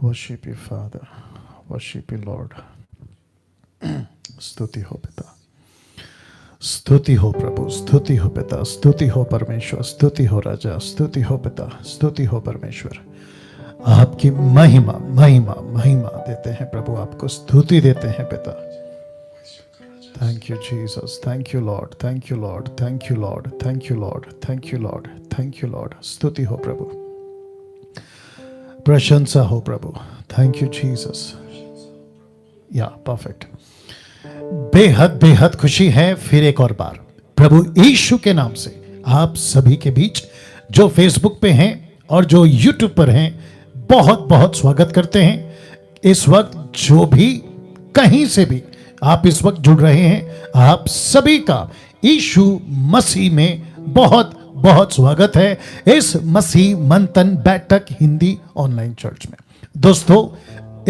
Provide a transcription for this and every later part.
Worship you, Father. Worship you, Lord. स्तुति हो पिता, स्तुति हो प्रभु, स्तुति हो पिता, स्तुति हो परमेश्वर, स्तुति हो राजा, स्तुति हो पिता, स्तुति हो परमेश्वर। आपकी महिमा महिमा महिमा देते हैं प्रभु, आपको स्तुति देते हैं पिता। Thank you Jesus, thank you Lord, thank you Lord, thank you Lord, thank you Lord, thank you Lord, thank you Lord. स्तुति हो प्रभु, प्रशंसा हो प्रभु। Thank you Jesus. या परफेक्ट। बेहद बेहद खुशी है फिर एक और बार प्रभु यीशु के नाम से आप सभी के बीच, जो फेसबुक पे हैं और जो यूट्यूब पर हैं, बहुत बहुत स्वागत करते हैं। इस वक्त जो भी कहीं से भी आप इस वक्त जुड़ रहे हैं, आप सभी का यीशु मसीह में बहुत बहुत स्वागत है इस मसीह मंथन बैठक हिंदी ऑनलाइन चर्च में। दोस्तों,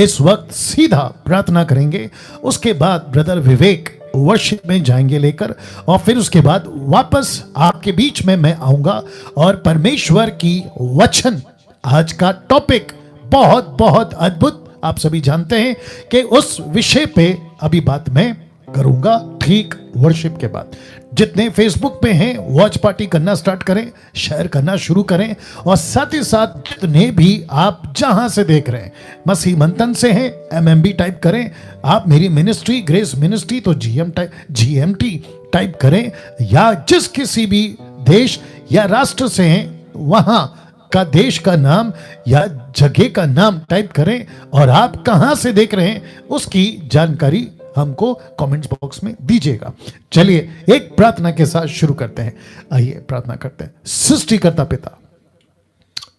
इस वक्त सीधा प्रार्थना करेंगे, उसके बाद ब्रदर विवेक वर्शिप में जाएंगे लेकर, और फिर उसके बाद वापस आपके बीच में मैं आऊंगा और परमेश्वर की वचन, आज का टॉपिक बहुत बहुत अद्भुत, आप सभी जानते हैं कि उस विषय पे अभी बात मैं करूंगा ठीक वर्शिप के बाद। जितने फेसबुक पे हैं वॉच पार्टी करना स्टार्ट करें, शेयर करना शुरू करें, और साथ ही साथ जितने भी आप जहां से देख रहे हैं, मसीह मंथन से हैं MMB टाइप करें, आप मेरी मिनिस्ट्री ग्रेस मिनिस्ट्री तो GMT टाइप करें, या जिस किसी भी देश या राष्ट्र से हैं वहां का देश का नाम या जगह का नाम टाइप करें, और आप कहां से देख रहे हैं उसकी जानकारी हमको कमेंट्स बॉक्स में दीजिएगा। चलिए एक प्रार्थना के साथ शुरू करते हैं। आइए प्रार्थना करते हैं। सृष्टिकर्ता पिता,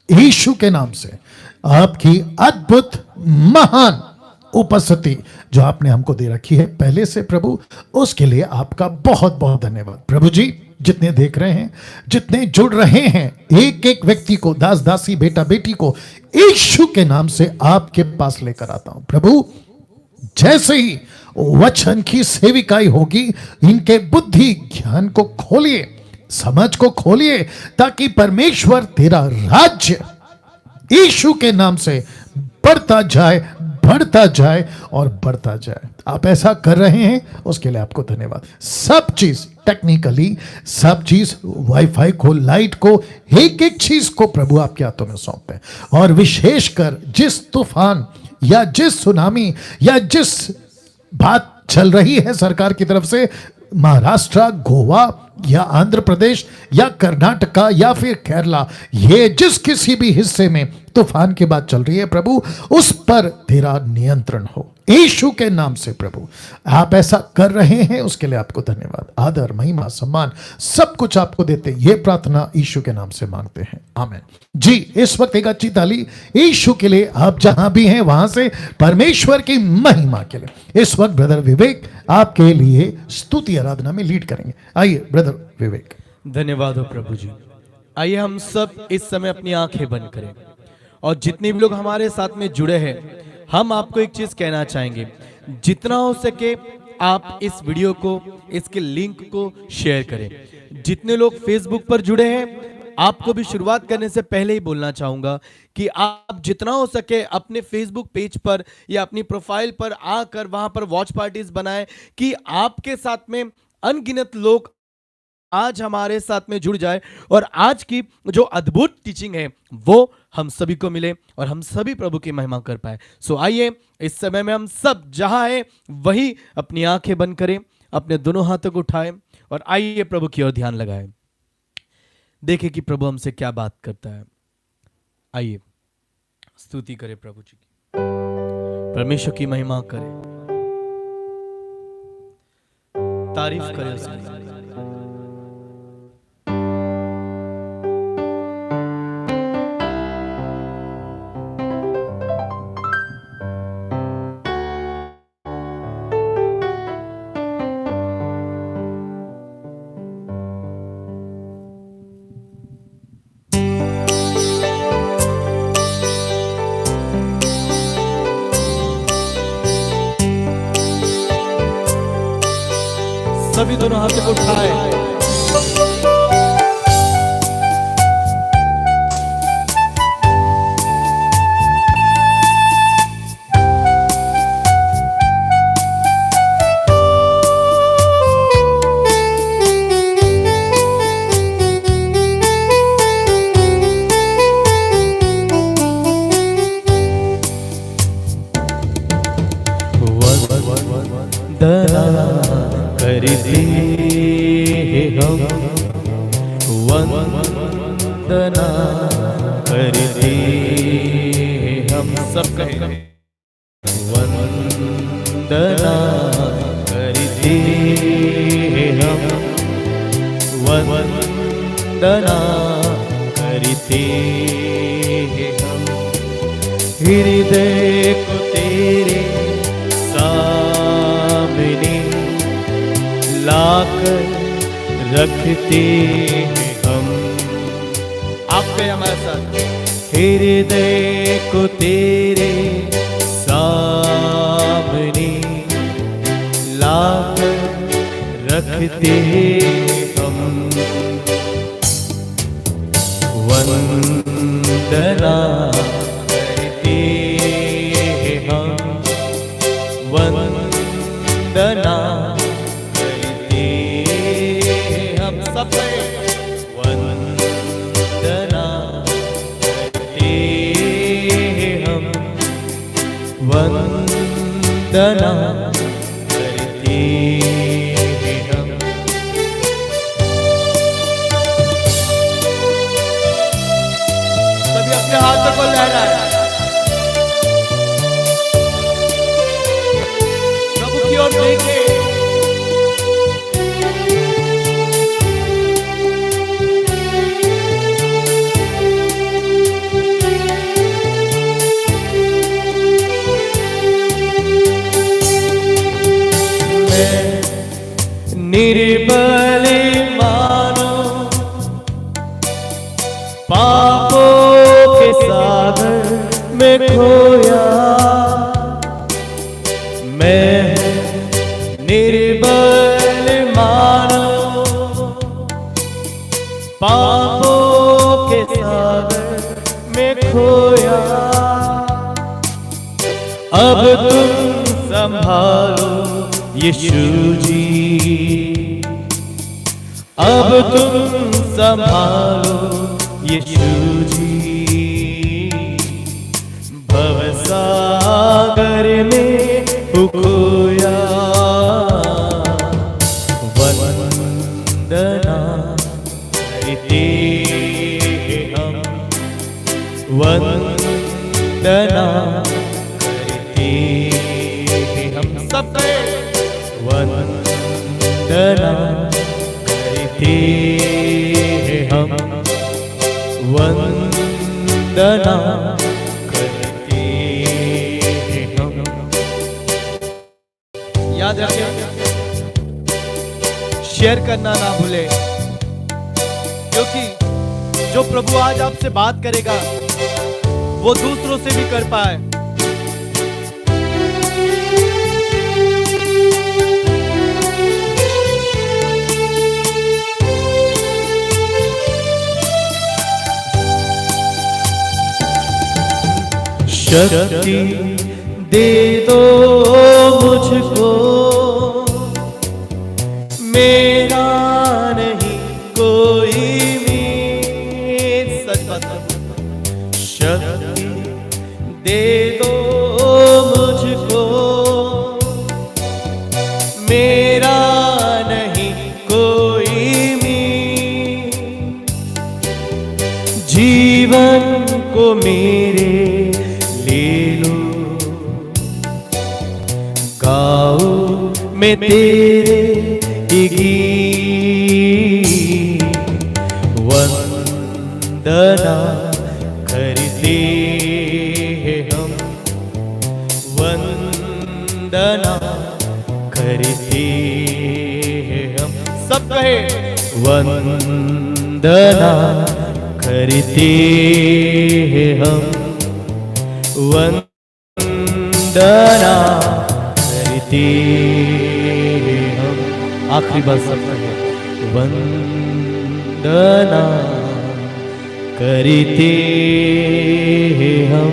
यीशु के नाम से आपकी अद्भुत महान उपस्थिति जो आपने हमको दे रखी है पहले से प्रभु, उसके लिए आपका बहुत बहुत धन्यवाद प्रभु जी। जितने देख रहे हैं, जितने जुड़ रहे हैं, एक एक व्यक्ति को, दास दासी, बेटा बेटी को यीशु के नाम से आपके पास लेकर आता हूं प्रभु। जैसे ही वचन की सेविकाई होगी, इनके बुद्धि ज्ञान को खोलिए, समझ को खोलिए, ताकि परमेश्वर तेरा राज्य यीशु के नाम से बढ़ता जाए, बढ़ता जाए और बढ़ता जाए। आप ऐसा कर रहे हैं, उसके लिए आपको धन्यवाद। सब चीज टेक्निकली, सब चीज वाईफाई को, लाइट को, एक एक चीज को प्रभु आपके हाथों में सौंपते हैं, और विशेषकर जिस तूफान या जिस सुनामी या जिस बात चल रही है सरकार की तरफ से, महाराष्ट्र, गोवा या आंध्र प्रदेश या कर्नाटका या फिर केरला, ये जिस किसी भी हिस्से में तूफान की बात चल रही है प्रभु, उस पर तेरा नियंत्रण हो यीशु के नाम से प्रभु। आप ऐसा कर रहे हैं, उसके लिए आपको धन्यवाद। आदर, महिमा, सम्मान सब कुछ आपको देते, ये प्रार्थना यीशु के नाम से मांगते हैं, आमीन जी। इस वक्त एक अच्छी ताली यीशु के लिए, आप जहां भी हैं वहां से परमेश्वर की महिमा के लिए। इस वक्त ब्रदर विवेक आपके लिए स्तुति आराधना में लीड करेंगे। आइए ब्रदर विवेक। धन्यवाद हो प्रभु जी। आइए हम सब इस समय अपनी आंखें बंद करें, और जितने भी लोग हमारे साथ में जुड़े हैं, हम आपको एक चीज कहना चाहेंगे, जितना हो सके आप इस वीडियो को, इसके लिंक को शेयर करें। जितने लोग फेसबुक पर जुड़े हैं, आपको भी शुरुआत करने से पहले ही बोलना चाहूंगा कि आप जितना हो सके अपने फेसबुक पेज पर या अपनी प्रोफाइल पर आकर वहां पर वॉच पार्टीज बनाएं, कि आपके साथ में अनगिनत लोग आज हमारे साथ में जुड़ जाए, और आज की जो अद्भुत टीचिंग है वो हम सभी को मिले और हम सभी प्रभु की महिमा कर पाए। सो आइए इस समय में हम सब जहां हैं वहीं अपनी आंखें बंद करें, अपने दोनों हाथों को उठाएं, और आइए प्रभु की ओर ध्यान लगाएं। देखें कि प्रभु हमसे क्या बात करता है। आइए स्तुति करें प्रभु जी की, परमेश्वर की महिमा करें, तारीफ करें उसकी। सभी दोनों हाथों को उठाए। करते हम वंदना करते हम सब कहें वंदना करते हम वंदना करते हम हृदय को तेरे सामने लाकर रखते हैं हम। आप कहें हमारे साथ हृदय को तेरे सामने लाकर रखते हम वंदना करते हम वंदना करते हम सब वंदना करते हम वंदना करते हम। सभी अपने हाथों को लहराएं, प्रभु की ओर देखें। निर्बल मानो पापों के सागर में खोया, मैं निर्बल मानो पापों के सागर में खोया। अब तुम संभालो यीशु जी, अब तुम संभालो यीशु जी। भवसागर में खोया वंदना करते हम वंदना करते हम सब वंदना करते हम वंदना करते हम। याद रखिए, शेयर करना ना भूले, क्योंकि जो प्रभु आज आपसे बात करेगा वो दूसरों से भी कर पाए। शक्ति दे दो मुझको, मेरा नहीं कोई मीत। सच बात, शक्ति दे दो मुझको, मेरा नहीं कोई मीत। जीवन को मेरे गाओ मैं तेरे गीत, वंदना करते हम वंदना करते हम। सब कहे वंदना करते हम वंदना करते हम। आखिरी बार सब कहे वंदना करते हम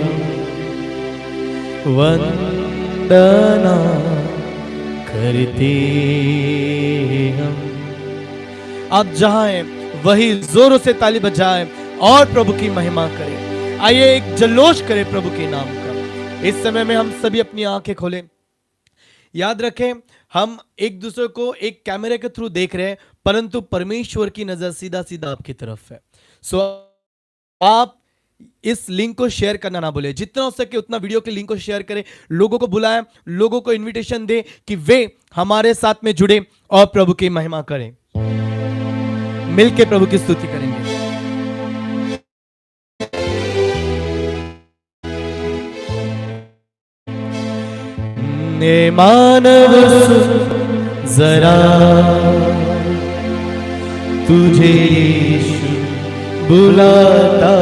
वंदना करते हम। आप जहां हैं वही जोरों से ताली बजाएं और प्रभु की महिमा करें। आइए एक जल्लोश करें प्रभु के नाम का। इस समय में हम सभी अपनी आंखें खोलें। याद रखें, हम एक दूसरे को एक कैमरे के थ्रू देख रहे हैं, परंतु परमेश्वर की नजर सीधा सीधा आपकी तरफ है। सो आप इस लिंक को शेयर करना ना भूलें, जितना हो सके उतना वीडियो के लिंक को शेयर करें, लोगों को बुलाएं, लोगों को इनविटेशन दें कि वे हमारे साथ में जुड़े और प्रभु की महिमा करें, मिलकर प्रभु की स्तुति करेंगे। ने मानव सुन जरा, तुझे यीशु बुलाता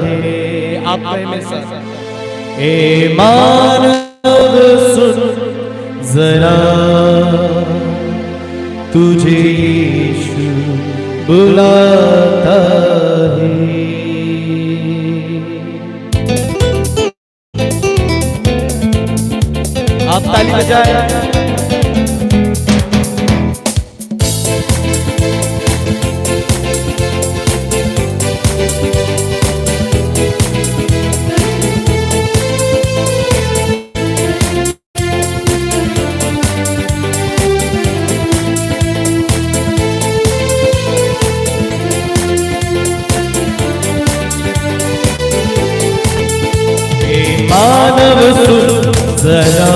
है। आप में सर, ए मानव सुन जरा, तुझे यीशु बुलाता है। आप ताली बजाएं। मानव सुन जरा,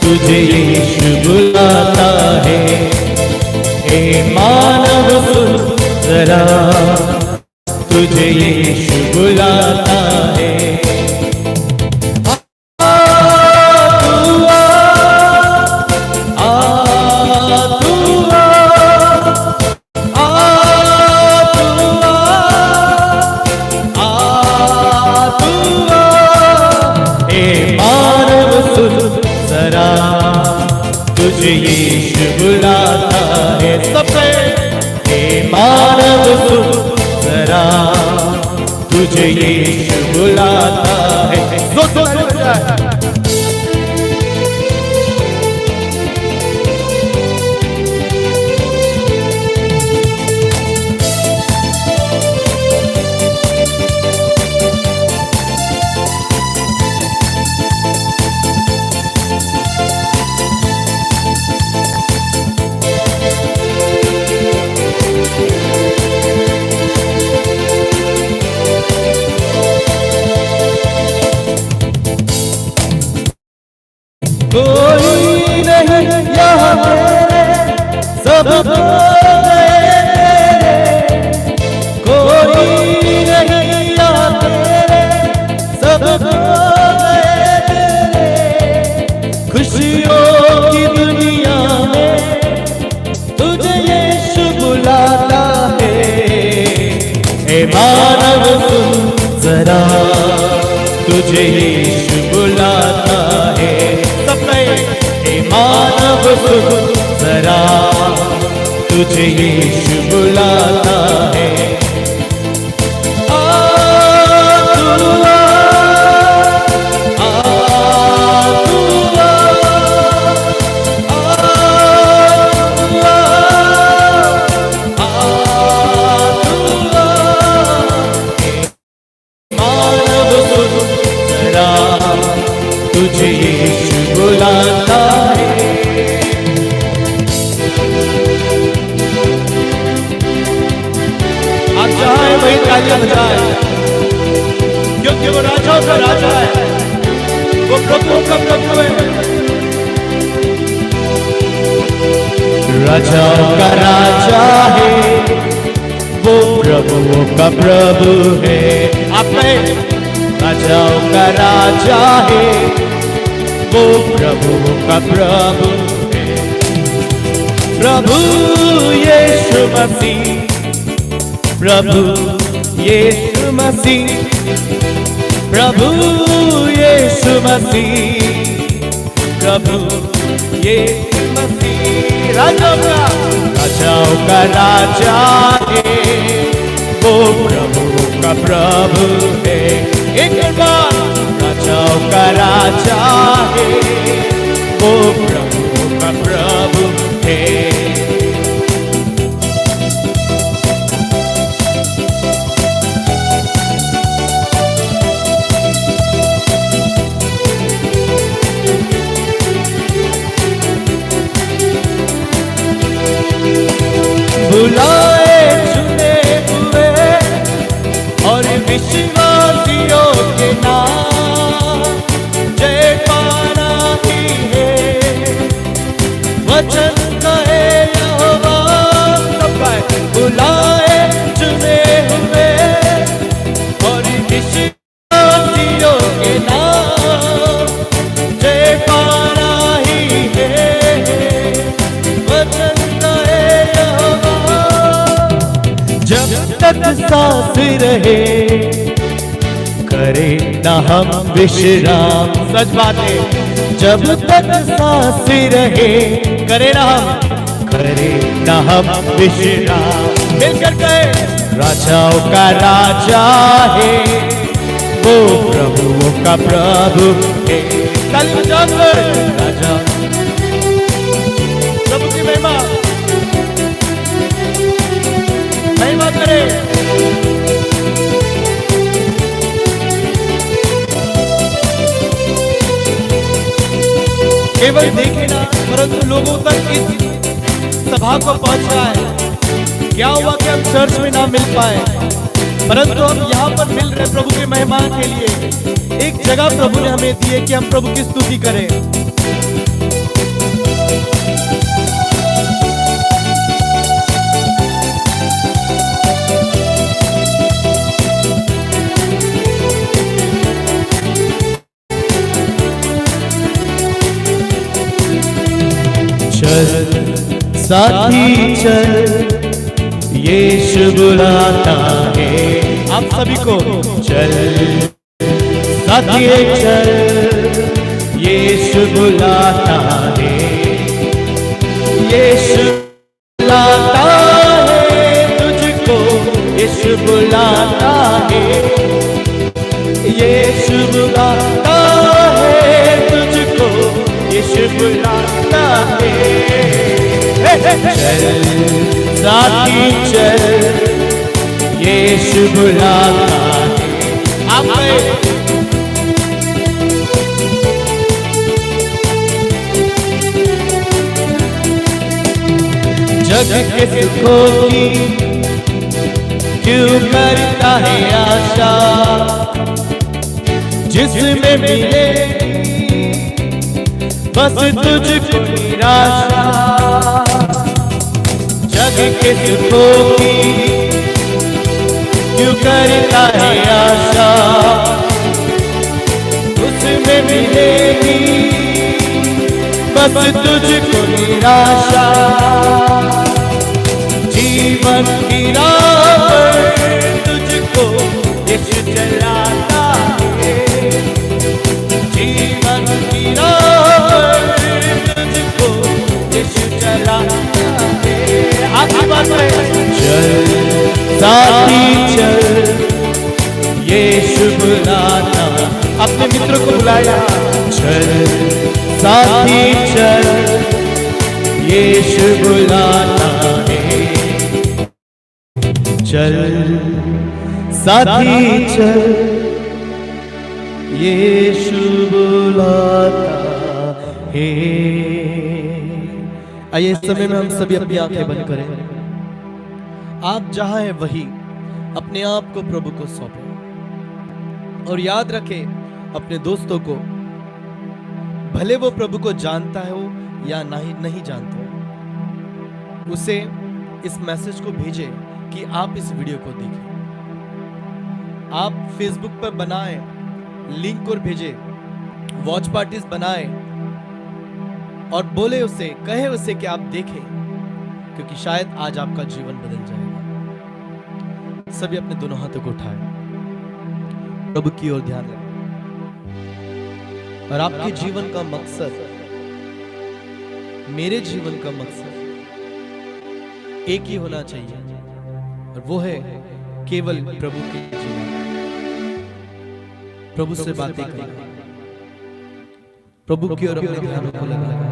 तुझे यीशु बुलाता है। ए मानव सुन जरा, तुझे यीशु बुलाता है। तुझे यीशु बुलाता है। सबसे हे मानव सुन जरा, तुझे यीशु बुलाता है। कोई नहीं यहाँ तेरे, सब खो गए तेरे। कोई नहीं यहाँ तेरे, सब खो गए तेरे। खुशियों की दुनिया में तुझे यीशु बुलाता है। ए मानव सुन जरा, तुझे यीशु बुलाता है। मानव सुन जरा, तुझे यीशु बुलाता है। मानव सुन जरा, तुझे यीशु बुलाता है। आप चाहे वही तालियां बजाएं, क्योंकि वो राजाओं का राजा है, वो प्रभुओं का प्रभु है। राजाओं का राजा है, वो प्रभुओं का प्रभु है। आप राजाओं का राजा है, वो प्रभु का प्रभु है। प्रभु यीशु मसीह, प्रभु यीशु मसीह, प्रभु यीशु मसीह, प्रभु यीशु मसीह। राजाओं का राजा है, वो प्रभु का प्रभु है। एक बार राजाओं का राजा है, वो प्रभु का प्रभु है। हम विश्राम। सच बात है, जब तक सांसें रहे करे ना हम विश्राम। मिलकर कहे, राजाओं का राजा है वो, प्रभुओं का प्रभु है। ताली बजाकर राजा प्रभु की महिमा करे। केवल देखे ना, परंतु लोगों तक इस सभा को पहुंचा है। क्या हुआ कि हम चर्च में ना मिल पाए, परंतु हम यहाँ पर मिल रहे प्रभु के मेहमान के लिए। एक जगह प्रभु ने हमें दी है कि हम प्रभु की स्तुति करें। चल साथी चल, यीशु बुलाता है आप सभी को। चल साथी चल, यीशु बुलाता है। यीशु बुलाता है तुझको, यीशु बुलाता है। यीशु बुलाता है तुझको, यीशु बुलाता है। चल साथी चल, यीशु बुलाता है। आप जग के सुखों की क्यों करता है आशा, जिसमें मिले बस तुझको निराशा। जग के सुखों की क्यों करता है आशा, उसमें मिलेगी बस तुझको निराशा। जीवन की राह पर तुझको यीशु चलाता है। जीवन की राह तुझको यीशु चलाता है। आखिरी बात है, चल साथी चल, यीशु बुलाता। अपने मित्र को बुलाया, चल साथी चल, यीशु बुलाता है। चल साथी चल, यीशु बुलाता है। आइए इस समय में हम सभी अपनी आंखें बंद करें। आप जहां हैं वहीं अपने आप को प्रभु को सौंपें और याद रखें अपने दोस्तों को, भले वो प्रभु को जानता हो या नहीं जानता हो, उसे इस मैसेज को भेजें कि आप इस वीडियो को देखें। आप फेसबुक पर बनाएं लिंक और भेजें, वॉच पार्टीज बनाएं और बोले उसे, कहे उसे कि आप देखें, क्योंकि शायद आज आपका जीवन बदल जाएगा। सभी अपने दोनों हाथों को उठाएं, प्रभु की ओर ध्यान रखें और आपके जीवन का मकसद, मेरे जीवन का मकसद एक ही होना चाहिए और वो है केवल प्रभु के जीवन, प्रभु से बातें करना, प्रभु की ओर अपने ध्यान को लगाना।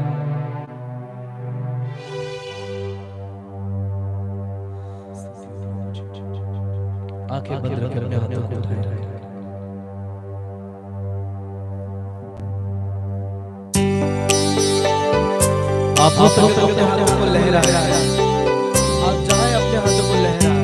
आंखें बंद रखें, अपने हाथों को उठाएं। आप हो सके तो अपने हाथों को लहराएं। आप जहां अपने हाथों को लहराएं।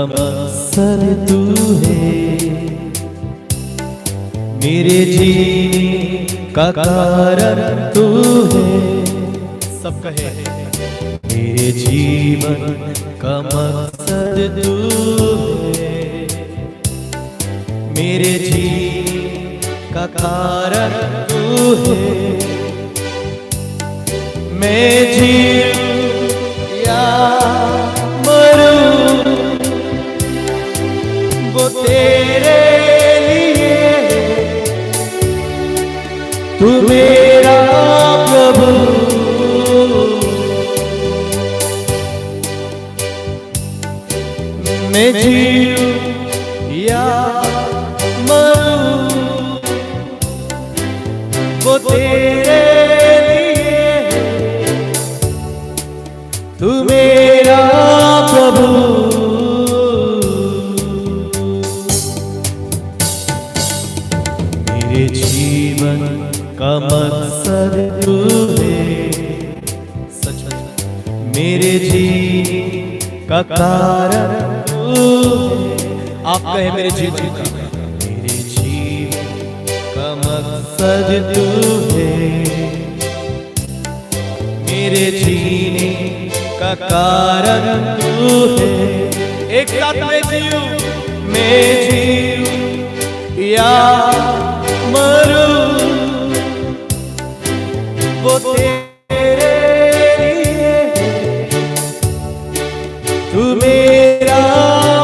का मकसद तू है, मेरे जीने का कारण तू है। सब कहे मेरे जीवन का मकसद तू है, मेरे जीने का कारण तू है। मैं जीऊं या मरूं वो तेरे लिए, तू मेरा प्रभु। मैं जीऊं या मरूं वो तेरे लिए, तू मेरा प्रभु। मेरे जीवन का मकसद तू है, सच मेरे जीने का कारण तू है। आप कहे मेरे जीवन का, मेरे जीवन का मकसद तू है, मेरे जीने का कारण तू है। एक साथ मैं जीऊं, मैं जीऊं या मरूं वो तेरे लिए, तू मेरा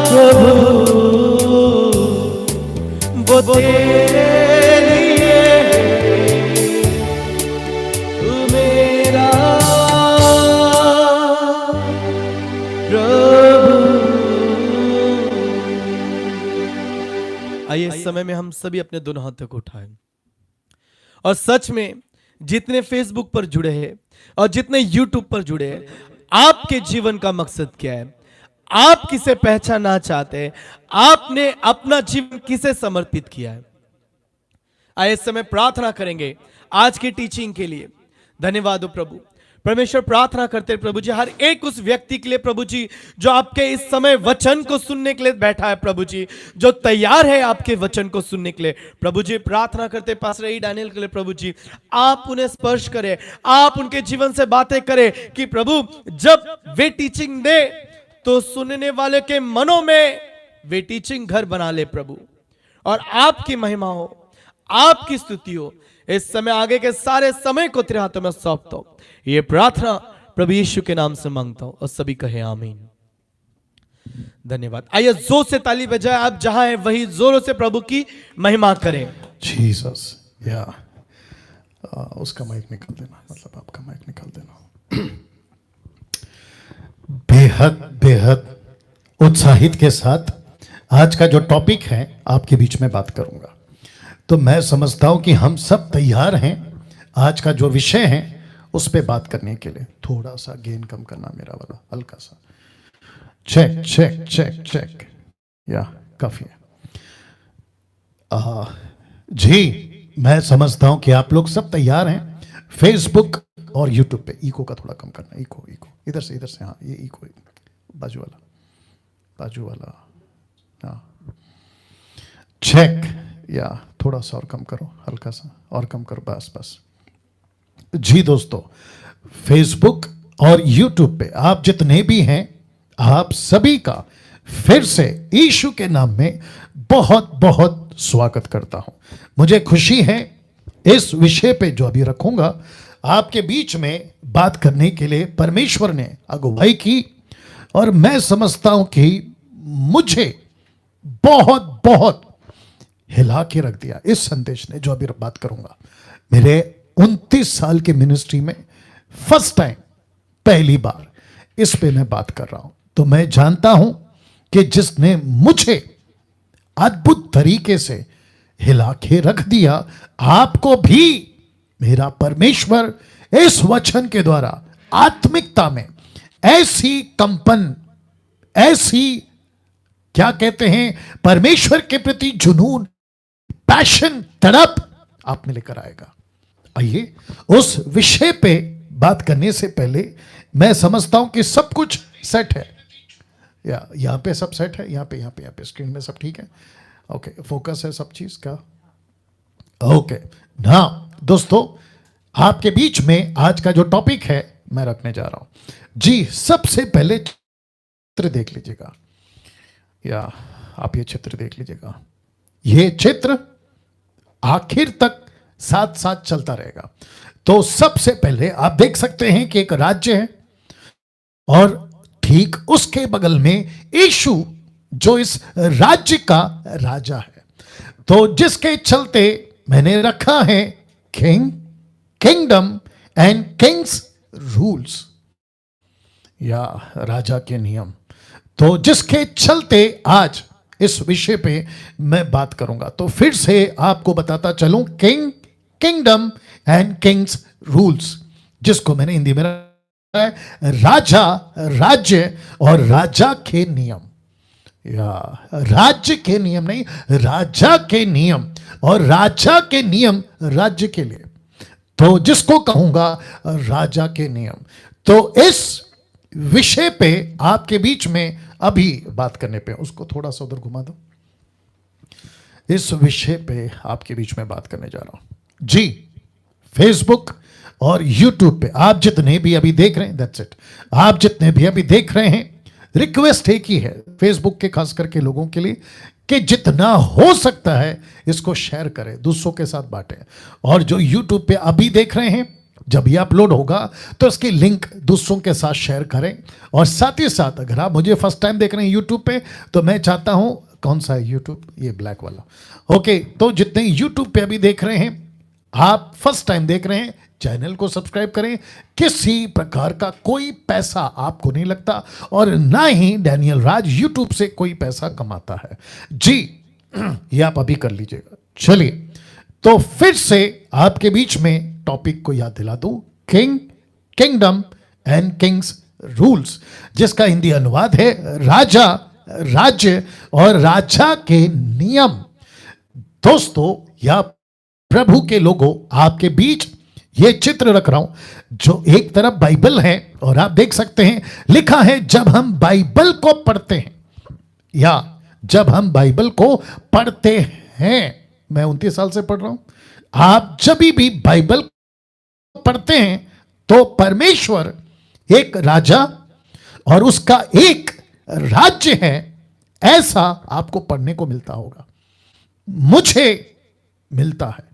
प्रभु वो तेरे लिए, तू मेरा आइए इस समय में हम सभी अपने दोनों हाथों को उठाएं और सच में जितने फेसबुक पर जुड़े हैं और जितने यूट्यूब पर जुड़े हैं, आपके जीवन का मकसद क्या है? आप किसे पहचानना चाहते हैं? आपने अपना जीवन किसे समर्पित किया है? आइए इस समय प्रार्थना करेंगे आज की टीचिंग के लिए। धन्यवाद हो प्रभु। परमेश्वर प्रार्थना करते हैं प्रभु जी हर एक उस व्यक्ति के लिए प्रभु जी जो आपके इस समय वचन को सुनने के लिए बैठा है प्रभु जी, जो तैयार है आपके वचन को सुनने के लिए प्रभु जी। प्रार्थना करते पास रही डैनियल के लिए प्रभु जी, आप उन्हें स्पर्श करें, आप उनके जीवन से बातें करें कि प्रभु जब वे टीचिंग दे तो सुनने वाले के मनों में वे टीचिंग घर बना ले प्रभु, और आपकी महिमा हो, आपकी स्तुति हो। इस समय आगे के सारे समय को तेरे हाथों में सौंपता हूं। ये प्रार्थना प्रभु यीशु के नाम से मांगता हूं और सभी कहे आमीन। धन्यवाद। आइए जोर से ताली बजाएं। आप जहां हैं वही जोरों से प्रभु की महिमा करें। जीसस या उसका माइक निकाल देना, मतलब आपका माइक निकाल देना। बेहद बेहद उत्साहित के साथ आज का जो टॉपिक है आपके बीच में बात करूंगा। तो मैं समझता हूं कि हम सब तैयार हैं आज का जो विषय है उस पे बात करने के लिए। थोड़ा सा गेन कम करना मेरा वाला, हल्का सा। चेक चेक चेक चेक, या काफी है। जी मैं समझता हूं कि आप लोग सब तैयार हैं। फेसबुक और यूट्यूब पे इको का थोड़ा कम करना, इको इको इधर से, हाँ ये इको बाजू वाला हाँ चेक, या थोड़ा सा और कम करो, हल्का सा और कम करो, बस। जी दोस्तों, फेसबुक और यूट्यूब पे आप जितने भी हैं, आप सभी का फिर से यीशु के नाम में बहुत बहुत स्वागत करता हूं। मुझे खुशी है इस विषय पे जो अभी रखूंगा आपके बीच में बात करने के लिए परमेश्वर ने अगुवाई की, और मैं समझता हूं कि मुझे बहुत बहुत हिला के रख दिया इस संदेश ने जो अभी बात करूंगा। मेरे 29 साल के मिनिस्ट्री में फर्स्ट टाइम, पहली बार इस पे मैं बात कर रहा हूं। तो मैं जानता हूं कि जिसने मुझे अद्भुत तरीके से हिला के रख दिया, आपको भी मेरा परमेश्वर इस वचन के द्वारा आत्मिकता में ऐसी कंपन, ऐसी क्या कहते हैं, परमेश्वर के प्रति जुनून, पैशन, तड़प आप में लेकर आएगा। आइए उस विषय पे बात करने से पहले मैं समझता हूं कि सब कुछ सेट है। या यहाँ पे सब सेट है, यहाँ पे स्क्रीन में सब ठीक है। ओके, फोकस है सब चीज का। ओके ना दोस्तों, आपके बीच में आज का जो टॉपिक है मैं रखने जा रहा हूं जी। सबसे पहले चित्र देख लीजिएगा, या आप ये चित्र देख लीजिएगा। ये चित्र आखिर तक साथ साथ चलता रहेगा। तो सबसे पहले आप देख सकते हैं कि एक राज्य है और ठीक उसके बगल में यीशु जो इस राज्य का राजा है। तो जिसके चलते मैंने रखा है king, kingdom and Kings rules, या राजा के नियम। तो जिसके चलते आज इस विषय पे मैं बात करूंगा। तो फिर से आपको बताता चलूं, king, kingdom and Kings rules, जिसको मैंने हिंदी में रखा है राजा, राज्य और राजा के नियम। या राज्य के नियम नहीं, राजा के नियम, और राजा के नियम राज्य के लिए, तो जिसको कहूंगा राजा के नियम। तो इस विषय पे आपके बीच में अभी बात करने पे, उसको थोड़ा सा उधर घुमा दो, इस विषय पे आपके बीच में बात करने जा रहा हूं जी। फेसबुक और यूट्यूब पे आप जितने भी अभी देख रहे हैं, दैट्स इट, आप जितने भी अभी देख रहे हैं, रिक्वेस्ट एक ही है फेसबुक के खास करके लोगों के लिए कि जितना हो सकता है इसको शेयर करें, दूसरों के साथ बांटें। और जो यूट्यूब पे अभी देख रहे हैं, जब ये अपलोड होगा तो इसकी लिंक दूसरों के साथ शेयर करें। और साथ ही साथ अगर आप मुझे फर्स्ट टाइम देख रहे हैं यूट्यूब पे, तो मैं चाहता हूं, कौन सा है यूट्यूब, ये ब्लैक वाला, ओके। तो जितने यूट्यूब पे अभी देख रहे हैं, आप फर्स्ट टाइम देख रहे हैं, चैनल को सब्सक्राइब करें। किसी प्रकार का कोई पैसा आपको नहीं लगता, और ना ही डैनियल राज यूट्यूब से कोई पैसा कमाता है जी। ये आप अभी कर लीजिएगा। चलिए, तो फिर से आपके बीच में टॉपिक को याद दिला दूं, king, kingdom and Kings rules, जिसका हिंदी अनुवाद है राजा, राज्य और राजा के नियम। दोस्तों या प्रभु के लोगों, आपके बीच ये चित्र रख रहा हूं जो एक तरफ बाइबल है, और आप देख सकते हैं लिखा है जब हम बाइबल को पढ़ते हैं, या जब हम बाइबल को पढ़ते हैं, मैं 29 साल से पढ़ रहा हूं, आप जब भी बाइबल पढ़ते हैं तो परमेश्वर एक राजा और उसका एक राज्य है, ऐसा आपको पढ़ने को मिलता होगा। मुझे मिलता है,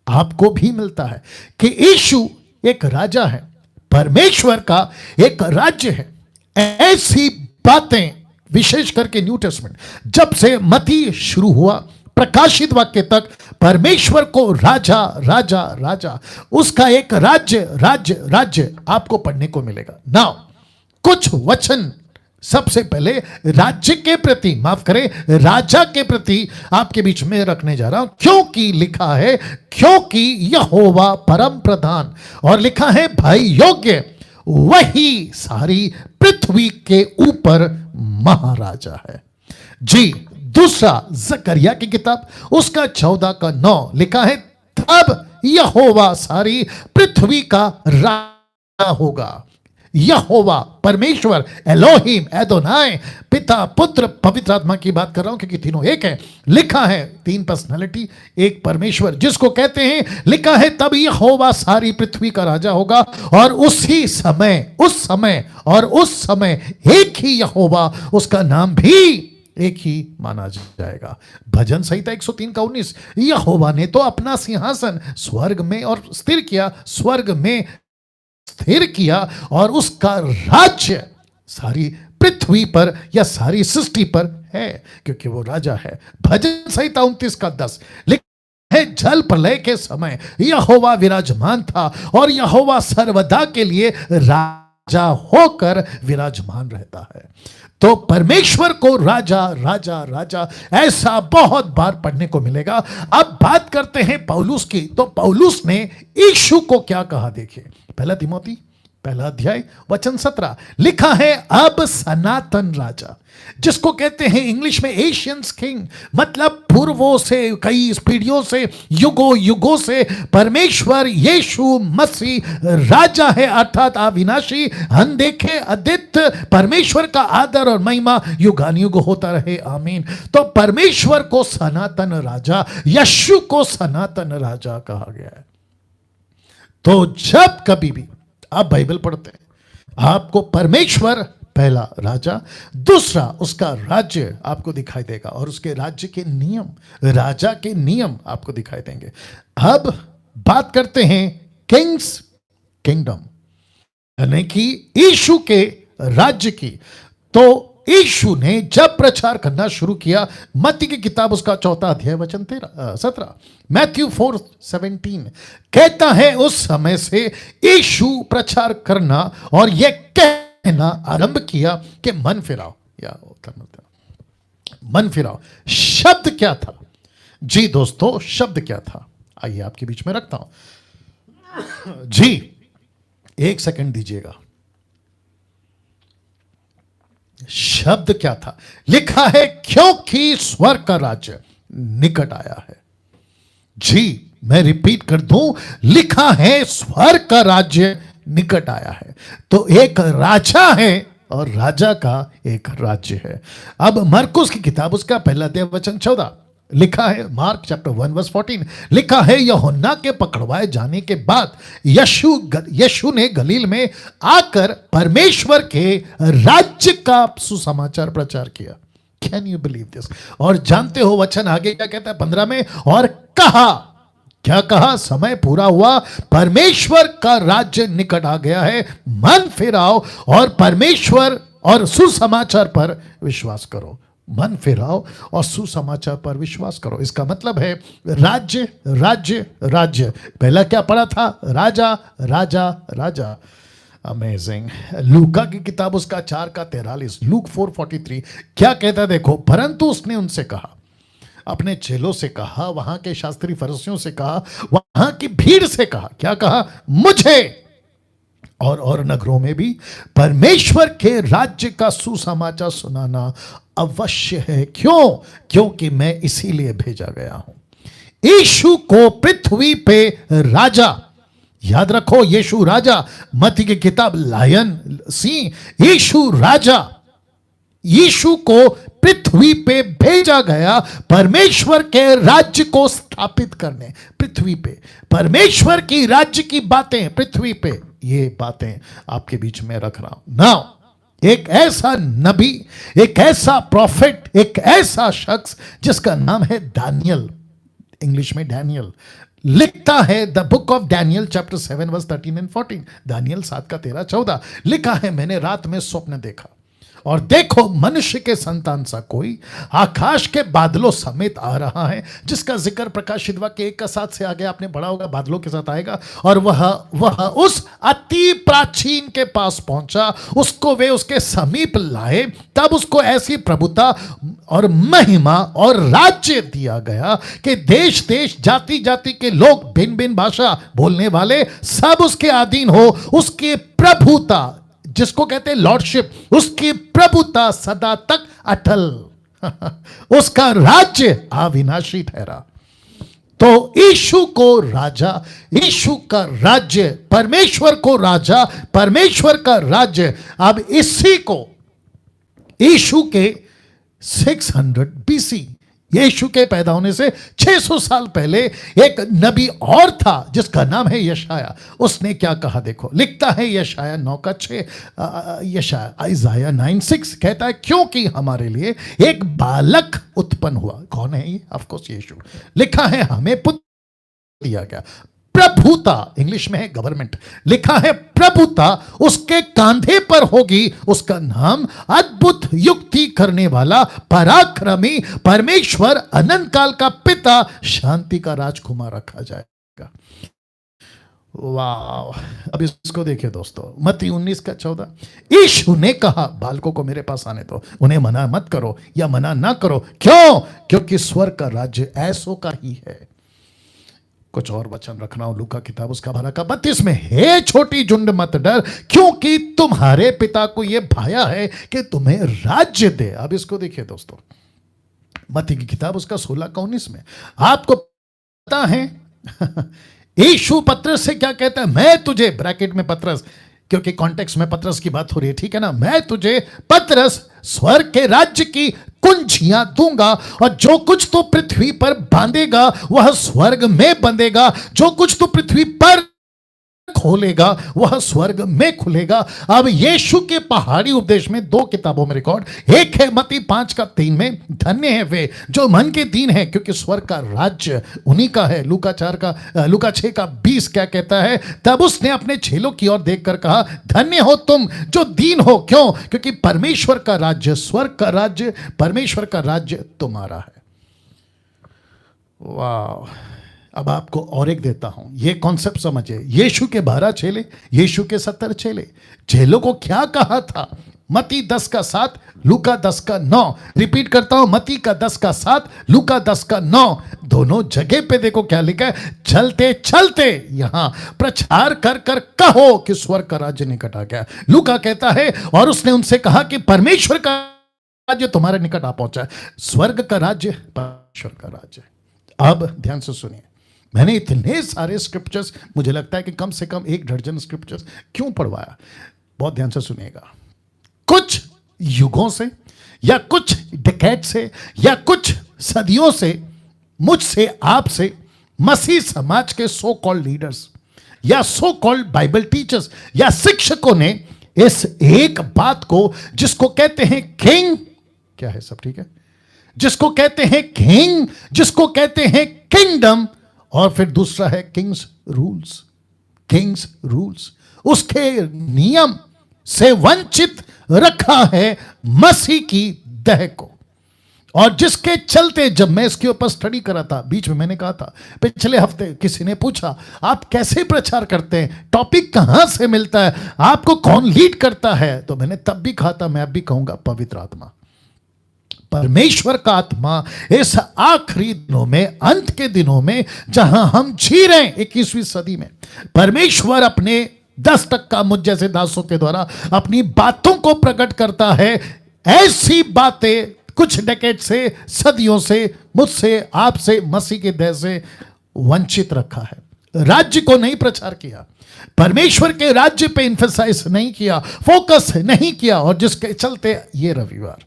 आपको भी मिलता है कि यीशु एक राजा है, परमेश्वर का एक राज्य है। ऐसी बातें विशेष करके न्यू टेस्टमेंट, जब से मत्ती शुरू हुआ प्रकाशित वाक्य तक, परमेश्वर को राजा, राजा, राजा, उसका एक राज्य, राज्य, राज्य आपको पढ़ने को मिलेगा। नाउ कुछ वचन सबसे पहले राज्य के प्रति, माफ करें, राजा के प्रति आपके बीच में रखने जा रहा हूं, क्योंकि लिखा है, क्योंकि यहोवा परम प्रधान, और लिखा है भाई योग्य, वही सारी पृथ्वी के ऊपर महाराजा है जी। दूसरा जकरिया की किताब, उसका 14:9 लिखा है, तब यहोवा सारी पृथ्वी का राजा होगा। यहोवा परमेश्वर, एलोहिम, एदोनाय, पिता, पुत्र, पवित्र आत्मा की बात कर रहा हूं क्योंकि तीनों एक है। लिखा है, तीन पर्सनालिटी, एक परमेश्वर जिसको कहते हैं, लिखा है तब यहोवा सारी पृथ्वी का राजा होगा, और उसी समय, उस समय और उस समय एक ही यहोवा, उसका नाम भी एक ही माना जाएगा। भजन संहिता 103:19, यहोवा ने तो अपना सिंहासन स्वर्ग में और स्थिर किया, स्वर्ग में स्थिर किया, और उसका राज्य सारी पृथ्वी पर या सारी सृष्टि पर है, क्योंकि वो राजा है। भजन संहिता 29:10 लिखा है, जल प्रलय के समय यहोवा विराजमान था, और यहोवा सर्वदा के लिए राजा होकर विराजमान रहता है। तो परमेश्वर को राजा, राजा, राजा, ऐसा बहुत बार पढ़ने को मिलेगा। अब बात करते हैं पौलुस की। तो पौलुस ने यीशु को क्या कहा, देखिए, पहला तिमोथी पहला अध्याय वचन 17 लिखा है, अब सनातन राजा, जिसको कहते हैं इंग्लिश में एशियंस किंग, मतलब पूर्वों से, कई पीढ़ियों से, युगों युगों से परमेश्वर यीशु मसीह राजा है, अर्थात अविनाशी, अनदेखे, अद्वितीय। परमेश्वर का आदर और महिमा युगानुयुग होता रहे, आमीन। तो परमेश्वर को सनातन राजा, यीशु को सनातन राजा कहा गया है। तो जब कभी भी आप बाइबल पढ़ते हैं, आपको परमेश्वर पहला राजा, दूसरा उसका राज्य आपको दिखाई देगा और उसके राज्य के नियम, राजा के नियम आपको दिखाई देंगे। अब बात करते हैं किंग्स किंगडम, यानी कि यीशु के राज्य की। तो यीशु ने जब प्रचार करना शुरू किया, मत्ती की किताब उसका 4 अध्याय वचन 17, मैथ्यू 4:17 कहता है, उस समय से यीशु प्रचार करना और यह कहना आरंभ किया कि मन फिराओ, या मन फिराओ। शब्द क्या था? जी दोस्तों, शब्द क्या था? आइए आपके बीच में रखता हूं। जी, 1 सेकंड दीजिएगा। शब्द क्या था? लिखा है, क्योंकि स्वर्ग का राज्य निकट आया है। जी, मैं रिपीट कर दूं, लिखा है स्वर्ग का राज्य निकट आया है। तो एक राजा है और राजा का एक राज्य है। अब मरकुस की किताब उसका पहला अध्याय वचन 14 लिखा है, मार्क चैप्टर 1 वर्स 14 लिखा है, यूहन्ना के पकड़वाए जाने के बाद यीशु ने गलील में आकर परमेश्वर के राज्य का सुसमाचार प्रचार किया। Can you believe this? और जानते हो वचन आगे क्या कहता है 15 में, और कहा, क्या कहा? समय पूरा हुआ, परमेश्वर का राज्य निकट आ गया है, मन फिराओ और परमेश्वर और सुसमाचार पर विश्वास करो। मन फिराओ और सुसमाचार पर विश्वास करो। इसका मतलब है राज्य राज्य राज्य। पहला क्या पढ़ा था? राजा राजा राजा। अमेजिंग। लूका की किताब उसका 4:43, लूक 4:43 क्या कहता है देखो, परंतु उसने उनसे कहा, अपने चेलों से कहा, वहां के शास्त्री फरीसियों से कहा, वहां की भीड़ से कहा, क्या कहा? मुझे और नगरों में भी परमेश्वर के राज्य का सुसमाचार सुनाना अवश्य है। क्यों? क्योंकि मैं इसीलिए भेजा गया हूं। यीशु को पृथ्वी पे राजा, याद रखो, यीशु राजा। मत्ती की किताब लायन सिंह, यीशु राजा। यीशु को पृथ्वी पे भेजा गया परमेश्वर के राज्य को स्थापित करने। पृथ्वी पे परमेश्वर की राज्य की बातें पृथ्वी पे, ये बातें आपके बीच में रख रहा हूं। नाउ एक ऐसा नबी, एक ऐसा प्रॉफिट, एक ऐसा शख्स जिसका नाम है दानियल, इंग्लिश में डैनियल, लिखता है the book of Daniel chapter 7 verse 13 and 14, Daniel 7:13-14 लिखा है, मैंने रात में स्वप्न देखा और देखो, मनुष्य के संतान सा कोई आकाश के बादलों समेत आ रहा है, जिसका जिक्र प्रकाशित वाक्य 1:7 से आगे आपने पढ़ा होगा, बादलों के साथ आएगा। और वह उस अति प्राचीन के पास पहुंचा, उसको वे उसके समीप लाए, तब उसको ऐसी प्रभुता और महिमा और राज्य दिया गया कि देश देश, जाति जाति के लोग, भिन्न भिन्न भाषा बोलने वाले सब उसके अधीन हो। उसकी प्रभुता, जिसको कहते हैं लॉर्डशिप, उसकी प्रभुता सदा तक अटल, उसका राज्य अविनाशी ठहरा। तो यीशु को राजा, यीशु का राज्य, परमेश्वर को राजा, परमेश्वर का राज्य। अब इसी को यीशु के 600 BC, यीशु के पैदा होने से 600 साल पहले एक नबी और था जिसका नाम है यशाया। उसने क्या कहा देखो, लिखता है यशाया 9:6, आइज़ाया 9:6 कहता है, क्योंकि हमारे लिए एक बालक उत्पन्न हुआ। कौन है ये? ऑफ कोर्स यीशु। लिखा है, हमें पुत्र दिया गया, प्रभुता, इंग्लिश में है गवर्नमेंट, लिखा है प्रभुता उसके कांधे पर होगी, उसका नाम अद्भुत युक्ति करने वाला, पराक्रमी, परमेश्वर, अनंत काल का पिता, शांति का राजकुमार रखा जाएगा। वाह। अब इसको देखिए दोस्तों, मत्ती 19:14 यीशु ने कहा, बालकों को मेरे पास आने दो, उन्हें मना मत करो या मना ना करो। क्यों? क्योंकि स्वर्ग का राज्य ऐसों का ही है। कुछ और वचन रख रहा हूं, लूका किताब उसका 12 का 32 में, हे छोटी झुंड मत डर, क्योंकि तुम्हारे पिता को यह भाया है कि तुम्हें राज्य दे। अब इसको देखिए दोस्तों, मत्ती की किताब उसका 16 का 19 में, आपको पता है यीशु पतरस से क्या कहता है, मैं तुझे, ब्रैकेट में पतरस, क्योंकि कॉन्टेक्स्ट में पतरस की बात हो रही है, ठीक है ना, मैं तुझे पतरस स्वर्ग के राज्य की कुंजियां दूंगा, और जो कुछ तू पृथ्वी पर बांधेगा वह स्वर्ग में बंधेगा, जो कुछ तू पृथ्वी पर खोलेगा वह स्वर्ग में खुलेगा। अब यीशु के पहाड़ी उपदेश में 2 किताबों में रिकॉर्ड, एक है मत्ती 5 का 3 में, धन्य है वे जो मन के दीन है क्योंकि स्वर्ग का राज्य उन्हीं का है। लूका 6 का 20 क्या कहता है, तब उसने अपने चेलों की ओर देखकर कहा, धन्य हो तुम जो दीन हो, क्यों, क्योंकि परमेश्वर का राज्य, स्वर्ग का राज्य, परमेश्वर का राज्य तुम्हारा है। वाह। अब आपको और एक देता हूं, ये कॉन्सेप्ट समझिए। यीशु के 12 चेले, यीशु के 70 चेले, चेलों को क्या कहा था? मत्ती 10 का 7, लूका 10 का 9। रिपीट करता हूं, मत्ती का 10 का 7, लूका 10 का 9। दोनों जगह पे देखो क्या लिखा है, चलते चलते यहां प्रचार कर कर कहो कि स्वर्ग का राज्य निकट आ गया। लूका कहता है, और उसने उनसे कहा कि परमेश्वर का राज्य तुम्हारे निकट आ पहुंचा है। स्वर्ग का राज्य परमेश्वर का राज्य। अब ध्यान से सुनिए, मैंने इतने सारे स्क्रिप्चर्स, मुझे लगता है कि कम से कम 1 दर्जन स्क्रिप्चर्स क्यों पढ़वाया, बहुत ध्यान से सुनिएगा। कुछ युगों से या कुछ डिकेड से या कुछ सदियों से मुझसे, आपसे, मसीह समाज के सो कॉल्ड लीडर्स या सो कॉल्ड बाइबल टीचर्स या शिक्षकों ने इस एक बात को, जिसको कहते हैं किंग, क्या है सब ठीक है, जिसको कहते हैं किंग, जिसको कहते हैं किंगडम, और फिर दूसरा है किंग्स रूल्स, किंग्स रूल्स, उसके नियम से वंचित रखा है मसीह की देह को। और जिसके चलते, जब मैं इसके ऊपर स्टडी करा था, बीच में मैंने कहा था, पिछले हफ्ते किसी ने पूछा आप कैसे प्रचार करते हैं, टॉपिक कहां से मिलता है, आपको कौन लीड करता है, तो मैंने तब भी कहा था, मैं अब भी कहूंगा, पवित्र आत्मा, परमेश्वर का आत्मा। इस आखिरी दिनों में, अंत के दिनों में जहां हम जी रहे हैं 21वीं सदी में, परमेश्वर अपने 10% मुझ जैसे दासों के द्वारा अपनी बातों को प्रकट करता है। ऐसी बातें कुछ डेकेड से, सदियों से मुझसे, आपसे, मसीह के देह से वंचित रखा है। राज्य को नहीं प्रचार किया, परमेश्वर के राज्य पे इन्फेसाइज नहीं किया, फोकस नहीं किया, और जिसके चलते ये रविवार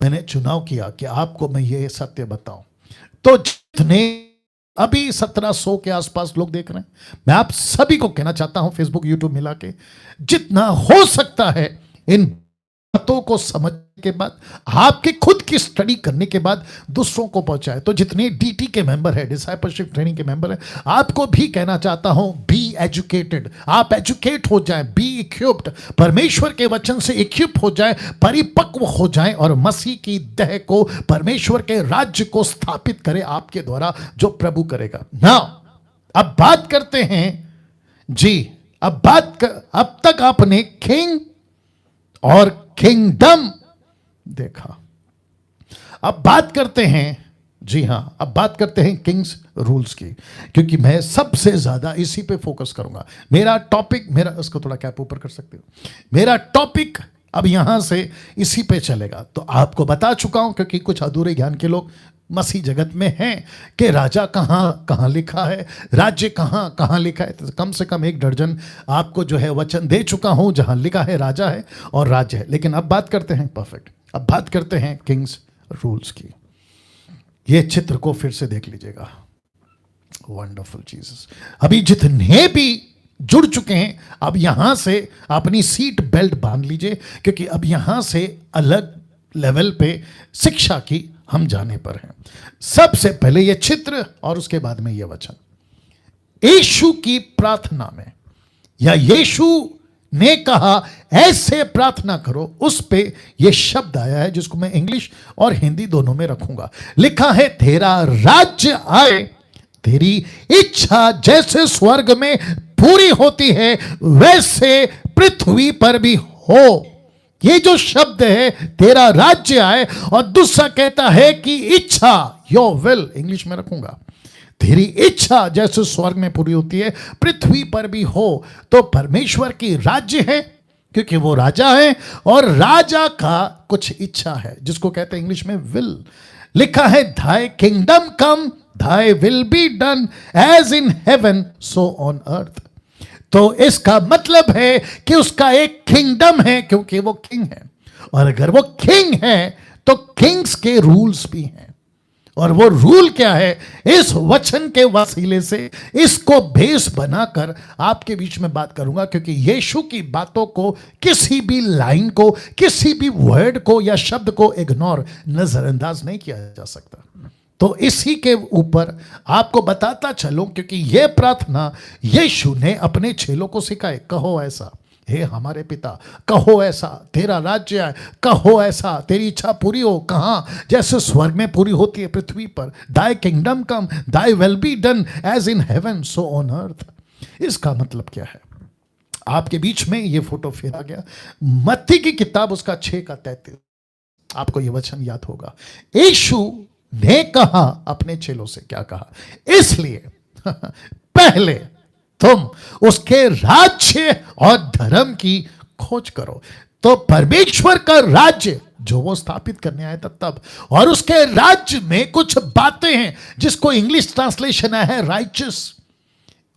मैंने चुनाव किया कि आपको मैं ये सत्य बताऊं। तो जितने अभी 1700 के आसपास लोग देख रहे हैं, मैं आप सभी को कहना चाहता हूं, फेसबुक यूट्यूब मिला के, जितना हो सकता है इन बातों को समझने के बाद, आपके खुद की स्टडी करने के बाद दूसरों को पहुंचाए। तो जितने डीटी के मेंबर है, डिसाइपलशिप ट्रेनिंग के मेंबर है, आपको भी कहना चाहता हूं, बी एजुकेटेड, आप एजुकेट हो जाएं, बी इक्विप्ड, परमेश्वर के वचन से इक्विप हो जाएं, परिपक्व हो जाएं, और मसीह की देह को, परमेश्वर के राज्य को स्थापित करें आपके द्वारा, जो प्रभु करेगा। नाउ अब बात करते हैं जी, अब तक आपने किंग और किंगडम देखा। अब बात करते हैं, जी हां, अब बात करते हैं किंग्स रूल्स की, क्योंकि मैं सबसे ज्यादा इसी पे फोकस करूंगा। मेरा टॉपिक, मेरा, उसको थोड़ा कैप ऊपर कर सकते हो, मेरा टॉपिक अब यहां से इसी पे चलेगा। तो आपको बता चुका हूं, क्योंकि कुछ अधूरे ज्ञान के लोग मसीह जगत में हैं, कि राजा कहां लिखा है, राज्य कहां लिखा है। तो कम से कम 1 दर्जन आपको जो है वचन दे चुका हूं जहां लिखा है राजा है और राज्य है। लेकिन अब बात करते हैं, परफेक्ट, अब बात करते हैं किंग्स रूल्स की। ये चित्र को फिर से देख लीजिएगा, वंडरफुल जीसस। अभी जितने भी जुड़ चुके हैं, अब यहां से अपनी सीट बेल्ट बांध लीजिए, क्योंकि अब यहां से अलग लेवल पे शिक्षा की हम जाने पर हैं। सबसे पहले यह चित्र और उसके बाद में यह वचन। यीशु की प्रार्थना में, या यीशु ने कहा ऐसे प्रार्थना करो, उस पे यह शब्द आया है, जिसको मैं इंग्लिश और हिंदी दोनों में रखूंगा। लिखा है, तेरा राज्य आए, तेरी इच्छा जैसे स्वर्ग में पूरी होती है वैसे पृथ्वी पर भी हो। ये जो शब्द है, तेरा राज्य आए, और दूसरा कहता है कि इच्छा, योर विल, इंग्लिश में रखूंगा, तेरी इच्छा जैसे स्वर्ग में पूरी होती है पृथ्वी पर भी हो। तो परमेश्वर की राज्य है क्योंकि वो राजा है, और राजा का कुछ इच्छा है जिसको कहते हैं इंग्लिश में विल। लिखा है thy kingdom come thy will be done as in heaven so on earth. तो इसका मतलब है कि उसका एक किंगडम है क्योंकि वो किंग है, और अगर वो किंग है तो किंग्स के रूल्स भी हैं। और वो रूल क्या है, इस वचन के वसीले से इसको बेस बनाकर आपके बीच में बात करूंगा, क्योंकि यीशु की बातों को, किसी भी लाइन को, किसी भी वर्ड को या शब्द को इग्नोर, नजरअंदाज नहीं किया जा सकता। तो इसी के ऊपर आपको बताता चलूं, क्योंकि यह प्रार्थना यीशु ने अपने चेलों को सिखाए। कहो ऐसा, हे हमारे पिता, कहो ऐसा, तेरा राज्य आए, कहो ऐसा, तेरी इच्छा पूरी हो। कहां? जैसे स्वर्ग में पूरी होती है पृथ्वी पर। Thy kingdom come thy will be done as in heaven so on earth. इसका मतलब क्या है? आपके बीच में ये फोटो फेरा गया, मत्ती की किताब उसका 6:33। आपको ये वचन याद होगा। यीशु ने कहा अपने चेलों से, क्या कहा? इसलिए पहले तुम उसके राज्य और धर्म की खोज करो। तो परमेश्वर का राज्य जो वो स्थापित करने आया था तब, और उसके राज्य में कुछ बातें हैं जिसको इंग्लिश ट्रांसलेशन है राइचस।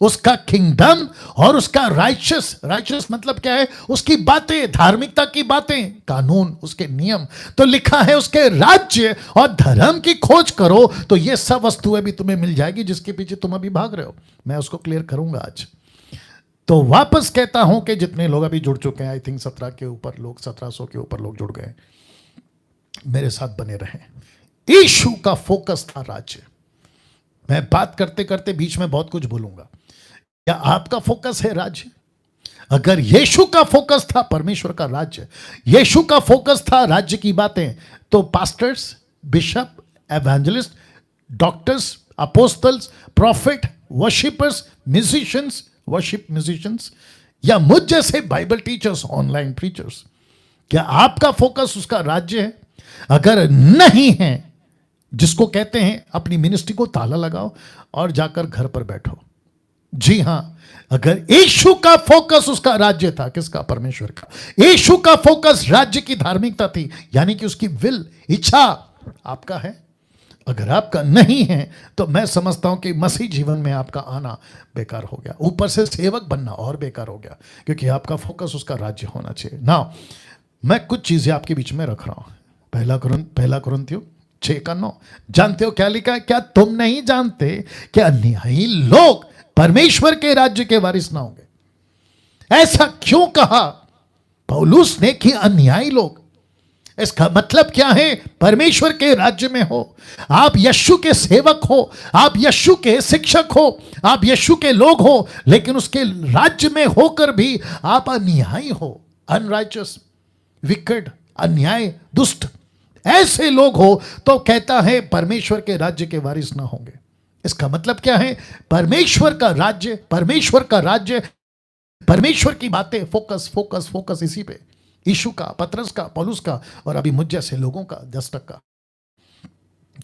उसका किंगडम और उसका राइचस। राइचस मतलब क्या है? उसकी बातें, धार्मिकता की बातें, कानून, उसके नियम। तो लिखा है उसके राज्य और धर्म की खोज करो तो ये सब वस्तुएं भी तुम्हें मिल जाएगी जिसके पीछे तुम अभी भाग रहे हो। मैं उसको क्लियर करूंगा आज। तो वापस कहता हूं कि जितने लोग अभी जुड़ चुके हैं, आई थिंक 17 के ऊपर लोग, 1700 के ऊपर लोग जुड़ गए, मेरे साथ बने रहें। यीशु का फोकस था राज्य। मैं बात करते करते बीच में बहुत कुछ बोलूंगा। क्या आपका फोकस है राज्य? अगर यीशु का फोकस था परमेश्वर का राज्य, यीशु का फोकस था राज्य की बातें, तो pastors, bishop, evangelist, doctors, apostles, profit, worshippers, musicians, worship musicians, या मुझ जैसे बाइबल टीचर्स, ऑनलाइन प्रीचर्स, क्या आपका फोकस उसका राज्य है? अगर नहीं है, जिसको कहते हैं अपनी मिनिस्ट्री को ताला लगाओ और जाकर घर पर बैठो। जी हां, अगर यीशु का फोकस उसका राज्य था, किसका? परमेश्वर का। यीशु का फोकस राज्य की धार्मिकता थी, यानी कि उसकी विल, इच्छा आपका है। अगर आपका नहीं है तो मैं समझता हूं कि मसीह जीवन में आपका आना बेकार हो गया। ऊपर से सेवक बनना और बेकार हो गया, क्योंकि आपका फोकस उसका राज्य होना चाहिए ना। मैं कुछ चीजें आपके बीच में रख रहा हूं। पहला कुरिन्थियों 6:9। जानते हो क्या लिखा है? क्या तुम नहीं जानते कि अन्यायी लोग परमेश्वर के राज्य के वारिस ना होंगे? ऐसा क्यों कहा पौलुस ने कि अन्यायी लोग? इसका मतलब क्या है? परमेश्वर के राज्य में हो, आप यीशु के सेवक हो, आप यीशु के शिक्षक हो, आप यीशु के लोग हो, लेकिन उसके राज्य में होकर भी आप अन्यायी हो, अनराइचस, विकेड, अन्याय, दुष्ट, ऐसे लोग हो, तो कहता है परमेश्वर के राज्य के वारिस ना होंगे। इसका मतलब क्या है? परमेश्वर का राज्य, परमेश्वर का राज्य, परमेश्वर की बातें, फोकस फोकस फोकस इसी पे। यीशु का, पतरस का, पौलुस का, और अभी मुझ जैसे लोगों का 10% का।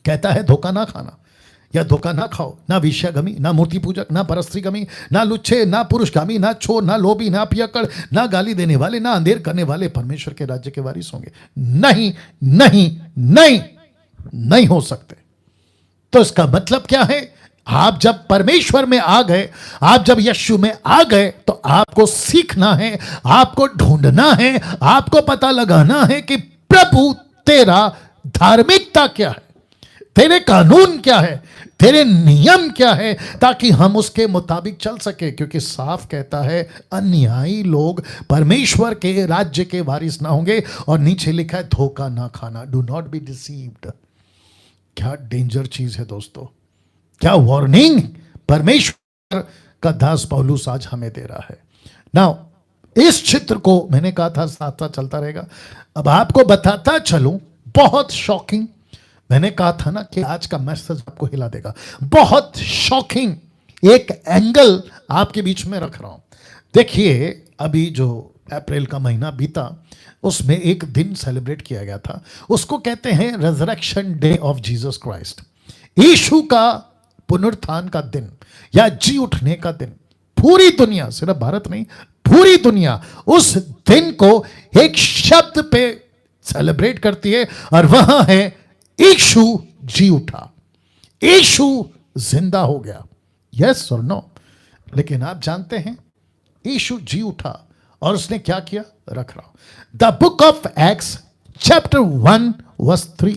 कहता है धोखा ना खाना या धोखा ना खाओ, ना विषयगमी, ना मूर्ति पूजक, ना परस्त्रीगमी, ना लुच्छे, ना पुरुषगामी, ना चोर, ना लोभी, ना पियक्कड़, ना गाली देने वाले, ना अंधेर करने वाले परमेश्वर के राज्य के वारिस होंगे। नहीं नहीं नहीं, नहीं हो सकते। तो इसका मतलब क्या है? आप जब परमेश्वर में आ गए, आप जब यीशु में आ गए, तो आपको सीखना है, आपको ढूंढना है, आपको पता लगाना है कि प्रभु तेरा धार्मिकता क्या है, तेरे कानून क्या है, तेरे नियम क्या है, ताकि हम उसके मुताबिक चल सके। क्योंकि साफ कहता है अन्यायी लोग परमेश्वर के राज्य के वारिस ना होंगे, और नीचे लिखा है धोखा ना खाना, डू नॉट बी डिसीव्ड। क्या डेंजर चीज है दोस्तों, क्या वार्निंग परमेश्वर का दास पौलुस आज हमें दे रहा है। नाउ इस चित्र को मैंने कहा था साथ साथ चलता रहेगा, अब आपको बताता चलूं, बहुत शॉकिंग। मैंने कहा था ना कि आज का मैसेज आपको हिला देगा। बहुत शॉकिंग एक एंगल आपके बीच में रख रहा हूं। देखिए, अभी जो अप्रैल का महीना बीता, उसमें एक दिन सेलिब्रेट किया गया था, उसको कहते हैं resurrection day of Jesus Christ. यीशु का पुनरुत्थान का दिन या जी उठने का दिन, पूरी दुनिया, सिर्फ भारत नहीं, पूरी दुनिया उस दिन को एक शब्द पे सेलिब्रेट करती है, और वह है यीशु जी उठा, यीशु जिंदा हो गया। यस और नो? लेकिन आप जानते हैं यीशु जी उठा और उसने क्या किया? रख रहा हूं the book of Acts chapter 1 verse 3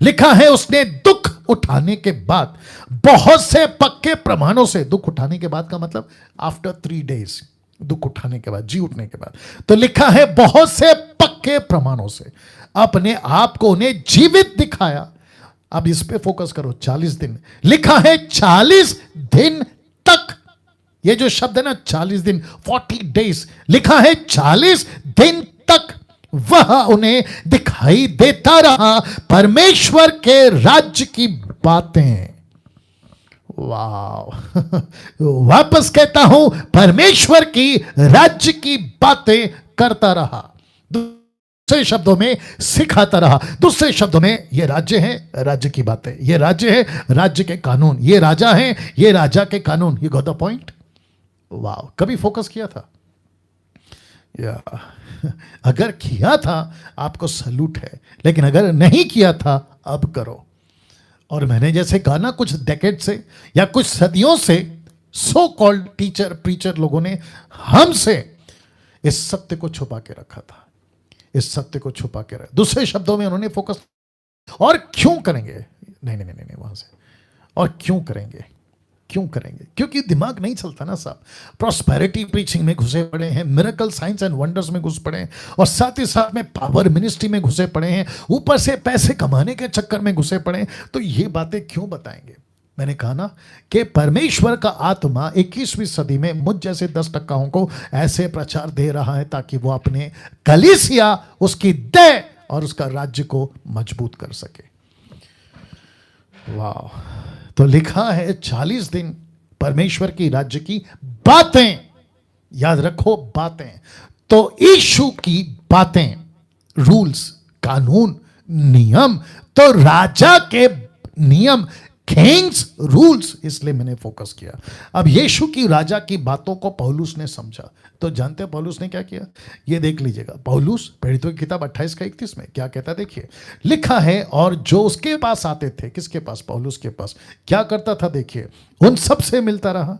लिखा है, उसने दुख उठाने के बाद बहुत से पक्के प्रमाणों से, दुख उठाने के बाद का मतलब आफ्टर 3 days, दुख उठाने के बाद, जी उठने के बाद, तो लिखा है बहुत से पक्के प्रमाणों से अपने आप को उन्हें जीवित दिखाया। अब इस पे फोकस करो, 40 दिन लिखा है, 40 दिन तक, ये जो शब्द है ना 40 दिन, 40 days, लिखा है 40 दिन तक वह उन्हें दिखाई देता रहा, परमेश्वर के राज्य की बातें। वाह वापस कहता हूं, परमेश्वर की राज्य की बातें करता रहा, दूसरे शब्दों में सिखाता रहा। दूसरे शब्दों में ये राज्य है, राज्य की बातें, ये राज्य है, राज्य के कानून, ये राजा है, ये राजा के कानून। You got the point? वाह, कभी फोकस किया था? या अगर किया था आपको सैल्यूट है, लेकिन अगर नहीं किया था अब करो। और मैंने जैसे कहा ना, कुछ डेकेड से या कुछ सदियों से सो कॉल्ड टीचर प्रीचर लोगों ने हमसे इस सत्य को छुपा के रखा था, इस सत्य को छुपा के रखा। दूसरे शब्दों में उन्होंने फोकस, और क्यों करेंगे? नहीं वहां से, और क्यों करेंगे? क्यों करेंगे? क्योंकि दिमाग नहीं चलता ना साहब। प्रॉस्पेरिटी प्रीचिंग में घुसे पड़े हैं, मिरेकल साइंस एंड वंडर्स में घुस पड़े हैं, और साथ ही साथ में पावर मिनिस्ट्री में घुसे पड़े हैं, ऊपर से पैसे कमाने के चक्कर में घुसे पड़े हैं। तो ये बातें क्यों बताएंगे? मैंने कहा ना कि परमेश्वर का आत्मा 21वीं सदी में मुझ जैसे 10% को ऐसे प्रचार दे रहा है ताकि वो अपने कलीसिया, उसकी देह और उसका राज्य को मजबूत कर सके। वाह! तो लिखा है 40 दिन परमेश्वर की राज्य की बातें, याद रखो बातें। तो यीशु की बातें, रूल्स, कानून, नियम, तो राजा के नियम, किंग्स रूल्स, इसलिए मैंने फोकस किया। अब यीशु की राजा की बातों को पौलुस ने समझा, तो जानते हैं पौलुस ने क्या किया? ये देख लीजिएगा, पौलुस प्रेरितों की किताब 28-31 में क्या कहता है, देखिए। लिखा है, और जो उसके पास आते थे, किसके पास? पौलुस के पास, क्या करता था? देखिए, उन सब से मिलता रहा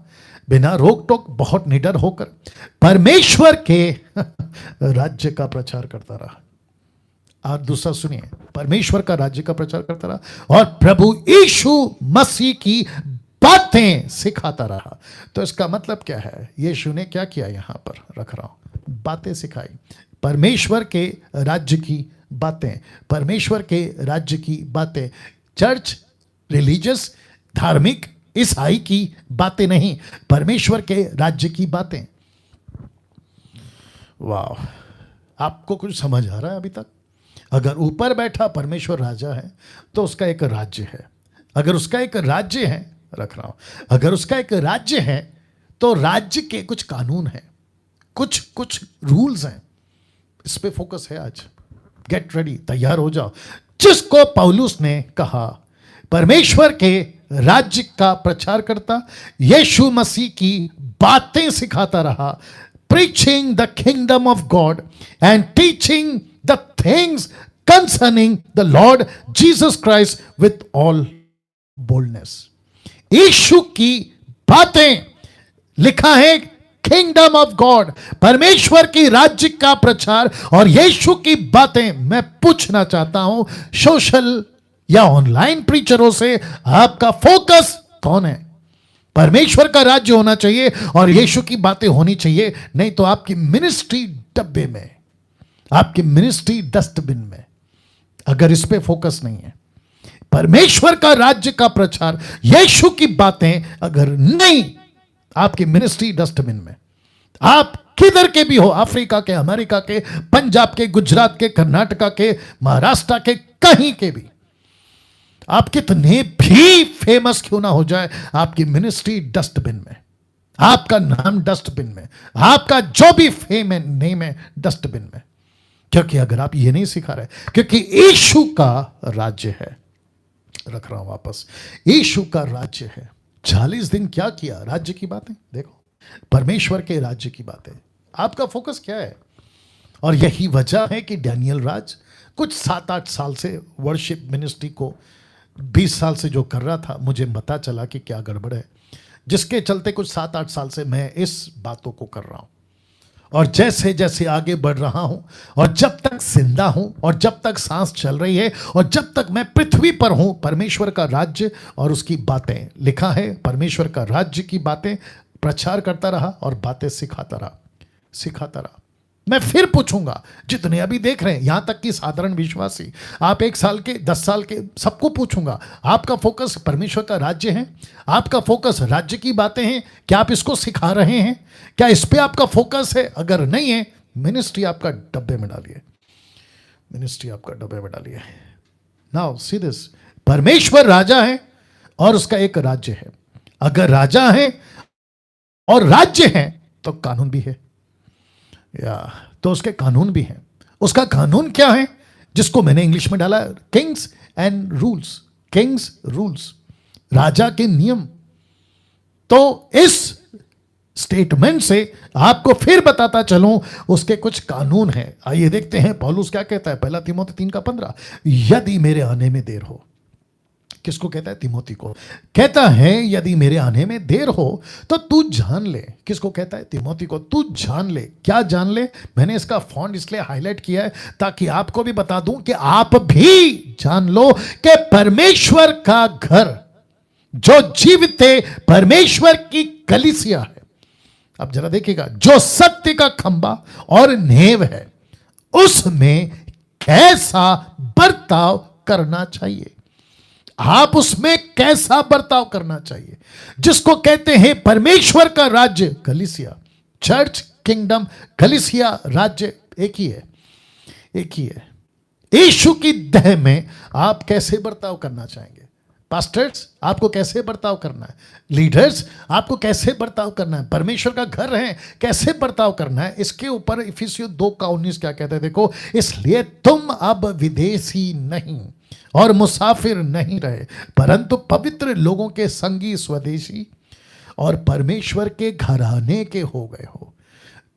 बिना रोक टोक, बहुत निडर होकर परमेश्वर के राज्य का प्रचार करता रहा। और दूसरा सुनिए, परमेश्वर का राज्य का प्रचार करता रहा और प्रभु यीशु मसीह की बातें सिखाता रहा। तो इसका मतलब क्या है? यीशु ने क्या किया? यहां पर रख रहा हूं, बातें सिखाई, परमेश्वर के राज्य की बातें, परमेश्वर के राज्य की बातें। चर्च, रिलीजियस, धार्मिक, ईसाई की बातें नहीं, परमेश्वर के राज्य की बातें। वाह! आपको कुछ समझ आ रहा है अभी तक? अगर ऊपर बैठा परमेश्वर राजा है तो उसका एक राज्य है। अगर उसका एक राज्य है, रख रहा हूं, अगर उसका एक राज्य है तो राज्य के कुछ कानून हैं, कुछ रूल्स हैं। इस पे फोकस है आज। गेट रेडी, तैयार हो जाओ। जिसको पौलुस ने कहा परमेश्वर के राज्य का प्रचार करता, यीशु मसीह की बातें सिखाता रहा, preaching the kingdom of God and teaching the things concerning the Lord Jesus Christ with all boldness. यीशु की बातें, लिखा है किंगडम ऑफ गॉड, परमेश्वर की राज्य का प्रचार और यीशु की बातें। मैं पूछना चाहता हूं सोशल या ऑनलाइन प्रीचरों से, आपका फोकस कौन है? परमेश्वर का राज्य होना चाहिए और यीशु की बातें होनी चाहिए, नहीं तो आपकी मिनिस्ट्री डब्बे में, आपकी मिनिस्ट्री डस्टबिन में, अगर इस पे फोकस नहीं है। परमेश्वर का राज्य का प्रचार, यीशु की बातें अगर नहीं, आपकी मिनिस्ट्री डस्टबिन में। आप किधर के भी हो, अफ्रीका के, अमेरिका के, पंजाब के, गुजरात के, कर्नाटका के, महाराष्ट्र के, कहीं के भी, आप कितने भी फेमस क्यों ना हो जाए, आपकी मिनिस्ट्री डस्टबिन में, आपका नाम डस्टबिन में, आपका जो भी फेम है, नेम है, डस्टबिन में। क्योंकि अगर आप ये नहीं सिखा रहे, क्योंकि यीशु का राज्य है, रख रहा हूं वापस, यीशु का राज्य है, 40 दिन क्या किया? राज्य की बातें देखो, परमेश्वर के राज्य की बातें। आपका फोकस क्या है? और यही वजह है कि डैनियल राज कुछ 7-8 साल से वर्शिप मिनिस्ट्री को 20 साल से जो कर रहा था, मुझे पता चला कि क्या गड़बड़ है, जिसके चलते कुछ 7-8 साल से मैं इस बातों को कर रहा हूं। और जैसे जैसे आगे बढ़ रहा हूं, और जब तक जिंदा हूं, और जब तक सांस चल रही है, और जब तक मैं पृथ्वी पर हूं, परमेश्वर का राज्य और उसकी बातें, लिखा है परमेश्वर का राज्य की बातें प्रचार करता रहा और बातें सिखाता रहा। मैं फिर पूछूंगा, जितने अभी देख रहे हैं, यहां तक कि साधारण विश्वासी, आप 1 साल के, 10 साल के, सबको पूछूंगा, आपका फोकस परमेश्वर का राज्य है? आपका फोकस राज्य की बातें हैं? क्या आप इसको सिखा रहे हैं? क्या इस पे आपका फोकस है? अगर नहीं है, मिनिस्ट्री आपका डब्बे में डालिए। नाउ सी दिस, परमेश्वर राजा है और उसका एक राज्य है। अगर राजा है और राज्य है तो कानून भी है, या तो उसके कानून भी हैं। उसका कानून क्या है, जिसको मैंने इंग्लिश में डाला, किंग्स एंड रूल्स, राजा के नियम। तो इस स्टेटमेंट से आपको फिर बताता चलूं, उसके कुछ कानून हैं। आइए देखते हैं पौलुस क्या कहता है। 1 तीमुथी 3:15, यदि मेरे आने में देर हो, किसको कहता है? तिमोती को। कहता है यदि मेरे आने में देर हो तो तू जान ले। किसको कहता है? तिमोती को। तू जान ले। क्या जान ले? मैंने इसका फॉन्ट इसलिए हाईलाइट किया है ताकि आपको भी बता दूं कि आप भी जान लो कि परमेश्वर का घर, जो जीवित परमेश्वर की कलीसिया है, अब जरा देखिएगा, जो सत्य का खंबा और नेव है, उसमें कैसा बर्ताव करना चाहिए। आप उसमें कैसा बर्ताव करना चाहिए, जिसको कहते हैं परमेश्वर का राज्य, कलीसिया, चर्च, किंगडम, कलीसिया, राज्य एक ही है। यीशु की देह में आप कैसे बर्ताव करना चाहेंगे? पास्टर्स, आपको कैसे बर्ताव करना है? लीडर्स, आपको कैसे बर्ताव करना है? परमेश्वर का घर है, कैसे बर्ताव करना है? इसके ऊपर इफिसियों 2:19 क्या कहता है? देखो, इसलिए तुम अब विदेशी नहीं और मुसाफिर नहीं रहे, परंतु पवित्र लोगों के संगी, स्वदेशी और परमेश्वर के घराने के हो गए हो।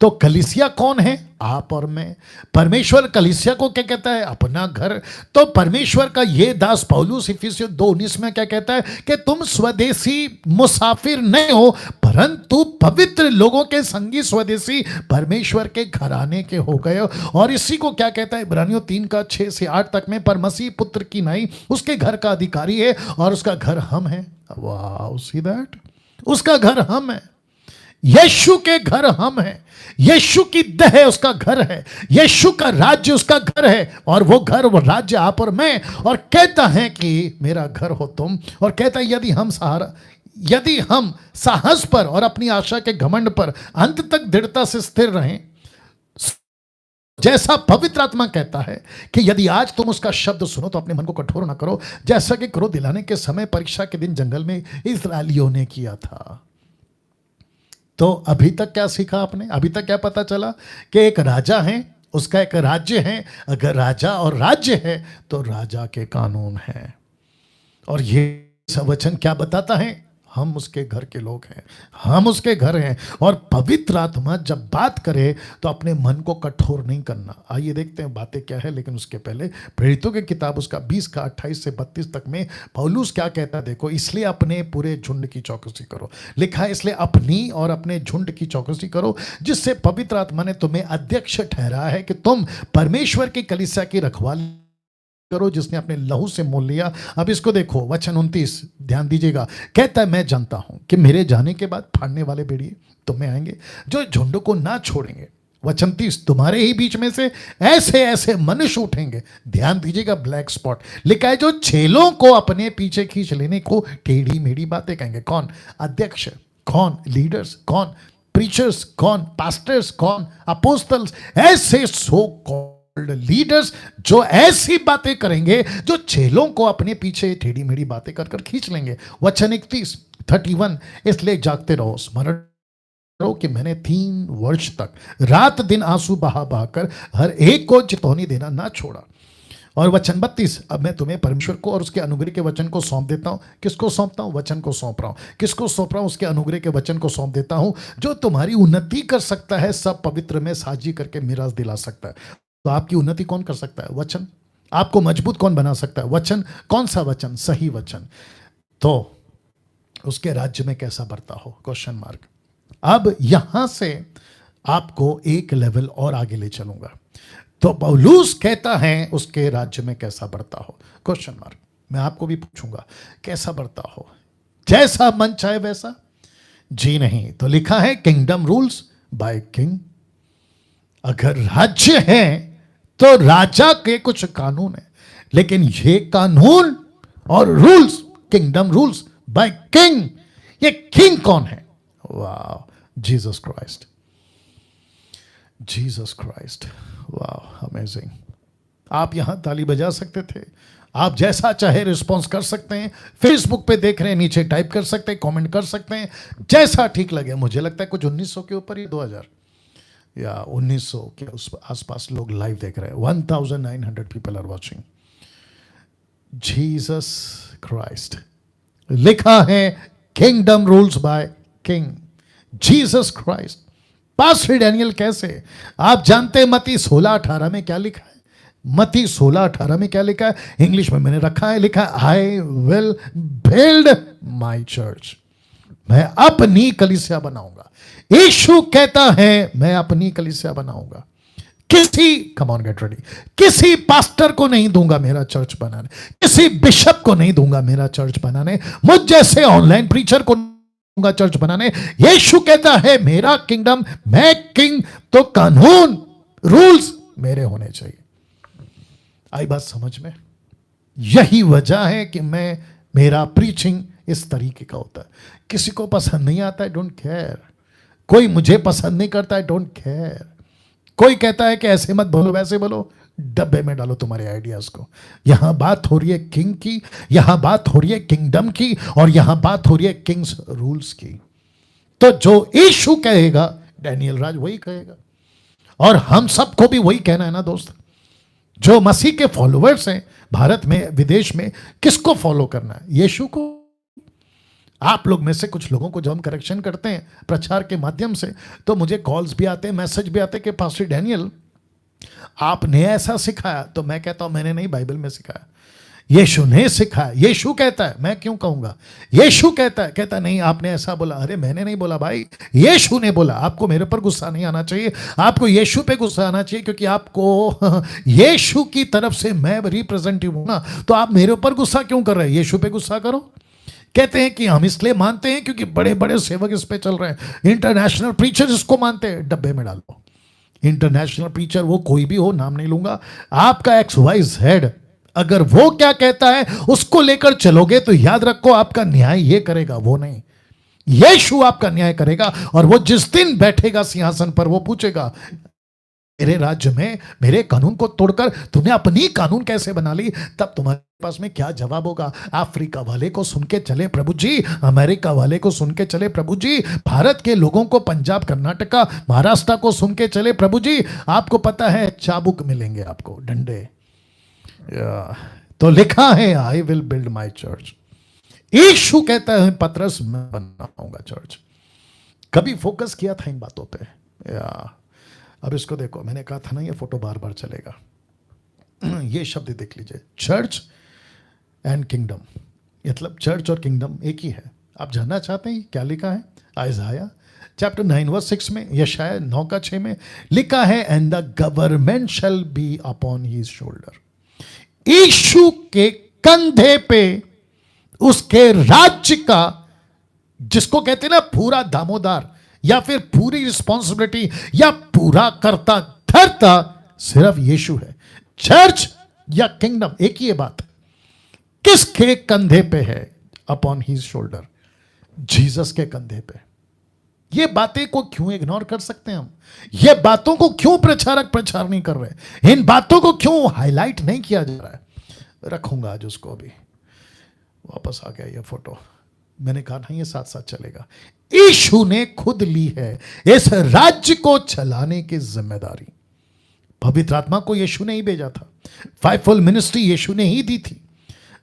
तो कलीसिया कौन है? आप और मैं। परमेश्वर कलीसिया को क्या कहता है? अपना घर। तो परमेश्वर का ये दास पौलुस इफिसियों 2:19 में क्या कहता है? कि तुम स्वदेशी मुसाफिर नहीं हो, परंतु पवित्र लोगों के संगी, स्वदेशी, परमेश्वर के घराने के हो गए हो। और इसी को क्या कहता है? इब्रानियों 3:6 से 8 तक में, पर मसीह पुत्र की नहीं, उसके घर का अधिकारी है और उसका घर हम हैं। वाह, सी दैट, उसका घर हम है। यीशु के घर हम हैं। यीशु की देह उसका घर है। यीशु का राज्य उसका घर है, और वो घर, वो राज्य आप और मैं। और कहता है कि मेरा घर हो तुम। और कहता है यदि हम साहस पर और अपनी आशा के घमंड पर अंत तक दृढ़ता से स्थिर रहें, जैसा पवित्र आत्मा कहता है कि यदि आज तुम उसका शब्द सुनो तो अपने मन को कठोर ना करो, जैसा कि क्रोध दिलाने के समय परीक्षा के दिन जंगल में इस्राएलियों ने किया था। तो अभी तक क्या सीखा आपने? अभी तक क्या पता चला? कि एक राजा है, उसका एक राज्य है। अगर राजा और राज्य है तो राजा के कानून हैं। और ये सब वचन क्या बताता है? हम उसके घर के लोग हैं, हम उसके घर हैं। और पवित्र आत्मा जब बात करे तो अपने मन को कठोर नहीं करना। आइए देखते हैं बातें क्या है, लेकिन उसके पहले प्रेरितों की किताब उसका 20:28 से 32 तक में पौलुस क्या कहता है देखो। इसलिए अपने पूरे झुंड की चौकसी करो। लिखा है, इसलिए अपनी और अपने झुंड की चौकसी करो, जिससे पवित्र आत्मा ने तुम्हें अध्यक्ष ठहराया है कि तुम परमेश्वर की कलीसिया की रखवाली करो, जिसने अपने लहू से मोल लिया। अब इसको देखो, वचन 29, ध्यान दीजिएगा। कहता है, मैं जानता हूं कि मेरे जाने के बाद फाड़ने वाले भेड़िए तुम्हें आएंगे, जो झुंड को ना छोड़ेंगे। वचन 30, तुम्हारे ही बीच में से ऐसे ऐसे मनुष्य उठेंगे। ध्यान दीजिएगा, ब्लैक स्पॉट लिखा है, जो चेलों को अपने पीछे खींच लेने को टेढ़ी मेढ़ी बातें कहेंगे। कौन? अध्यक्ष। कौन? लीडर्स। कौन? प्रीचर्स। कौन? पास्टर्स। कौन? अपोस्टल्स। ऐसे सो कॉल्ड लीडर्स जो ऐसी बातें करेंगे, जो चेलों को अपने पीछे टेढ़ी मेढ़ी बातें कर कर खींच लेंगे। वचन 31, इसलिए जागते रहो, स्मरण करो कि मैंने 3 वर्ष तक रात दिन आंसू बहा बहा कर हर एक को चितौनी देना ना छोड़ा। और वचन 32, अब मैं तुम्हें परमेश्वर को और उसके अनुग्रह के वचन को सौंप देता हूं। किसको सौंपता हूं? वचन को सौंप रहा हूं। किसको सौंप रहा हूं? उसके अनुग्रह के वचन को सौंप देता हूं, जो तुम्हारी उन्नति कर सकता है, सब पवित्र में साझी करके मिरास दिला सकता है। तो आपकी उन्नति कौन कर सकता है? वचन। आपको मजबूत कौन बना सकता है? वचन। कौन सा वचन? सही वचन। तो उसके राज्य में कैसा बढ़ता हो? Question mark. अब यहां से आपको एक लेवल और आगे ले चलूंगा। तो पौलुस कहता है उसके राज्य में कैसा बढ़ता हो? Question mark. मैं आपको भी पूछूंगा कैसा बढ़ता हो? जैसा मन चाहे वैसा? जी नहीं। तो लिखा है किंगडम रूल्स बाय किंग। अगर राज्य है तो राजा के कुछ कानून है, लेकिन ये कानून और rules, kingdom rules by king. ये किंग कौन है? वाह, जीसस क्राइस्ट। Jesus Christ. वाह, अमेजिंग। आप यहां ताली बजा सकते थे, आप जैसा चाहे रिस्पॉन्स कर सकते हैं। फेसबुक पे देख रहे हैं, नीचे टाइप कर सकते हैं, कमेंट कर सकते हैं, जैसा ठीक लगे। मुझे लगता है कुछ 1900 के ऊपर ही 2000 या 1900 के उस आसपास लोग लाइव देख रहे हैं। 1900 people are watching. Jesus Christ. लिखा है kingdom rules by king, Jesus Christ. Pastor Daniel कैसे? आप जानते हैं मत्ती 16:18 में क्या लिखा है? मत्ती 16:18 में क्या लिखा है? इंग्लिश में मैंने रखा है, लिखा है I will build my church. मैं अपनी कलीसिया बनाऊंगा। यीशु कहता है मैं अपनी कलीसिया बनाऊंगा। किसी, कम ऑन गेट रेडी, किसी पास्टर को नहीं दूंगा मेरा चर्च बनाने, किसी बिशप को नहीं दूंगा मेरा चर्च बनाने, मुझ जैसे ऑनलाइन प्रीचर को दूंगा चर्च बनाने। यीशु कहता है मेरा किंगडम, मैं किंग, तो कानून रूल्स मेरे होने चाहिए। आई बात समझ में? यही वजह है कि मेरा प्रीचिंग इस तरीके का होता है। किसी को पसंद नहीं आता है, डोंट केयर। कोई मुझे पसंद नहीं करता है, डोंट केयर। कोई कहता है कि ऐसे मत बोलो, वैसे बोलो, डब्बे में डालो तुम्हारे आइडियाज को। यहां बात हो रही है किंग की, यहां बात हो रही है किंगडम की, और यहां बात हो रही है किंग्स रूल्स की। तो जो यीशु कहेगा डैनियल राज वही कहेगा, और हम सबको भी वही कहना है ना दोस्त। जो मसीह के फॉलोअर्स हैं भारत में, विदेश में, किसको फॉलो करना है? यीशु को। आप लोग में से कुछ लोगों को जब हम करेक्शन करते हैं प्रचार के माध्यम से, तो मुझे कॉल्स भी आते हैं, मैसेज भी आते हैं कि पास्टर डैनियल आपने ऐसा सिखाया। तो मैं कहता हूं मैंने नहीं, बाइबल में सिखाया, यीशु ने सिखाया। यीशु कहता है, मैं क्यों कहूंगा? यीशु कहता है, कहता नहीं आपने ऐसा बोला। अरे मैंने नहीं बोला भाई, यीशु ने बोला। आपको मेरे पर गुस्सा नहीं आना चाहिए, आपको यीशु पे गुस्सा आना चाहिए, क्योंकि आपको यीशु की तरफ से मैं रिप्रेजेंटेटिव हूं ना। तो आप मेरे ऊपर गुस्सा क्यों कर रहे हैं? यीशु पे गुस्सा करो। कहते हैं कि हम इसलिए मानते हैं क्योंकि बड़े बड़े सेवक इस पे चल रहे हैं, इंटरनेशनल प्रीचर इसको मानते हैं। डब्बे में डालो। इंटरनेशनल प्रीचर वो कोई भी हो, नाम नहीं लूंगा, आपका XYZ, अगर वो क्या कहता है उसको लेकर चलोगे तो याद रखो आपका न्याय ये करेगा, वो नहीं। यीशु आपका न्याय करेगा, और वो जिस दिन बैठेगा सिंहासन पर वो पूछेगा मेरे राज्य में मेरे कानून को तोड़कर तुमने अपनी कानून कैसे बना ली? तब तुम्हारे पास में क्या जवाब होगा? अफ्रीका वाले को सुन के चले प्रभु जी, अमेरिका वाले को सुन के चले प्रभु जी, भारत के लोगों को, पंजाब, कर्नाटका, महाराष्ट्र को सुन के चले प्रभु जी। आपको पता है चाबुक मिलेंगे आपको, डंडे। तो लिखा है I will build my church. यीशु कहता है पतरस मैं बनाऊंगा चर्च। कभी फोकस किया था इन बातों पे? अब इसको देखो, मैंने कहा था ना ये फोटो बार बार चलेगा। ये शब्द देख लीजिए, चर्च एंड किंगडम। मतलब चर्च और किंगडम एक ही है। आप जानना चाहते हैं क्या लिखा है? आइज़ाया चैप्टर 9:6 में, यशाया 9:6 में लिखा है and the government shall be upon his shoulder. यीशु के कंधे पे उसके राज्य का, जिसको कहते हैं ना पूरा दामोदार, या फिर पूरी रिस्पॉन्सिबिलिटी, या पूरा करता धरता सिर्फ यीशु है। चर्च या किंगडम एक ही है बात। किसके कंधे पे है? अपॉन हिज शोल्डर, जीसस के कंधे पे। ये बातें को क्यों इग्नोर कर सकते हैं हम? ये बातों को क्यों प्रचारक प्रचार नहीं कर रहे? इन बातों को क्यों हाईलाइट नहीं किया जा रहा है? रखूंगा आज उसको। अभी वापस आ गया ये फोटो। मैंने कहा ना ये साथ साथ चलेगा। यीशु ने खुद ली है इस राज्य को चलाने की जिम्मेदारी। पवित्र आत्मा को यीशु ने ही भेजा था, फाइवफोल्ड मिनिस्ट्री यीशु ने ही दी थी।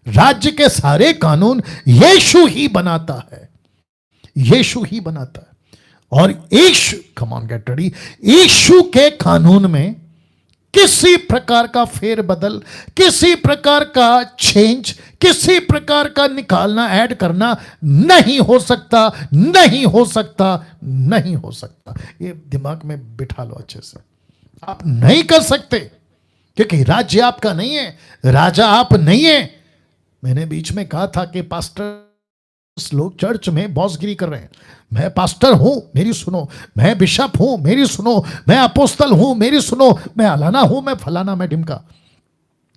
राज्य के सारे कानून यीशु ही बनाता है, यीशु ही बनाता है। और यीशु, कम ऑन गेट रेडी, यीशु के कानून में किसी प्रकार का फेरबदल, किसी प्रकार का चेंज, किसी प्रकार का निकालना, ऐड करना नहीं हो सकता, नहीं हो सकता, नहीं हो सकता। ये दिमाग में बिठा लो अच्छे से। आप नहीं कर सकते, क्योंकि राज्य आपका नहीं है, राजा आप नहीं है। मैंने बीच में कहा था कि पास्टर लोग चर्च में बॉसगिरी कर रहे हैं। मैं पास्टर हूं, मेरी सुनो, मैं बिशप हूं, मेरी सुनो, मैं अपोस्तल हूं, मेरी सुनो, मैं अलाना हूं, मैं फलाना, मैं ढिमका,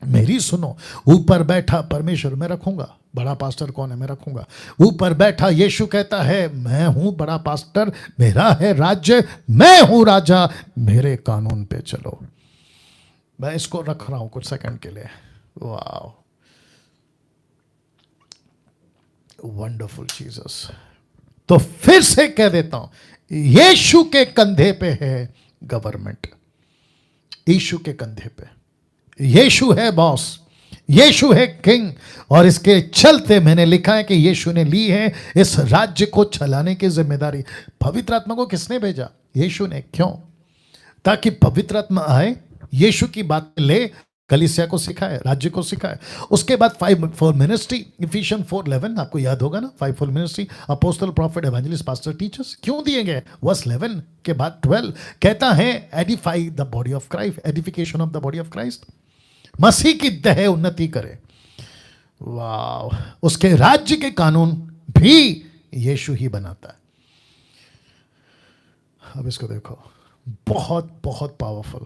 मेरी सुनो। ऊपर बैठा परमेश्वर मैं रखूंगा, बड़ा पास्टर कौन है, मैं रखूंगा। ऊपर बैठा यीशु कहता है मैं हूं बड़ा पास्टर, मेरा है राज्य, मैं हूं राजा, मेरे कानून पे चलो। मैं इसको रख रहा हूं कुछ सेकंड के लिए। वाह, वंडरफुल जीसस। तो फिर से कह देता हूं, यीशु के कंधे पे है गवर्नमेंट, यीशु के कंधे पे, यीशु है बॉस, यीशु है किंग। और इसके चलते मैंने लिखा है कि यीशु ने ली है इस राज्य को चलाने की जिम्मेदारी। पवित्र आत्मा को किसने भेजा? यीशु ने। क्यों? ताकि पवित्र आत्मा आए, यीशु की बात ले, कलीसिया को सिखाए, राज्य को सिखाए। उसके बाद 5-4 मिनिस्ट्री, इफिशियन 4:11 आपको याद होगा ना, 5-4 ministry, apostle, profit, evangelist, pastor, teachers क्यों दिए गए? वर्स 11 के बाद 12 कहता है edify the body of Christ, edification of the body of Christ, मसीह की देह उन्नति करे। वाह, उसके राज्य के कानून भी यीशु ही बनाता है। अब इसको देखो, बहुत बहुत पावरफुल।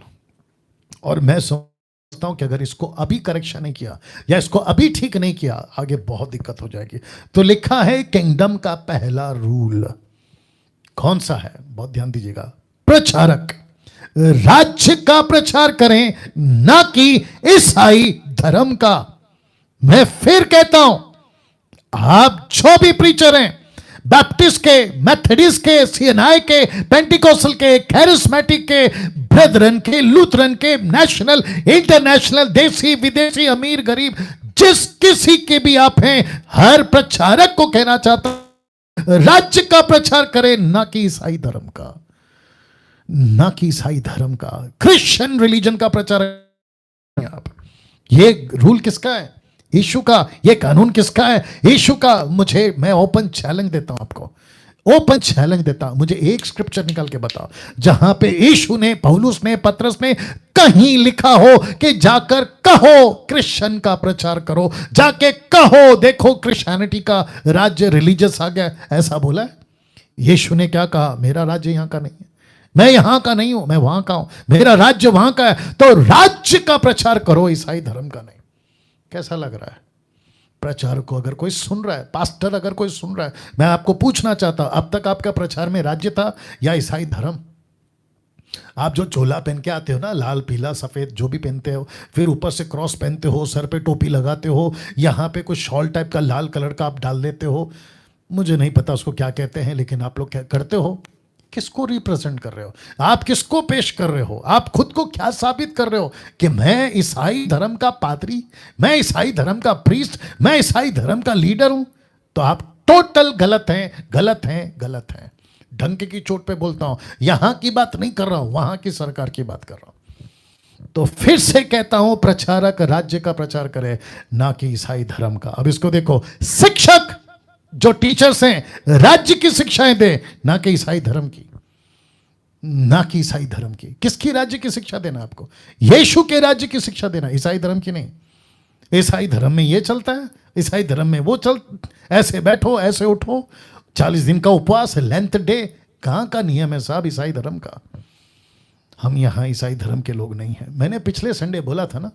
और मैं समझता हूं कि अगर इसको अभी करेक्शन नहीं किया या इसको अभी ठीक नहीं किया, आगे बहुत दिक्कत हो जाएगी। तो लिखा है किंगडम का पहला रूल कौन सा है? बहुत ध्यान दीजिएगा। प्रचारक राज्य का प्रचार करें, ना कि ईसाई धर्म का। मैं फिर कहता हूं, आप जो भी प्रीचर हैं, बैप्टिस्ट के, मेथोडिस्ट के, सीएनआई के, पेंटिकोस्टल के, कैरिस्मेटिक के, ब्रेदरन के, लूथरन के, नेशनल, इंटरनेशनल, देसी विदेशी, अमीर गरीब, जिस किसी के भी आप हैं, हर प्रचारक को कहना चाहता हूं, राज्य का प्रचार करें, ना कि ईसाई धर्म का, ना कि ईसाई धर्म का, क्रिश्चियन रिलीजन का प्रचार करें आप। ये रूल किसका है? यीशु का। ये कानून किसका है? यीशु का। मैं ओपन चैलेंज देता हूं आपको, ओपन चैलेंज देता हूं, मुझे एक स्क्रिप्चर निकाल के बताओ जहां पे यीशु ने, पौलुस ने, पतरस ने कहीं लिखा हो कि जाकर कहो क्रिश्चियन का प्रचार करो, जाके कहो देखो क्रिश्चियनिटी का राज्य, रिलीजियस आ गया, ऐसा बोला है? यीशु ने क्या कहा? मेरा राज्य यहां का नहीं है, मैं यहां का नहीं हूं, मैं वहां का हूं, मेरा राज्य वहां का है। तो राज्य का प्रचार करो, ईसाई धर्म का नहीं। कैसा लग रहा है? प्रचार को अगर कोई सुन रहा है, पास्टर अगर कोई सुन रहा है, मैं आपको पूछना चाहता हूं, अब तक आपका प्रचार में राज्य था या ईसाई धर्म? आप जो चोला पहन के आते हो ना, लाल पीला सफेद जो भी पहनते हो, फिर ऊपर से क्रॉस पहनते हो, सर पे टोपी लगाते हो, यहां पे कुछ शॉल टाइप का लाल कलर का आप डाल देते हो, मुझे नहीं पता उसको क्या कहते हैं, लेकिन आप लोग क्या करते हो? किसको रिप्रेजेंट कर रहे हो? आप किसको पेश कर रहे हो? आप खुद को क्या साबित कर रहे हो कि मैं ईसाई धर्म का पादरी, मैं ईसाई धर्म का प्रीस्ट, मैं ईसाई धर्म का लीडर हूं? तो आप टोटल गलत हैं, गलत हैं, गलत हैं। ढंग की चोट पे बोलता हूं, यहां की बात नहीं कर रहा हूं, वहां की सरकार की बात कर रहा हूं। तो फिर से कहता हूं, प्रचारक राज्य का प्रचार करे, ना कि ईसाई धर्म का। अब इसको देखो, शिक्षक जो टीचर्स हैं, राज्य की शिक्षाएं दे, ना कि ईसाई धर्म की, ना कि ईसाई धर्म की। किसकी राज्य की शिक्षा देना आपको? यीशु के राज्य की शिक्षा देना, ईसाई धर्म की नहीं। ईसाई धर्म में ये चलता है, ईसाई धर्म में वो ऐसे बैठो, ऐसे उठो, 40 दिन का उपवास, लेंथ डे। कहां का नियम है साहब ईसाई धर्म का? हम यहां ईसाई धर्म के लोग नहीं हैं। मैंने पिछले संडे बोला था ना,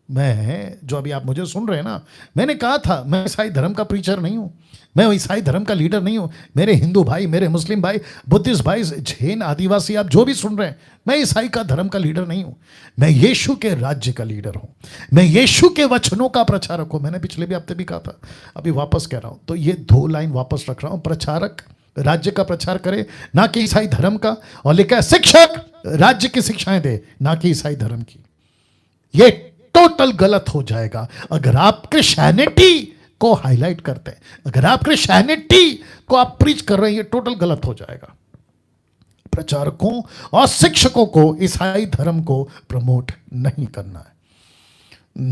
मैं, जो अभी आप मुझे सुन रहे हैं ना, मैंने कहा था मैं ईसाई धर्म का प्रीचर नहीं हूं, मैं ईसाई धर्म का लीडर नहीं हूं। मेरे हिंदू भाई, मेरे मुस्लिम भाई, बुद्धिस्ट भाई, जैन, आदिवासी, आप जो भी सुन रहे हैं, मैं ईसाई का धर्म का लीडर नहीं हूं। मैं यीशु के राज्य का लीडर हूं, मैं यीशु के वचनों का प्रचारक हूं। मैंने पिछले भी हफ्ते भी कहा था, अभी वापस कह रहा हूं। तो ये 2 लाइन वापस रख रहा हूं, प्रचारक राज्य का प्रचार करे, ना कि ईसाई धर्म का। और लिखा है शिक्षक राज्य की शिक्षाएं दे, ना कि ईसाई धर्म की। ये टोटल गलत हो जाएगा अगर आप क्रिश्चियनिटी को हाईलाइट करते हैं, अगर आप क्रिश्चियनिटी को आप प्रीच कर रहे हैं, ये टोटल गलत हो जाएगा। प्रचारकों और शिक्षकों को ईसाई धर्म को प्रमोट नहीं करना है,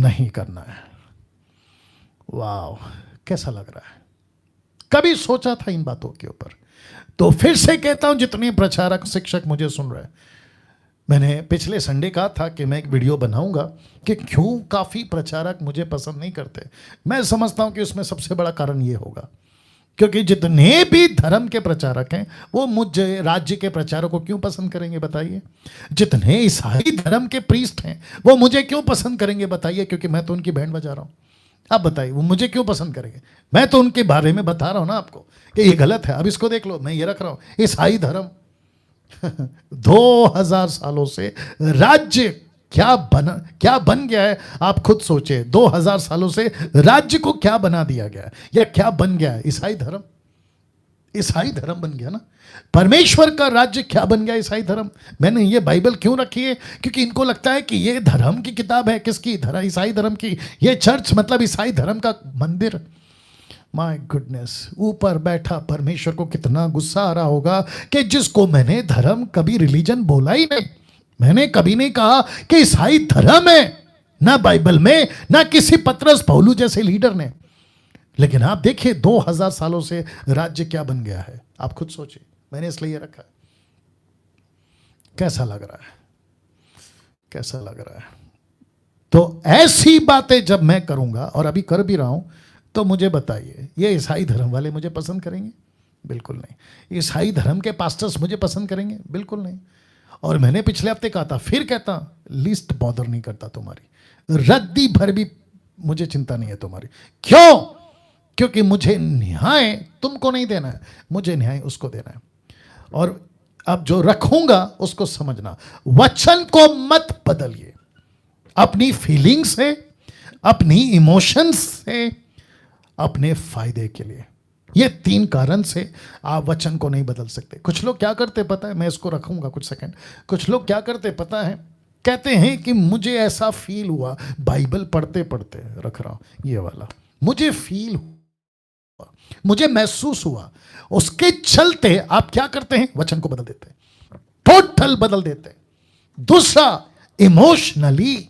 नहीं करना है। वाह, कैसा लग रहा है? कभी सोचा था इन बातों के ऊपर? तो फिर से कहता हूं, जितने प्रचारक शिक्षक मुझे सुन रहे हैं, मैंने पिछले संडे कहा था कि मैं एक वीडियो बनाऊंगा कि क्यों काफी प्रचारक मुझे पसंद नहीं करते। मैं समझता हूं कि उसमें सबसे बड़ा कारण ये होगा क्योंकि जितने भी धर्म के प्रचारक हैं वो मुझे राज्य के प्रचारक को क्यों पसंद करेंगे बताइए? जितने ईसाई धर्म के प्रीस्ट हैं वो मुझे क्यों पसंद करेंगे बताइए? क्योंकि मैं तो उनकी बैंड बजा रहा हूं। आप बताइए वो मुझे क्यों पसंद करेंगे? मैं तो उनके बारे में बता रहा हूं ना आपको कि ये गलत है। अब इसको देख लो, मैं ये रख रहा हूं ईसाई धर्म 2000 सालों से राज्य क्या बन गया है, आप खुद सोचिए। 2000 सालों से राज्य को क्या बना दिया गया है या क्या बन गया है? ईसाई धर्म। ईसाई धर्म बन गया ना। परमेश्वर का राज्य क्या बन गया? ईसाई धर्म। मैंने ये बाइबल क्यों रखी है? क्योंकि इनको लगता है कि ये धर्म की किताब है। किसकी? ईसाई धर्म की। ये चर्च मतलब ईसाई धर्म का मंदिर। माय गुडनेस, ऊपर बैठा परमेश्वर को कितना गुस्सा आ रहा होगा कि जिसको मैंने धर्म, कभी रिलीजन बोला ही नहीं। मैंने कभी नहीं कहा कि ईसाई धर्म है, ना बाइबल में, ना किसी पतरस पौलू जैसे लीडर ने। लेकिन आप देखिए 2000 सालों से राज्य क्या बन गया है, आप खुद सोचिए। मैंने इसलिए रखा है। कैसा लग रहा है? कैसा लग रहा है? तो ऐसी बातें जब मैं करूंगा, और अभी कर भी रहा हूं, तो मुझे बताइए ये ईसाई धर्म वाले मुझे पसंद करेंगे? बिल्कुल नहीं। ईसाई धर्म के पास्टर्स मुझे पसंद करेंगे? बिल्कुल नहीं। और मैंने पिछले हफ्ते कहा था, फिर कहता, लीस्ट बॉदर नहीं करता तुम्हारी, रद्दी भर भी मुझे चिंता नहीं है तुम्हारी। क्यों? क्योंकि मुझे न्याय तुमको नहीं देना है, मुझे न्याय उसको देना है। और अब जो रखूंगा उसको समझना। वचन को मत बदलिए अपनी फीलिंग से, अपनी इमोशंस से, अपने फायदे के लिए। ये 3 कारण से आप वचन को नहीं बदल सकते। कुछ लोग क्या करते पता है? मैं इसको रखूंगा कुछ सेकंड। कुछ लोग क्या करते पता है? कहते हैं कि मुझे ऐसा फील हुआ बाइबल पढ़ते पढ़ते, रख रहा हूं ये वाला, मुझे फील हुआ, मुझे महसूस हुआ, उसके चलते आप क्या करते हैं? वचन को बदल देते, टोटल बदल देते। दूसरा, इमोशनली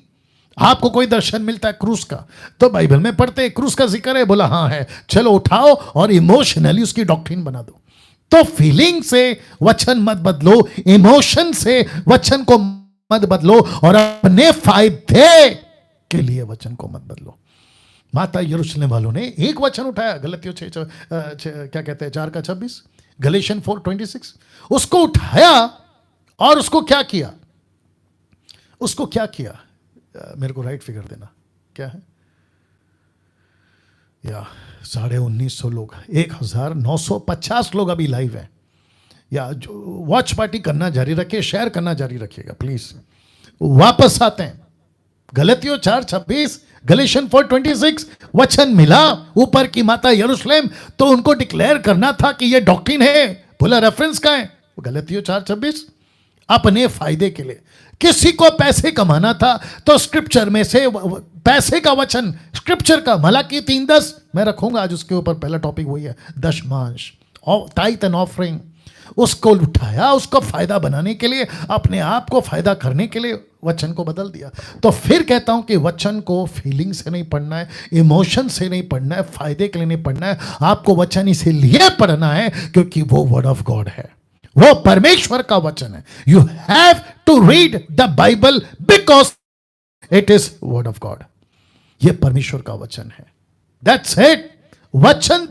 आपको कोई दर्शन मिलता है क्रूस का, तो बाइबल में पढ़ते क्रूस का जिक्र है, बोला हाँ है, चलो उठाओ और इमोशनली उसकी डॉक्ट्रिन बना दो। तो फीलिंग से वचन मत बदलो, इमोशन से वचन को मत बदलो, और अपने फायदे के लिए वचन को मत बदलो। माता यरूशलेम वालों ने एक वचन उठाया, गलतियों क्या कहते हैं 4:26, गलेशियन 4:26, उसको उठाया और उसको क्या किया? उसको क्या किया? मेरे को राइट फिगर देना, क्या है? या 1950 लोग, 1950 लोग अभी लाइव हैं। या जो वॉच पार्टी करना जारी रखिए, शेयर करना जारी रखिएगा प्लीज। वापस आते हैं गलतियों 4:26, गलेशियन 4:26, वचन मिला ऊपर की माता यरूशलेम, तो उनको डिक्लेयर करना था कि ये डॉक्ट्रिन है। बोला रेफरेंस का है गलतियों 4:26, अपने फायदे के लिए। किसी को पैसे कमाना था तो स्क्रिप्चर में से पैसे का वचन, स्क्रिप्चर का, मलाकी 3:10 मैं रखूंगा आज उसके ऊपर। पहला टॉपिक वही है, दशमांश, टाइथ एंड ऑफरिंग। उसको उठाया, उसको फायदा बनाने के लिए, अपने आप को फायदा करने के लिए वचन को बदल दिया। तो फिर कहता हूं कि वचन को फीलिंग से नहीं पढ़ना है, इमोशन से नहीं पढ़ना है, फायदे के लिए नहीं पढ़ना है। आपको वचन इसीलिए पढ़ना है क्योंकि वो वर्ड ऑफ गॉड है, वो परमेश्वर का वचन है। You have to read the Bible because it is word of God. ये परमेश्वर का वचन है। That's it. वचन,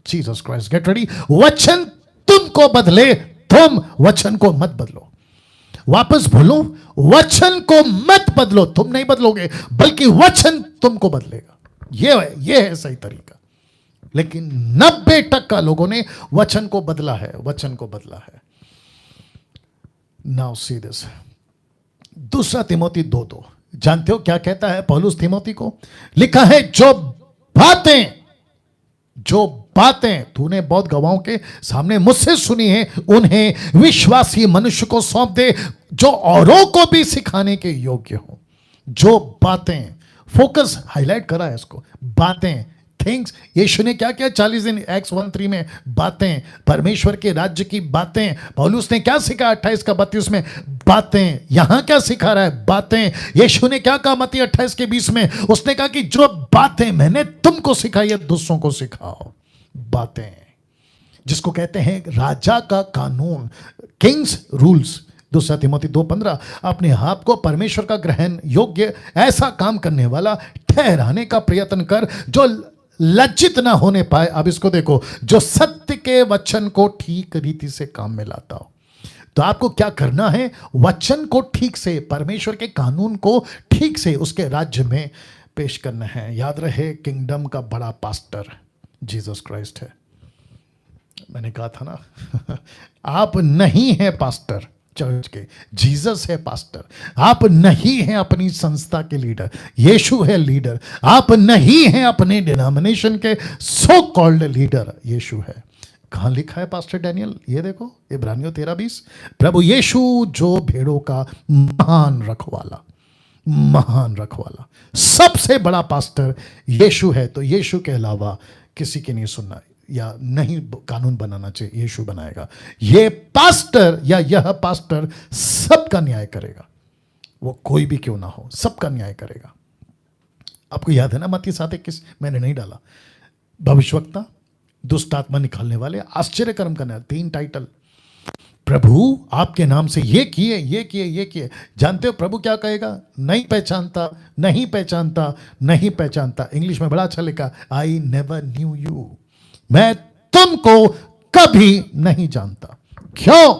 जीसस क्राइस्ट, गेट रेडी। वचन तुमको बदले, तुम वचन को मत बदलो। वापस बोलो, वचन को मत बदलो, तुम नहीं बदलोगे बल्कि वचन तुमको बदलेगा। ये है सही तरीका। लेकिन 90% लोगों ने वचन को बदला है, वचन को बदला है। नाउ सी दिस, 2 तिमोथी 2:2, जानते हो क्या कहता है पौलुस तिमोथी को? लिखा है जो बातें जो बातें तूने बहुत गवाहों के सामने मुझसे सुनी है, उन्हें विश्वासी मनुष्य को सौंप दे, जो औरों को भी सिखाने के योग्य हो। जो बातें, फोकस हाईलाइट करा है इसको, बातें, थिंग्स। यीशु ने क्या किया 40 दिन एक्स 1:3 में? बातें, परमेश्वर के राज्य की बातें। पौलुस ने क्या सिखाया 28:32 में? बातें। यहां क्या सिखा रहा है? बातें। यीशु ने क्या कहा मत्ती 28:20 में? उसने कहा कि जो बातें मैंने तुमको सिखाई है दूसरों को सिखाओ। बातें, जिसको कहते हैं राजा का कानून, किंग्स रूल्स। 2 तिमोथी 2:15, अपने आप को परमेश्वर का ग्रहण योग्य ऐसा काम करने वाला ठहराने का प्रयत्न कर जो लज्जित ना होने पाए। अब इसको देखो, जो सत्य के वचन को ठीक रीति से काम में लाता हो। तो आपको क्या करना है? वचन को ठीक से, परमेश्वर के कानून को ठीक से उसके राज्य में पेश करना है। याद रहे, किंगडम का बड़ा पास्टर जीसस क्राइस्ट है। मैंने कहा था ना आप नहीं हैं पास्टर चर्च के, जीसस है पास्टर। आप नहीं हैं अपनी संस्था के लीडर, यीशु है लीडर। आप नहीं हैं अपने डिनोमिनेशन के सो कॉल्ड लीडर, यीशु है। कहां लिखा है पास्टर डैनियल? ये देखो, इब्रानियों 13:20, प्रभु यीशु जो भेड़ों का महान रखवाला, महान रखवाला, सबसे बड़ा पास्टर यीशु है। तो यीशु के अलावा किसी की नहीं सुनना या नहीं कानून बनाना चाहिए, यीशु बनाएगा। ये पास्टर या यह पास्टर सबका न्याय करेगा, वो कोई भी क्यों ना हो, सबका न्याय करेगा। आपको याद है ना मत्ती 7:21? मैंने नहीं डाला। भविष्यवक्ता, दुष्ट आत्मा निकालने वाले, आश्चर्य कर्म करने, 3 टाइटल। प्रभु आपके नाम से ये किए, ये किए, ये किए। जानते हो प्रभु क्या कहेगा? नहीं पहचानता, नहीं पहचानता, नहीं पहचानता। इंग्लिश में बड़ा अच्छा लिखा, आई नेवर न्यू यू, मैं तुमको कभी नहीं जानता। क्यों?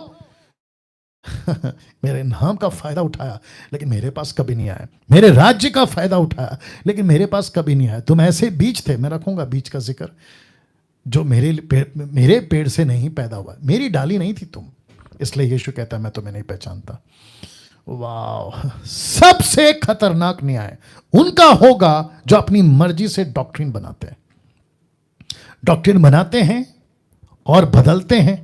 मेरे नाम का फायदा उठाया लेकिन मेरे पास कभी नहीं आया, मेरे राज्य का फायदा उठाया लेकिन मेरे पास कभी नहीं आया। तुम ऐसे बीज थे, मैं रखूंगा बीज का जिक्र, जो मेरे पेड़ से नहीं पैदा हुआ, मेरी डाली नहीं थी तुम। इसलिए यीशु कहता है मैं तुम्हें नहीं पहचानता। वाह, सबसे खतरनाक न्याय उनका होगा जो अपनी मर्जी से डॉक्ट्रिन बनाते हैं। डॉक्ट्रिन बनाते हैं और बदलते हैं,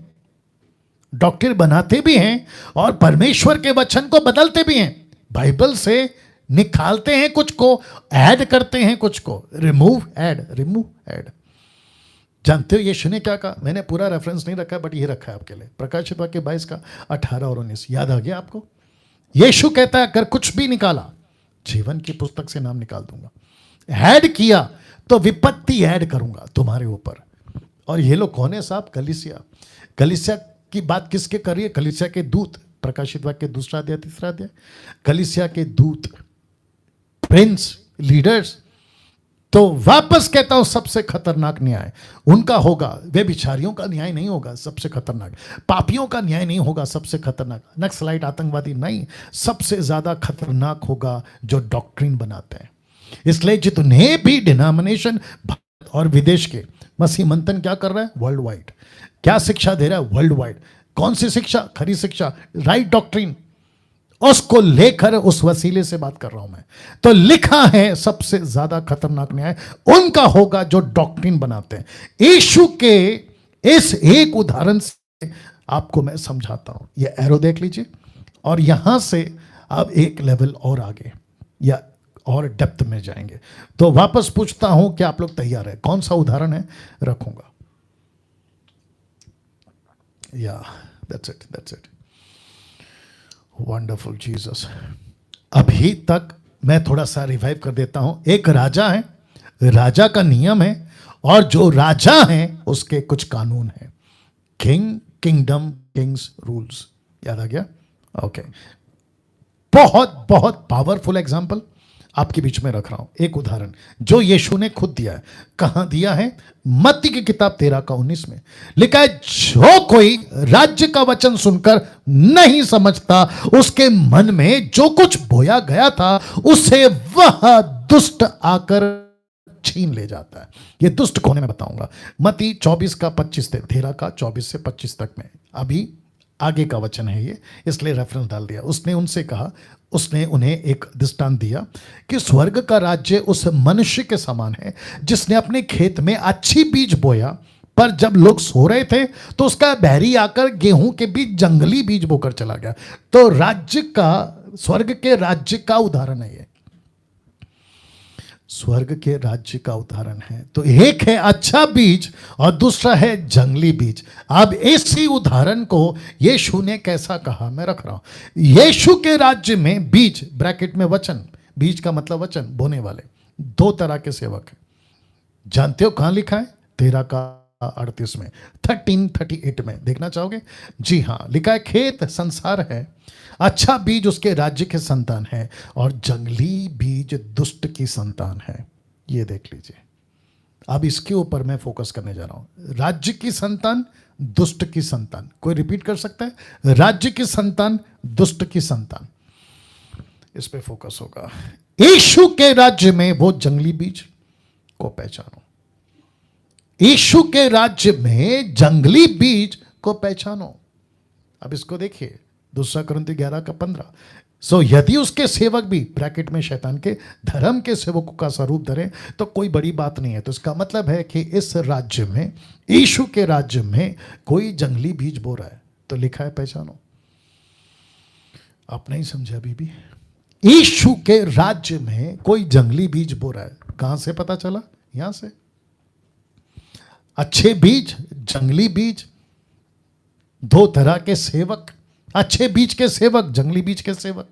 डॉक्ट्रिन बनाते भी हैं और परमेश्वर के वचन को बदलते भी हैं। बाइबल से निकालते हैं कुछ को, ऐड करते हैं कुछ को, रिमूव ऐड। जानते हो यीशु ने क्या कहा? मैंने पूरा रेफरेंस नहीं रखा बट ये रखा है आपके लिए, प्रकाशित वाक्य 22:18 और 19। याद आ गया आपको? यीशु कहता है अगर कुछ भी निकाला, जीवन की पुस्तक से नाम निकाल दूंगा। ऐड किया तो विपत्ति ऐड करूंगा तुम्हारे ऊपर। और ये लोग कौन है साहब? कलीसिया। कलीसिया की बात किसके कर रही है? कलीसिया के दूत। प्रकाशित वाक्य 2 अध्याय 3 अध्याय। कलीसिया के दूत, प्रिंस, लीडर्स। तो वापस कहता हूं सबसे खतरनाक न्याय उनका होगा। वे बिचारियों का न्याय नहीं होगा, सबसे खतरनाक। पापियों का न्याय नहीं होगा, सबसे खतरनाक। नक्सलाइट, आतंकवादी नहीं, सबसे ज्यादा खतरनाक होगा जो डॉक्ट्रिन बनाते हैं। इसलिए जितने भी डिनोमिनेशन भारत और विदेश के, मसीह मंथन क्या कर रहा है? World wide. क्या शिक्षा दे रहा है? World wide. कौन सी शिक्षा? खरी शिक्षा, राइट डॉक्ट्रिन, उसको लेकर उस वसीले से बात कर रहा हूं मैं। तो लिखा है सबसे ज्यादा खतरनाक न्याय उनका होगा जो डॉक्ट्रिन बनाते हैं। यीशु के इस एक उदाहरण से आपको मैं समझाता हूं। ये एरो देख लीजिए और यहां से आप एक लेवल और आगे या और डेप्थ में जाएंगे। तो वापस पूछता हूं कि आप लोग तैयार हैं? कौन सा उदाहरण है? रखूंगा। या दैट्स इट। Wonderful Jesus. अभी तक मैं थोड़ा सा रिवाइव कर देता हूं। एक राजा है, राजा का नियम है और जो राजा है उसके कुछ कानून हैं। King, kingdom, Kings rules. याद आ गया? ओके। बहुत बहुत पावरफुल एग्जांपल आपके बीच में रख रहा हूं। एक उदाहरण जो यीशु ने खुद दिया है। कहां दिया है? मत्ती की किताब 13:19 में लिखा है, जो कोई राज्य का वचन सुनकर नहीं समझता, उसके मन में जो कुछ बोया गया था उसे वह दुष्ट आकर छीन ले जाता है। ये दुष्ट कौन है मैं बताऊंगा। मत्ती 24:25 से 13 का 24 से 25 तक में। अभी आगे का वचन है ये, इसलिए रेफरेंस डाल दिया। उसने उनसे कहा, उसने उन्हें एक दृष्टांत दिया कि स्वर्ग का राज्य उस मनुष्य के समान है जिसने अपने खेत में अच्छी बीज बोया, पर जब लोग सो रहे थे तो उसका बैरी आकर गेहूं के बीच जंगली बीज बोकर चला गया। तो राज्य का, स्वर्ग के राज्य का उदाहरण है ये, स्वर्ग के राज्य का उदाहरण है। तो एक है अच्छा बीज और दूसरा है जंगली बीज। अब इसी उदाहरण को यीशु ने कैसा कहा, मैं रख रहा हूं। यीशु के राज्य में बीज, ब्रैकेट में वचन, बीज का मतलब वचन, बोने वाले, दो तरह के सेवक हैं। जानते हो कहां लिखा है? 13 का 38 में, 13:38 में देखना चाहोगे? जी हां, लिखा है खेत संसार है, अच्छा बीज उसके राज्य के संतान है और जंगली बीज दुष्ट की संतान है। ये देख लीजिए। अब इसके ऊपर मैं फोकस करने जा रहा हूं। राज्य की संतान, दुष्ट की संतान। कोई रिपीट कर सकता है? राज्य की संतान, दुष्ट की संतान। इस पे फोकस होगा। यीशु के राज्य में वो जंगली बीज को पहचानो। यीशु के राज्य में जंगली बीज को पहचानो। अब इसको देखिए, 2 कुरिन्थी 11:15। सो यदि उसके सेवक भी, ब्रैकेट में शैतान के, धर्म के सेवकों का स्वरूप धरे तो कोई बड़ी बात नहीं है। तो इसका मतलब है कि इस राज्य में, यीशु के राज्य में कोई जंगली बीज बो रहा है, तो लिखा है पहचानो। आप नहीं समझे अभी भी? यीशु के राज्य में कोई जंगली बीज बो रहा है। कहां से पता चला? यहां से। अच्छे बीज, जंगली बीज, दो तरह के सेवक, अच्छे बीज के सेवक, जंगली बीज के सेवक।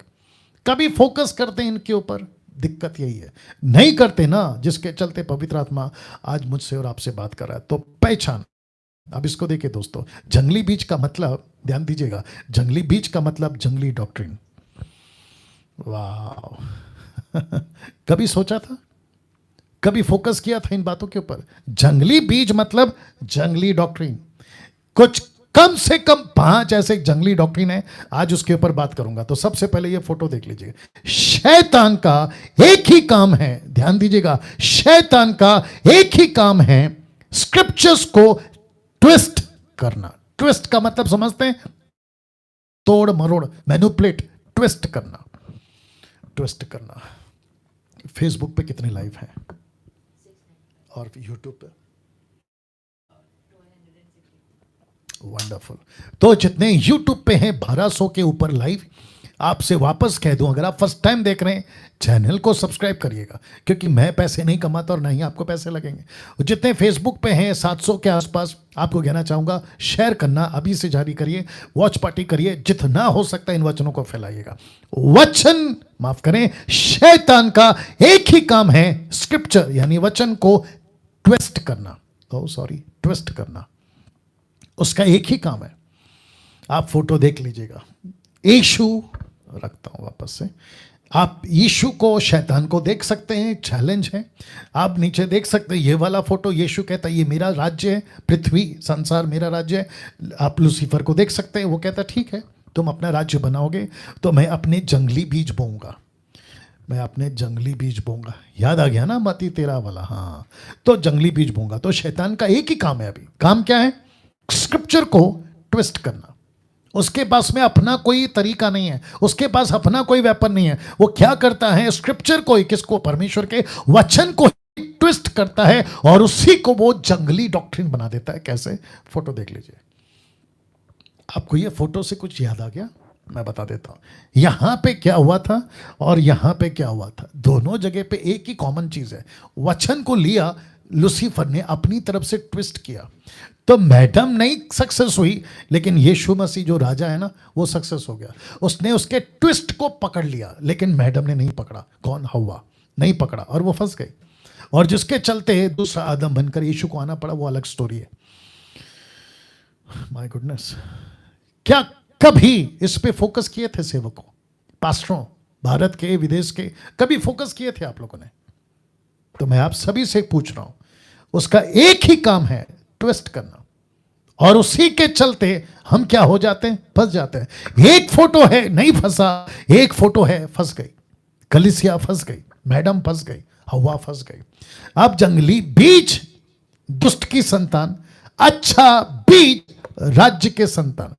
कभी फोकस करते हैं इनके ऊपर, दिक्कत यही है, नहीं करते ना, जिसके चलते पवित्र आत्मा आज मुझसे और आपसे बात कर रहा है। तो पहचान। अब इसको देखिए दोस्तों, जंगली बीज का मतलब, ध्यान दीजिएगा, जंगली बीज का मतलब जंगली डॉक्ट्रिन। वाह कभी सोचा था, कभी फोकस किया था इन बातों के ऊपर? जंगली बीज मतलब जंगली डॉक्ट्रिन। कुछ कम से कम 5 ऐसे जंगली डॉक्ट्रिन है, आज उसके ऊपर बात करूंगा। तो सबसे पहले ये फोटो देख लीजिए। शैतान का एक ही काम है, ध्यान दीजिएगा, शैतान का एक ही काम है स्क्रिप्चर्स को ट्विस्ट करना। ट्विस्ट का मतलब समझते हैं? तोड़ मरोड़, मैनिपुलेट, ट्विस्ट करना, ट्विस्ट करना। फेसबुक पे कितने लाइव हैं और यूट्यूब पे? वंडरफुल। तो जितने यूट्यूब पे हैं 1200 के ऊपर लाइव, आपसे वापस कह दूं, अगर आप फर्स्ट टाइम देख रहे हैं, चैनल को सब्सक्राइब करिएगा, क्योंकि मैं पैसे नहीं कमाता और ना ही आपको पैसे लगेंगे। जितने फेसबुक पे हैं 700 के आसपास, आपको कहना चाहूंगा शेयर करना अभी से जारी करिए, वॉच पार्टी करिए, जितना हो सकता है इन वचनों को फैलाइएगा। वचन, माफ करें, शैतान का एक ही काम है स्क्रिप्चर यानी वचन को ट्विस्ट करना। ट्विस्ट करना उसका एक ही काम है। आप फोटो देख लीजिएगा। यीशु, रखता हूं वापस से, आप यीशु को, शैतान को देख सकते हैं, चैलेंज है। आप नीचे देख सकते हैं ये वाला फोटो, यीशु कहता है ये मेरा राज्य है, पृथ्वी संसार मेरा राज्य है। आप लूसीफर को देख सकते हैं, वो कहता है ठीक है, तुम अपना राज्य बनाओगे तो मैं अपने जंगली बीज बोऊंगा, मैं अपने जंगली बीज बोऊंगा। याद आ गया ना मती 13 वाला? हाँ, तो जंगली बीज बोऊंगा। तो शैतान का एक ही काम है अभी। काम क्या है? स्क्रिप्चर को ट्विस्ट करना। उसके पास में अपना कोई तरीका नहीं है, उसके पास अपना कोई वेपन नहीं है। वो क्या करता है? स्क्रिप्चर को, किसको? परमेश्वर के वचन को ट्विस्ट करता है और उसी को वो जंगली डॉक्ट्रिन बना देता है। कैसे? फोटो देख लीजिए। आपको ये फोटो से कुछ याद आ गया? मैं बता देता हूं यहां पे क्या हुआ था और यहां पे क्या हुआ था। दोनों जगह पे एक ही कॉमन चीज है, वचन को लिया लूसीफर ने, अपनी तरफ से ट्विस्ट किया। तो मैडम नहीं सक्सेस हुई, लेकिन यीशु मसीह जो राजा है ना, वो सक्सेस हो गया। उसने उसके ट्विस्ट को पकड़ लिया, लेकिन मैडम ने नहीं पकड़ा। कौन? हव्वा नहीं पकड़ा और वो फंस गई। और जिसके चलते दूसरा आदम बनकर यीशु को आना पड़ा, वो अलग स्टोरी है। माय गुडनेस, क्या कभी इस पे फोकस किए थे सेवकों, पास्टरों, भारत के, विदेश के? कभी फोकस किए थे आप लोगों ने? तो मैं आप सभी से पूछ रहा हूं, उसका एक ही काम है ट्विस्ट करना, और उसी के चलते हम क्या हो जाते हैं? फंस जाते हैं। एक फोटो है नहीं फंसा, एक फोटो है फंस गई, कलीसिया फंस गई, मैडम फंस गई, हवा फंस गई। अब जंगली बीज दुष्ट की संतान, अच्छा बीज राज्य के संतान।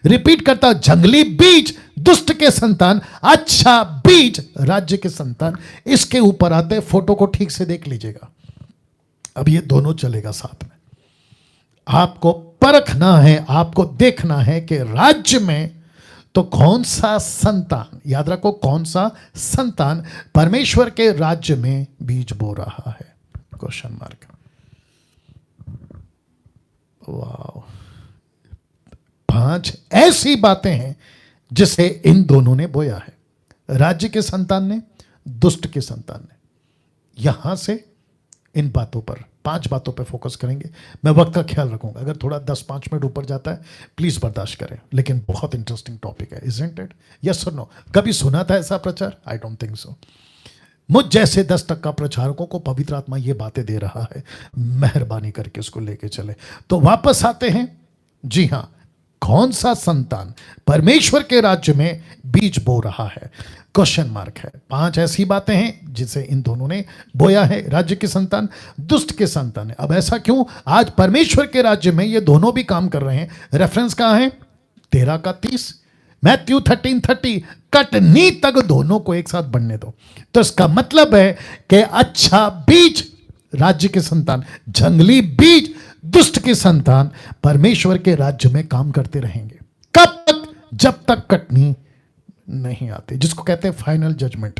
रिपीट करता हूं, जंगली बीज दुष्ट के संतान, अच्छा बीज राज्य के संतान। इसके ऊपर आते, फोटो को ठीक से देख लीजिएगा। अब ये दोनों चलेगा साथ में। आपको परखना है, आपको देखना है कि राज्य में तो कौन सा संतान, याद रखो कौन सा संतान परमेश्वर के राज्य में बीज बो रहा है। Question mark. वाह, 5 ऐसी बातें हैं जिसे इन दोनों ने बोया है, राज्य के संतान ने, दुष्ट के संतान ने। यहां से इन बातों पर, 5 बातों पर फोकस करेंगे। मैं वक्त का ख्याल रखूंगा, अगर थोड़ा 10-5 मिनट ऊपर जाता है प्लीज बर्दाश्त करें, लेकिन बहुत इंटरेस्टिंग टॉपिक है, इजंट इट? यस और नो? कभी सुना था ऐसा प्रचार? I don't think so. मुझ जैसे 10% प्रचारकों को पवित्र आत्मा ये बातें दे रहा है, मेहरबानी करके उसको लेके चले। तो वापस आते हैं, जी हां, कौन सा संतान परमेश्वर के राज्य में बीज बो रहा है? क्वेश्चन मार्क है। 5 ऐसी बातें हैं जिसे इन दोनों ने बोया है, राज्य के संतान, दुष्ट के संतान है। अब ऐसा क्यों? आज परमेश्वर के राज्य में ये दोनों भी काम कर रहे हैं। रेफरेंस कहां है? 13 का 30, मैथ्यू 13:30, कटनी तक दोनों को एक साथ बढ़ने दो। तो इसका मतलब है कि अच्छा बीज राज्य के संतान, जंगली बीज दुष्ट के संतान परमेश्वर के राज्य में काम करते रहेंगे। कब तक? जब तक कटनी नहीं आती, जिसको कहते हैं फाइनल जजमेंट।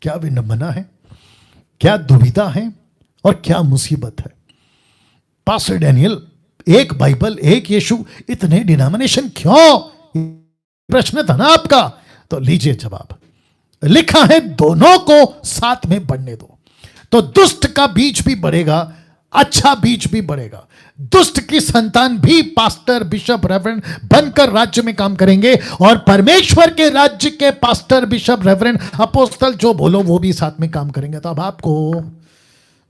क्या विडंबना है, क्या दुविधा है और क्या मुसीबत है। पास्टर डैनियल, एक बाइबल, एक यीशु, इतने डिनोमिनेशन क्यों? प्रश्न था ना आपका, तो लीजिए जवाब। लिखा है दोनों को साथ में बढ़ने दो। तो दुष्ट का बीज भी बढ़ेगा, अच्छा बीज भी बढ़ेगा। दुष्ट की संतान भी पास्टर, बिशप, रेवरेंड बनकर राज्य में काम करेंगे, और परमेश्वर के राज्य के पास्टर, बिशप, रेवरेंड, अपोस्तल, जो बोलो वो भी साथ में काम करेंगे। तो अब आपको,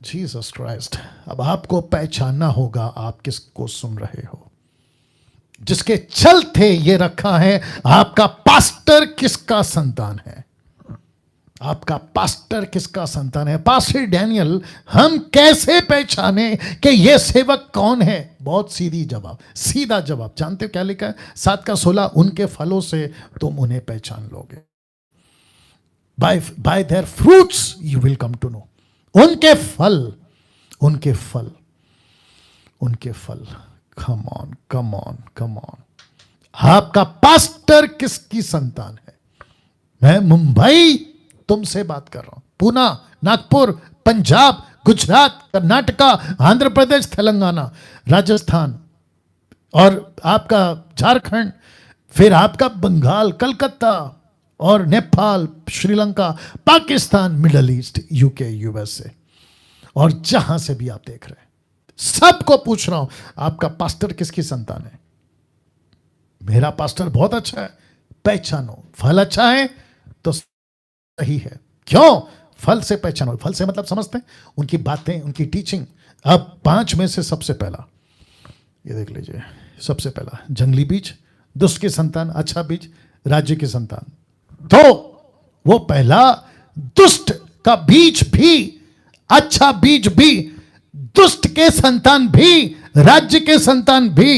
जीसस क्राइस्ट, अब आपको पहचानना होगा आप किसको सुन रहे हो। जिसके चलते ये रखा है, आपका पास्टर किसका संतान है, आपका पास्टर किसका संतान है। पास्टर डैनियल, हम कैसे पहचाने कि ये सेवक कौन है? बहुत सीधा जवाब। जानते हो क्या लिखा है? 7:16, उनके फलों से तुम उन्हें पहचान लोगे। By their fruits you will come to know. उनके फल, उनके फल, उनके फल। Come on. आपका पास्टर किसकी संतान है? मैं मुंबई तुमसे बात कर रहा हूं, पुणे, नागपुर, पंजाब, गुजरात, कर्नाटका, आंध्र प्रदेश, तेलंगाना, राजस्थान, और आपका झारखंड, फिर आपका बंगाल, कलकत्ता, और Nepal, Sri Lanka, Pakistan, middle east, UK, USA, और जहां से भी आप देख रहे हैं, सबको पूछ रहा हूं, आपका पास्टर किसकी संतान है? मेरा पास्टर बहुत अच्छा है, पहचानो। फल अच्छा है तो सही है। क्यों? फल से पहचानो। फल से मतलब समझते हैं, उनकी बातें, उनकी टीचिंग। अब 5 में से सबसे पहला ये देख लीजिए। सबसे पहला, जंगली बीज दुष्ट की संतान, अच्छा बीज राज्य की संतान। तो वो पहला, दुष्ट का बीज भी, अच्छा बीज भी, दुष्ट के संतान भी, राज्य के संतान भी,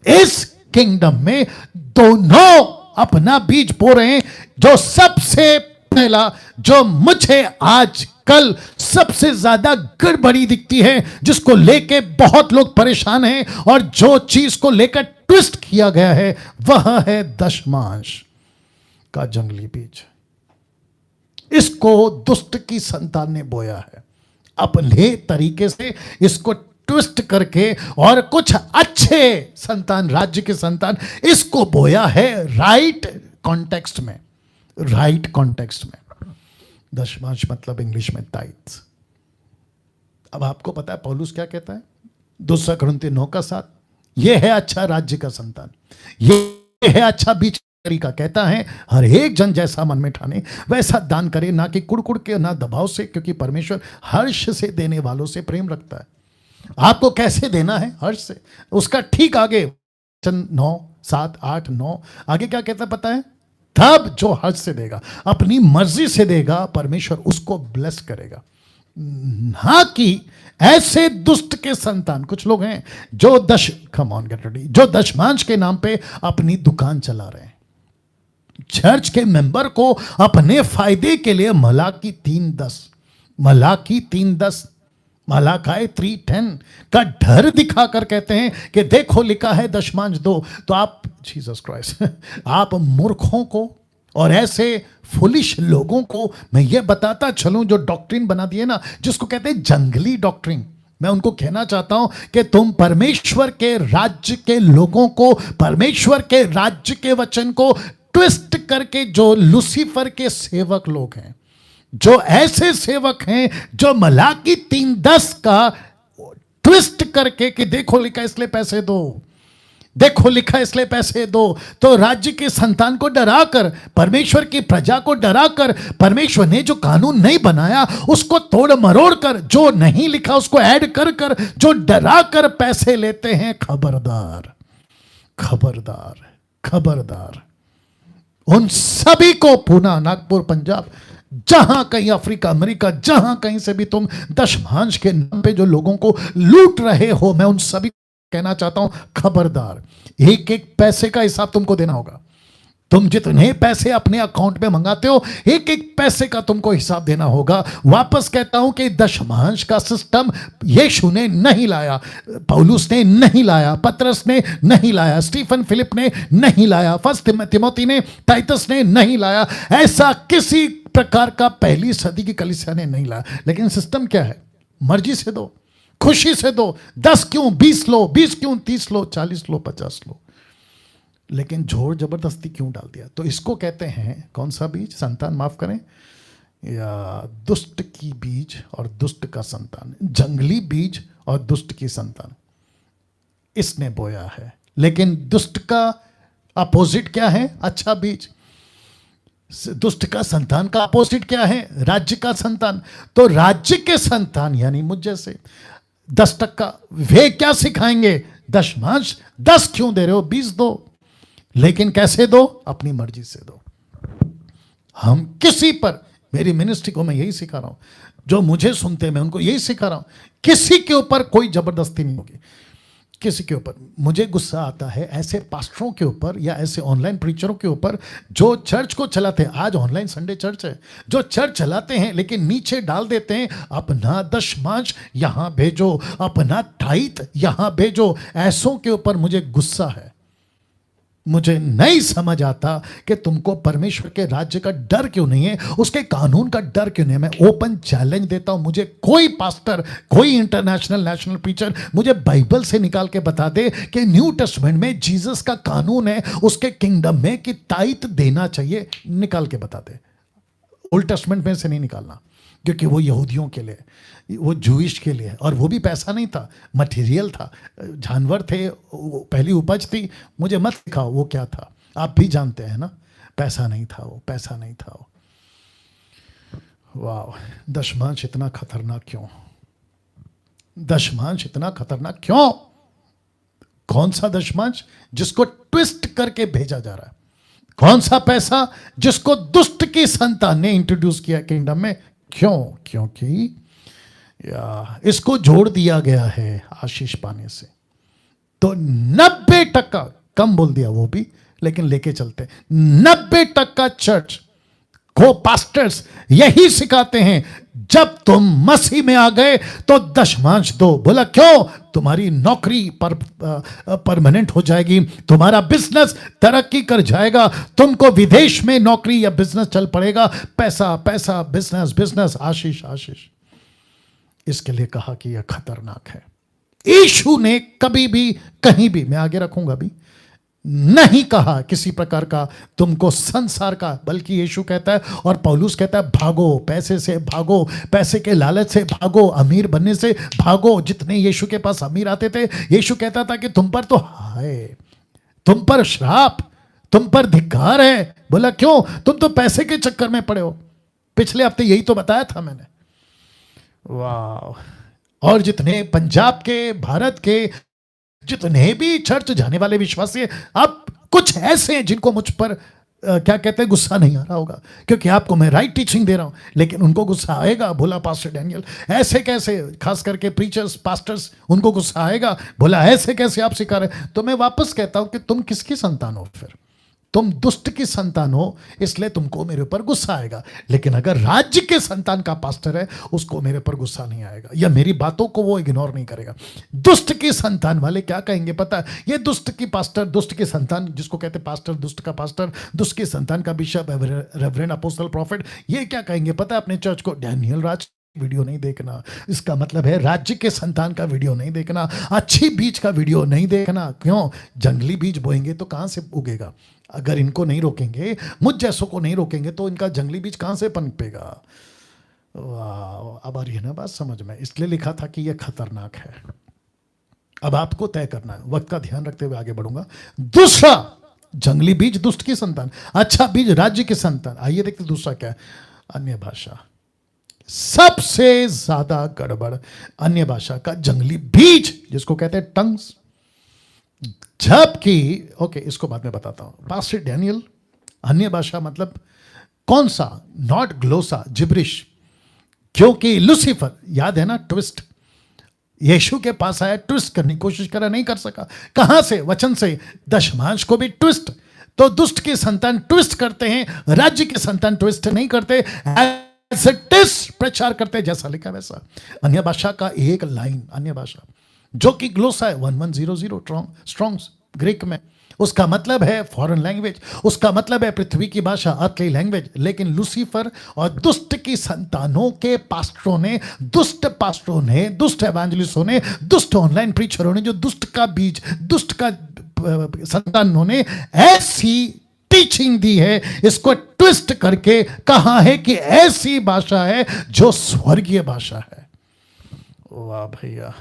इस किंगडम में दोनों अपना बीज बो रहे हैं। जो सबसे पहला, जो मुझे आज कल सबसे ज्यादा गड़बड़ी दिखती है, जिसको लेके बहुत लोग परेशान हैं, और जो चीज को लेकर ट्विस्ट किया गया है, वह है दशमांश का जंगली बीज। इसको दुष्ट की संतान ने बोया है, अपने तरीके से इसको ट्विस्ट करके, और कुछ अच्छे संतान, राज्य के संतान, इसको बोया है राइट कॉन्टेक्स्ट में। राइट कॉन्टेक्स्ट में दशमांश मतलब इंग्लिश में टाइट्स। अब आपको पता है पौलुस क्या कहता है? 2 कुरिन्थियों 9:7, यह है अच्छा राज्य का संतान, यह है अच्छा बीज तरीका। कहता है हर एक जन जैसा मन में ठाने वैसा दान करे, ना कि कुड़कुड़ के, ना दबाव से, क्योंकि परमेश्वर हर्ष से देने वालों से प्रेम रखता है। आपको कैसे देना है? हर्ष से। उसका ठीक आगे 9, 7, 8, 9 आगे क्या कहता है पता है? तब जो हर्ष से देगा, अपनी मर्जी से देगा, परमेश्वर उसको ब्लेस करेगा। ना कि ऐसे दुष्ट के संतान। कुछ लोग हैं जो कम ऑन गेट रेडी, जो दशमांश के नाम पे अपनी दुकान चला रहे हैं, चर्च के मेंबर को अपने फायदे के लिए मलाकी 3:10 मलाकी 3:10 का डर दिखाकर कहते हैं कि देखो लिखा है दशमांश दो। तो आप जीसस क्राइस्ट आप मूर्खों को और ऐसे फुलिश लोगों को मैं ये बताता चलूं जो डॉक्ट्रिन बना दिए ना, जिसको कहते हैं जंगली डॉक्ट्रिन, मैं उनको कहना चाहता हूं कि तुम परमेश्वर के राज्य के लोगों को, परमेश्वर के राज्य के वचन को ट्विस्ट करके, जो लूसीफर के सेवक लोग हैं, जो ऐसे सेवक हैं जो मलाकी 3:10 का ट्विस्ट करके कि देखो लिखा इसलिए पैसे दो, देखो लिखा इसलिए पैसे दो, तो राज्य के संतान को डराकर, परमेश्वर की प्रजा को डराकर, परमेश्वर ने जो कानून नहीं बनाया उसको तोड़ मरोड़ कर, जो नहीं लिखा उसको ऐड कर कर, जो डरा कर पैसे लेते हैं, खबरदार खबरदार खबरदार। उन सभी को पूना, नागपुर, पंजाब, जहां कहीं अफ्रीका, अमेरिका, जहां कहीं से भी तुम दशमांश के नाम पे जो लोगों को लूट रहे हो, मैं उन सभी कहना चाहता हूं खबरदार। एक एक पैसे का हिसाब तुमको देना होगा। तुम जितने पैसे अपने अकाउंट में मंगाते हो, एक एक पैसे का तुमको हिसाब देना होगा। वापस कहता हूं कि दशमांश का सिस्टम यीशु ने नहीं लाया, पौलुस ने नहीं लाया, पतरस ने नहीं लाया, स्टीफन फिलिप ने नहीं लाया, फर्स्ट तिमोथी ने, टाइटस ने नहीं लाया। ऐसा किसी प्रकार का पहली सदी की कलीसिया ने नहीं लाया। लेकिन सिस्टम क्या है? मर्जी से दो, खुशी से दो। 10 क्यों 20 लो, 20 क्यों 30 लो, 40 लो, 50 लो, लेकिन जोर जबरदस्ती क्यों डाल दिया? तो इसको कहते हैं कौन सा बीज? संतान, माफ करें, या दुष्ट की बीज और दुष्ट का संतान, जंगली बीज और दुष्ट की संतान, इसने बोया है। लेकिन दुष्ट का अपोजिट क्या है? अच्छा बीज। दुष्ट का संतान का अपोजिट क्या है? राज्य का संतान। तो राज्य के संतान यानी मुझ जैसे 10%, वे क्या सिखाएंगे? दशमांश 10 क्यों दे रहे हो? 20 दो, लेकिन कैसे दो? अपनी मर्जी से दो। हम किसी पर, मेरी मिनिस्ट्री को मैं यही सिखा रहा हूं, जो मुझे सुनते हैं मैं उनको यही सिखा रहा हूं, किसी के ऊपर कोई जबरदस्ती नहीं होगी, किसी के ऊपर। मुझे गुस्सा आता है ऐसे पास्टरों के ऊपर या ऐसे ऑनलाइन प्रीचरों के ऊपर जो चर्च को चलाते हैं। आज ऑनलाइन संडे चर्च है, जो चर्च चलाते हैं लेकिन नीचे डाल देते हैं अपना दशमांश यहां भेजो, अपना टाइट यहां भेजो। ऐसों के ऊपर मुझे गुस्सा है। मुझे नहीं समझ आता कि तुमको परमेश्वर के राज्य का डर क्यों नहीं है, उसके कानून का डर क्यों नहीं है। मैं ओपन चैलेंज देता हूं, मुझे कोई पास्टर, कोई इंटरनेशनल नेशनल प्रीचर मुझे बाइबल से निकाल के बता दे कि न्यू टेस्टमेंट में जीसस का कानून है उसके किंगडम में कि ताइत देना चाहिए। निकाल के बता दे। ओल्ड टेस्टमेंट में से नहीं निकालना, क्योंकि वो यहूदियों के लिए, वो जूइश के लिए, और वो भी पैसा नहीं था, मटेरियल था, जानवर थे, पहली उपज थी। मुझे मत सिखाओ वो क्या था, आप भी जानते हैं ना, पैसा नहीं था वो, पैसा नहीं था वो। वाह, दशमांश इतना खतरनाक क्यों? दशमांश इतना खतरनाक क्यों? कौन सा दशमांश? जिसको ट्विस्ट करके भेजा जा रहा है। कौन सा पैसा? जिसको दुष्ट की संतान ने इंट्रोड्यूस किया किंगडम में। क्यों? क्योंकि इसको जोड़ दिया गया है आशीष पाने से। तो 90%, कम बोल दिया वो भी, लेकिन लेके चलते, 90% चर्च को पास्टर्स यही सिखाते हैं, जब तुम मसीह में आ गए तो दशमांश दो। बोला क्यों? तुम्हारी नौकरी परमानेंट हो जाएगी, तुम्हारा बिजनेस तरक्की कर जाएगा, तुमको विदेश में नौकरी या बिजनेस चल पड़ेगा। पैसा पैसा, बिजनेस बिजनेस, आशीष आशीष। इसके लिए कहा कि यह खतरनाक है। यीशु ने कभी भी कहीं भी, मैं आगे रखूंगा भी, नहीं कहा किसी प्रकार का तुमको संसार का, बल्कि यीशु कहता है और पौलुस कहता है भागो, पैसे से भागो, पैसे के लालच से भागो, अमीर बनने से भागो। जितने यीशु के पास अमीर आते थे, यीशु कहता था कि तुम पर तो हाय, तुम पर श्राप, तुम पर धिक्कार है। बोला क्यों? तुम तो पैसे के चक्कर में पड़े हो। पिछले हफ्ते यही तो बताया था मैंने। वाह। और जितने पंजाब के, भारत के जितने भी चर्च जाने वाले विश्वासी, अब कुछ ऐसे हैं जिनको मुझ पर क्या कहते हैं, गुस्सा नहीं आ रहा होगा, क्योंकि आपको मैं राइट टीचिंग दे रहा हूं। लेकिन उनको गुस्सा आएगा, बोला पास्टर डैनियल ऐसे कैसे, खास करके प्रीचर्स पास्टर्स, उनको गुस्सा आएगा, बोला ऐसे कैसे आप सिखा रहे। तो मैं वापस कहता हूं कि तुम किसकी संतान हो, फिर तुम दुष्ट की संतान हो, इसलिए तुमको मेरे ऊपर गुस्सा आएगा। लेकिन अगर राज्य के संतान का पास्टर है, उसको मेरे ऊपर गुस्सा नहीं आएगा, या मेरी बातों को वो इग्नोर नहीं करेगा। दुष्ट की संतान वाले क्या कहेंगे पता है, ये दुष्ट की पास्टर, दुष्ट की संतान, जिसको कहते हैं पास्टर, दुष्ट का पास्टर, दुष्ट की संतान का बिशप, रेवरेंड, अपोस्टल, प्रॉफिट, ये क्या कहेंगे पता है अपने चर्च को, डैनियल राज वीडियो नहीं देखना। इसका मतलब है राज्य के संतान का वीडियो नहीं देखना, अच्छी बीज का वीडियो नहीं देखना। क्यों? जंगली बीज बोएंगे तो कहां से उगेगा? अगर इनको नहीं रोकेंगे, मुझ जैसों को नहीं रोकेंगे, तो इनका जंगली बीज कहां से पनपेगा? वाह, अब आ रही है ना बात समझ में? इसलिए लिखा था कि यह खतरनाक है। अब आपको तय करना है, वक्त का ध्यान रखते हुए आगे बढ़ूंगा। दूसरा, जंगली बीज दुष्ट की संतान, अच्छा बीज राज्य की संतान। आइए देखते दूसरा क्या है, अन्य भाषा। सबसे ज्यादा गड़बड़ अन्य भाषा का जंगली बीज, जिसको कहते हैं टंग्स। जबकि ओके, इसको बाद में बताता हूं। पास्टर डैनियल, अन्य भाषा मतलब कौन सा? Not glossa, gibberish. क्योंकि लूसीफर, याद है ना, ट्विस्ट, यीशु के पास आया, ट्विस्ट करने की कोशिश करा, नहीं कर सका। कहां से? वचन से। दशमांश को भी ट्विस्ट। तो दुष्ट की संतान ट्विस्ट करते हैं, राज्य की संतान ट्विस्ट नहीं करते, प्रचार करते जैसा लिखा वैसा। अन्य भाषा का एक लाइन, अन्य भाषा जो कि ग्लोसा है 1100 स्ट्रॉन्ग्स ग्रीक में, उसका मतलब है फॉरेन लैंग्वेज, उसका मतलब है पृथ्वी की भाषा, अर्थली लैंग्वेज। लेकिन लूसीफर और दुष्ट की संतानों के पास्टरों ने, दुष्ट पास्टरों ने, दुष्ट एवेंजलिस्टों ने, दुष्ट ऑनलाइन प्रीचरों ने, जो दुष्ट का बीज, दुष्ट का संतानों ने ऐसी टीचिंग दी है, इसको ट्विस्ट करके कहा है कि ऐसी भाषा है जो स्वर्गीय भाषा है। वाह भैया,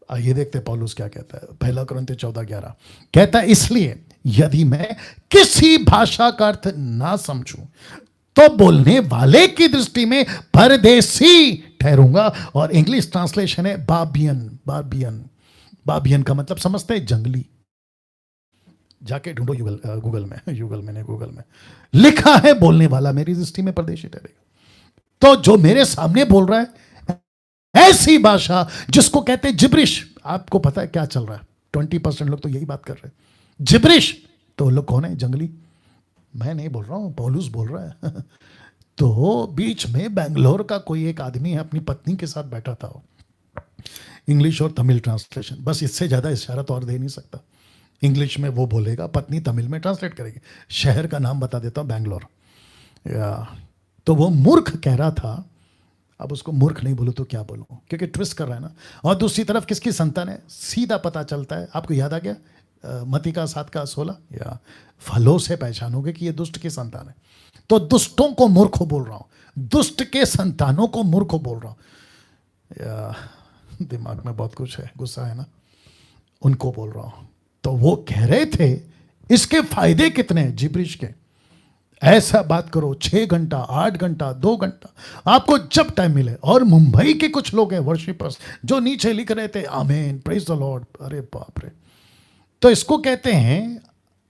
आइए देखते पौलुस क्या कहता है। पहला कुरिन्थियों 14:11 कहता है, इसलिए यदि मैं किसी भाषा का अर्थ ना समझूं तो बोलने वाले की दृष्टि में परदेसी ठहरूंगा। और इंग्लिश ट्रांसलेशन है बाबियन। बाबियन का मतलब समझते हैं, जंगली। जाके ढूंढो गूगल में लिखा है, बोलने वाला मेरी दृष्टि में परदेशी ठहरेगा। तो जो मेरे सामने बोल रहा है ऐसी भाषा, जिसको कहते हैं जिब्रिश, आपको पता है क्या चल रहा है? 20% लोग तो यही बात कर रहे हैं, जिब्रिश। तो लोग कौन है? जंगली। मैं नहीं बोल रहा हूं, पौलुस बोल रहा है। तो बीच में बेंगलोर का कोई एक आदमी है, अपनी पत्नी के साथ बैठा था, इंग्लिश और तमिल ट्रांसलेशन, बस इससे ज्यादा इशारा तो और दे नहीं सकता। इंग्लिश में वो बोलेगा, पत्नी तमिल में ट्रांसलेट करेगी। शहर का नाम बता देता हूं, बैंगलोर। तो वो मूर्ख कह रहा था, अब उसको मूर्ख नहीं बोलूं तो क्या बोलूं, क्योंकि ट्विस्ट कर रहा है ना। और दूसरी तरफ किसकी संतान है? सीधा पता चलता है। आपको याद आ गया मत्ती का 7:16, या फलों से पहचानोगे कि ये दुष्ट की संतान है। तो दुष्टों को मूर्ख बोल रहा हूं, दुष्ट के संतानों को मूर्ख बोल रहा हूं। या दिमाग में बहुत कुछ है, गुस्सा है ना, उनको बोल रहा हूं। तो वो कह रहे थे इसके फायदे कितने हैं जिब्रिश के। ऐसा बात करो 6 घंटा, 8 घंटा, 2 घंटा, आपको जब टाइम मिले। और मुंबई के कुछ लोग हैं वर्शिपर्स, जो नीचे लिख रहे थे आमीन, प्रेज द लॉर्ड। अरे बाप रे। तो इसको कहते हैं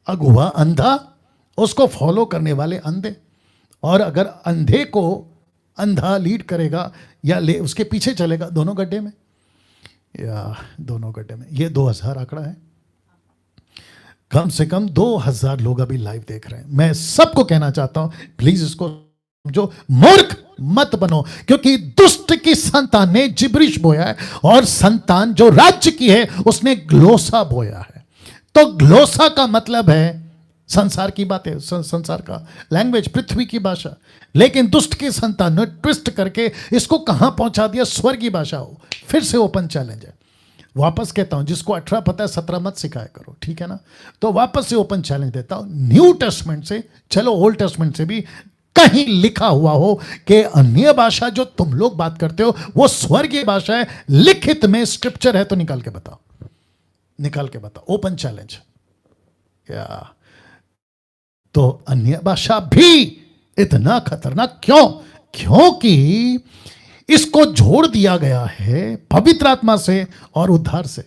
अगुआ, अंधा, उसको फॉलो करने वाले अंधे। और अगर अंधे को अंधा लीड करेगा या उसके पीछे चलेगा, दोनों गड्ढे में, या दोनों गड्ढे में। ये 2000 आंकड़ा है। कम से कम 2000 लोग अभी लाइव देख रहे हैं। मैं सबको कहना चाहता हूं, प्लीज इसको समझो, मूर्ख मत बनो, क्योंकि दुष्ट की संतान ने जिब्रिश बोया है, और संतान जो राज्य की है उसने ग्लोसा बोया है। तो ग्लोसा का मतलब है संसार की बातें, संसार का लैंग्वेज, पृथ्वी की भाषा। लेकिन दुष्ट की संतान ने ट्विस्ट करके इसको कहां पहुंचा दिया? स्वर्ग की भाषा हो। फिर से ओपन चैलेंज है, वापस कहता हूं, जिसको 18 पता है 17 मत सिखाया करो, ठीक है ना। तो वापस से ओपन चैलेंज देता हूं, न्यू टेस्टमेंट से, चलो ओल्ड टेस्टमेंट से भी कहीं लिखा हुआ हो कि अन्य भाषा जो तुम लोग बात करते हो वो स्वर्गीय भाषा है, लिखित में स्क्रिप्चर है तो निकाल के बताओ, निकाल के बताओ, ओपन चैलेंज। या तो अन्य भाषा भी इतना खतरनाक क्यों? क्योंकि इसको जोड़ दिया गया है पवित्र आत्मा से और उद्धार से।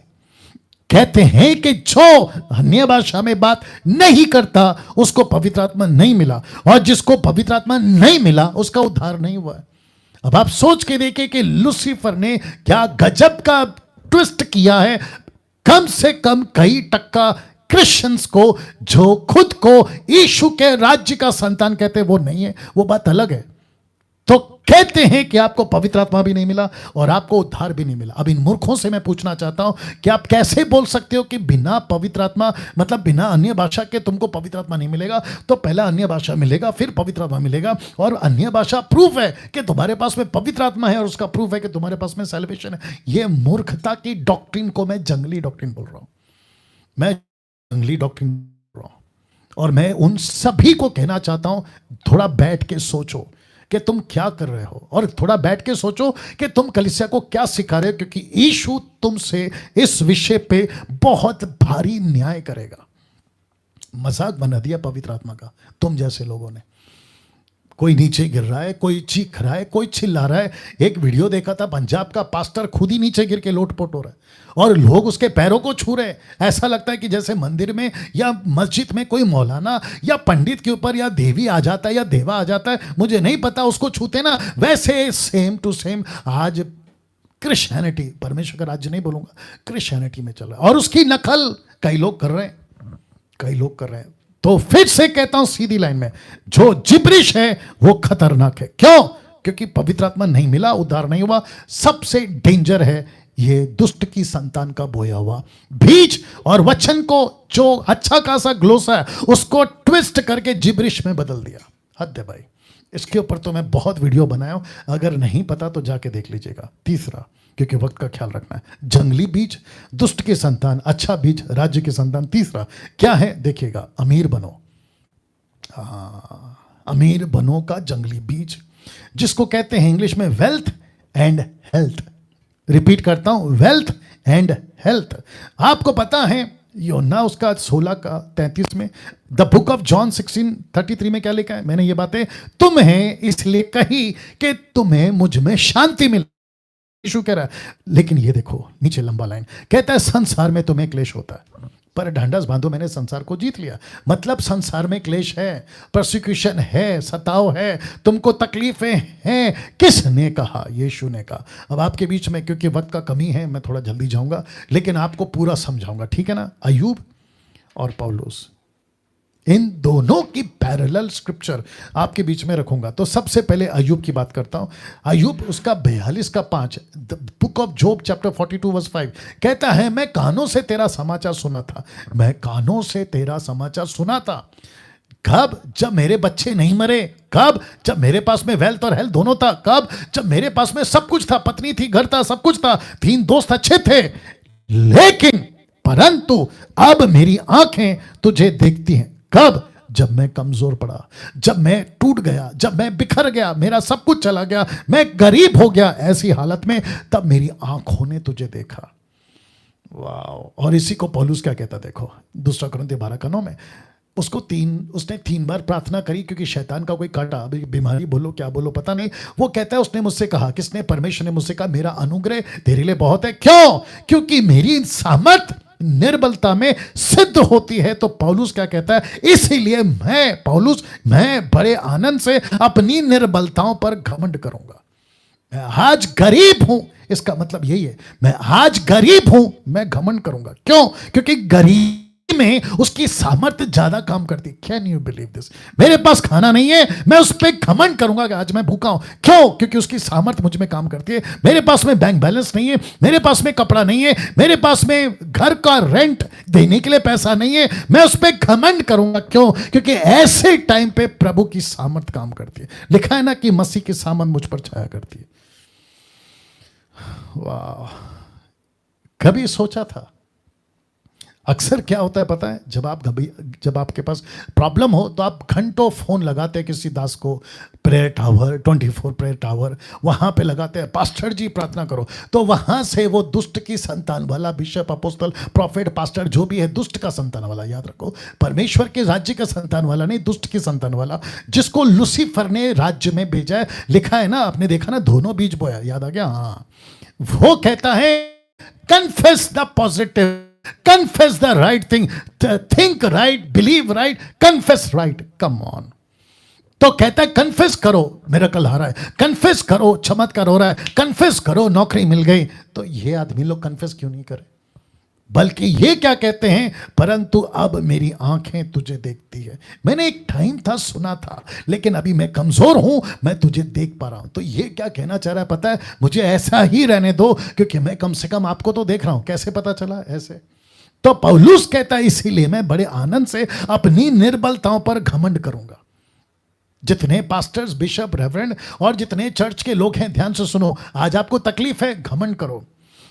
कहते हैं कि जो अन्य भाषा में बात नहीं करता उसको पवित्र आत्मा नहीं मिला, और जिसको पवित्र आत्मा नहीं मिला उसका उद्धार नहीं हुआ है। अब आप सोच के देखिए कि लूसीफर ने क्या गजब का ट्विस्ट किया है। कम से कम कई टक्का क्रिश्चियंस को जो खुद को यीशु के राज्य का संतान कहते हैं वो नहीं है, वो बात अलग है। तो कहते हैं कि आपको पवित्र आत्मा भी नहीं मिला और आपको उद्धार भी नहीं मिला। अब इन मूर्खों से मैं पूछना चाहता हूं कि आप कैसे बोल सकते हो कि बिना पवित्र आत्मा, मतलब बिना अन्य भाषा के तुमको पवित्र आत्मा नहीं मिलेगा। तो पहला अन्य भाषा मिलेगा, फिर पवित्र आत्मा मिलेगा, और अन्य भाषा प्रूफ है कि तुम्हारे पास में पवित्र आत्मा है, और उसका प्रूफ है कि तुम्हारे पास में सैल्वेशन है। यह मूर्खता की डॉक्ट्रिन को मैं जंगली डॉक्ट्रिन बोल रहा हूं, मैं जंगली डॉक्ट्रिन बोल रहा हूं। और मैं उन सभी को कहना चाहता हूं, थोड़ा बैठ के सोचो कि तुम क्या कर रहे हो, और थोड़ा बैठ के सोचो कि तुम कलीसिया को क्या सिखा रहे हो, क्योंकि यीशु तुमसे इस विषय पे बहुत भारी न्याय करेगा। मजाक बना दिया पवित्र आत्मा का तुम जैसे लोगों ने। कोई नीचे गिर रहा है, कोई चीख रहा है, कोई चिल्ला रहा है। एक वीडियो देखा था, पंजाब का पास्टर खुद ही नीचे गिर के लोटपोट हो रहा है और लोग उसके पैरों को छू रहे हैं। ऐसा लगता है कि जैसे मंदिर में या मस्जिद में कोई मौलाना या पंडित के ऊपर या देवी आ जाता है या देवा आ जाता है, मुझे नहीं पता, उसको छूते ना। वैसे सेम टू सेम आज क्रिश्चियनिटी, परमेश्वर का राज्य नहीं बोलूंगा, क्रिश्चियनिटी में चल रहा है, और उसकी नकल कई लोग कर रहे हैं, कई लोग कर रहे हैं। तो फिर से कहता हूं सीधी लाइन में, जो जिब्रिश है वो खतरनाक है। क्यों? क्योंकि पवित्र आत्मा नहीं मिला, उद्धार नहीं हुआ। सबसे डेंजर है ये दुष्ट की संतान का बोया हुआ बीज, और वचन को जो अच्छा खासा ग्लोसा है उसको ट्विस्ट करके जिब्रिश में बदल दिया। हद है भाई। इसके ऊपर तो मैं बहुत वीडियो बनाया हूं, अगर नहीं पता तो जाके देख लीजिएगा। तीसरा, क्योंकि वक्त का ख्याल रखना है, जंगली बीज, दुष्ट की संतान, अच्छा बीज, राज्य की संतान। तीसरा क्या है देखिएगा, अमीर बनो। अमीर बनो का जंगली बीज, जिसको कहते हैं इंग्लिश में वेल्थ एंड हेल्थ। रिपीट करता हूं, वेल्थ एंड हेल्थ। आपको पता है योना उसका 16 का 33 में, द बुक ऑफ जॉन 16:33 में क्या लिखा है? मैंने ये बातें तुम्हें इसलिए कही कि तुम्हें मुझ में शांति मिले, यीशु कह रहा है। लेकिन ये देखो नीचे लंबा लाइन, कहता है संसार में तुम्हें क्लेश होता है, पर ढांढस बांधो, मैंने संसार को जीत लिया। मतलब संसार में क्लेश है, प्रोसिक्यूशन है, सताव है, तुमको तकलीफें हैं। किसने कहा? यीशु ने कहा। अब आपके बीच में, क्योंकि वक्त का कमी है, मैं थोड़ा जल्दी जाऊंगा, लेकिन आपको पूरा समझाऊंगा, ठीक है ना? अय्यूब और पौलुस, इन दोनों की पैरेलल स्क्रिप्चर आपके बीच में रखूंगा। तो सबसे पहले अय्यूब की बात करता हूं। अय्यूब उसका 42 का 5, the book of Job chapter 42 verse 5 कहता है, मैं कानों से तेरा समाचार सुना था, मैं कानों से तेरा समाचार सुना था। कब? जब मेरे बच्चे नहीं मरे। कब? जब मेरे पास में वेल्थ और हेल्थ दोनों था। कब? जब मेरे पास में सब कुछ था, पत्नी थी, घर था, सब कुछ था, 3 दोस्त अच्छे थे। लेकिन परंतु अब मेरी आंखें तुझे देखती हैं। कब? जब मैं कमजोर पड़ा, जब मैं टूट गया, जब मैं बिखर गया, मेरा सब कुछ चला गया, मैं गरीब हो गया, ऐसी हालत में तब मेरी आंखों ने तुझे देखा। वाह। और इसी को पौलुस क्या कहता देखो, 2 कुरिन्थियों 12:9 में उसने 3 बार प्रार्थना करी, क्योंकि शैतान का कोई काटा, बीमारी बोलो क्या बोलो पता नहीं। वो कहता है, उसने मुझसे कहा, किसने? परमेश्वर ने मुझसे कहा, मेरा अनुग्रह तेरे लिए बहुत है। क्यों? क्योंकि मेरी सामर्थ निर्बलता में सिद्ध होती है। तो पौलुस क्या कहता है? इसीलिए मैं बड़े आनंद से अपनी निर्बलताओं पर घमंड करूंगा। मैं आज गरीब हूं, इसका मतलब यही है, मैं आज गरीब हूं, मैं घमंड करूंगा। क्यों? क्योंकि गरीब में उसकी सामर्थ्य ज्यादा काम करती। Can you believe this? मेरे पास खाना नहीं है, मैं उस पर घमंड करूंगा कि आज मैं भूखा हूं। क्यों? क्योंकि उसकी सामर्थ्य मुझ में काम करती है। मेरे पास में बैंक बैलेंस नहीं है, मेरे पास में कपड़ा नहीं है, मेरे पास में घर का रेंट देने के लिए पैसा नहीं है, मैं उस पर घमंड करूंगा। क्यों? क्योंकि ऐसे टाइम पे प्रभु की सामर्थ्य काम करती है। लिखा है ना कि मसीह की सामर्थ मुझ पर छाया करती है। वाह। कभी सोचा था? अक्सर क्या होता है पता है, जब आपके पास प्रॉब्लम हो तो आप घंटों फोन लगाते हैं किसी दास को, प्रेयर टावर, 24 प्रेयर टावर, वहां पे लगाते हैं, पास्टर जी प्रार्थना करो। तो वहां से वो दुष्ट की संतान वाला, बिशप, अपोस्तल, प्रॉफिट, पास्टर जो भी है, दुष्ट का संतान वाला, याद रखो, परमेश्वर के राज्य का संतान वाला नहीं, दुष्ट की संतान वाला, जिसको लूसीफर ने राज्य में भेजा है। लिखा है ना, आपने देखा ना, दोनों बीज बोया, याद आ गया? हाँ। वो कहता है confess the positive confess the right thing, think right, believe right, confess right. Come on. तो कहता है कन्फेस करो मिरेकल आ रहा है, कन्फेस करो चमत्कार हो रहा है, कन्फेस करो नौकरी मिल गई। तो ये आदमी लोग कन्फेस क्यों नहीं करे? बल्कि ये क्या कहते हैं, परंतु अब मेरी आंखें तुझे देखती है। मैंने एक टाइम था सुना था, लेकिन अभी मैं कमजोर हूं, मैं तुझे देख पा रहा हूं। तो ये क्या कहना चाह रहा है पता है? मुझे ऐसा ही रहने दो, क्योंकि मैं कम से कम आपको तो देख रहा हूं। कैसे पता चला? ऐसे। तो पौलुस कहता है इसीलिए मैं बड़े आनंद से अपनी निर्बलताओं पर घमंड करूंगा। जितने पास्टर्स, बिशप, रेवरेंड और जितने चर्च के लोग हैं, ध्यान से सुनो। आज आपको तकलीफ है, घमंड करो।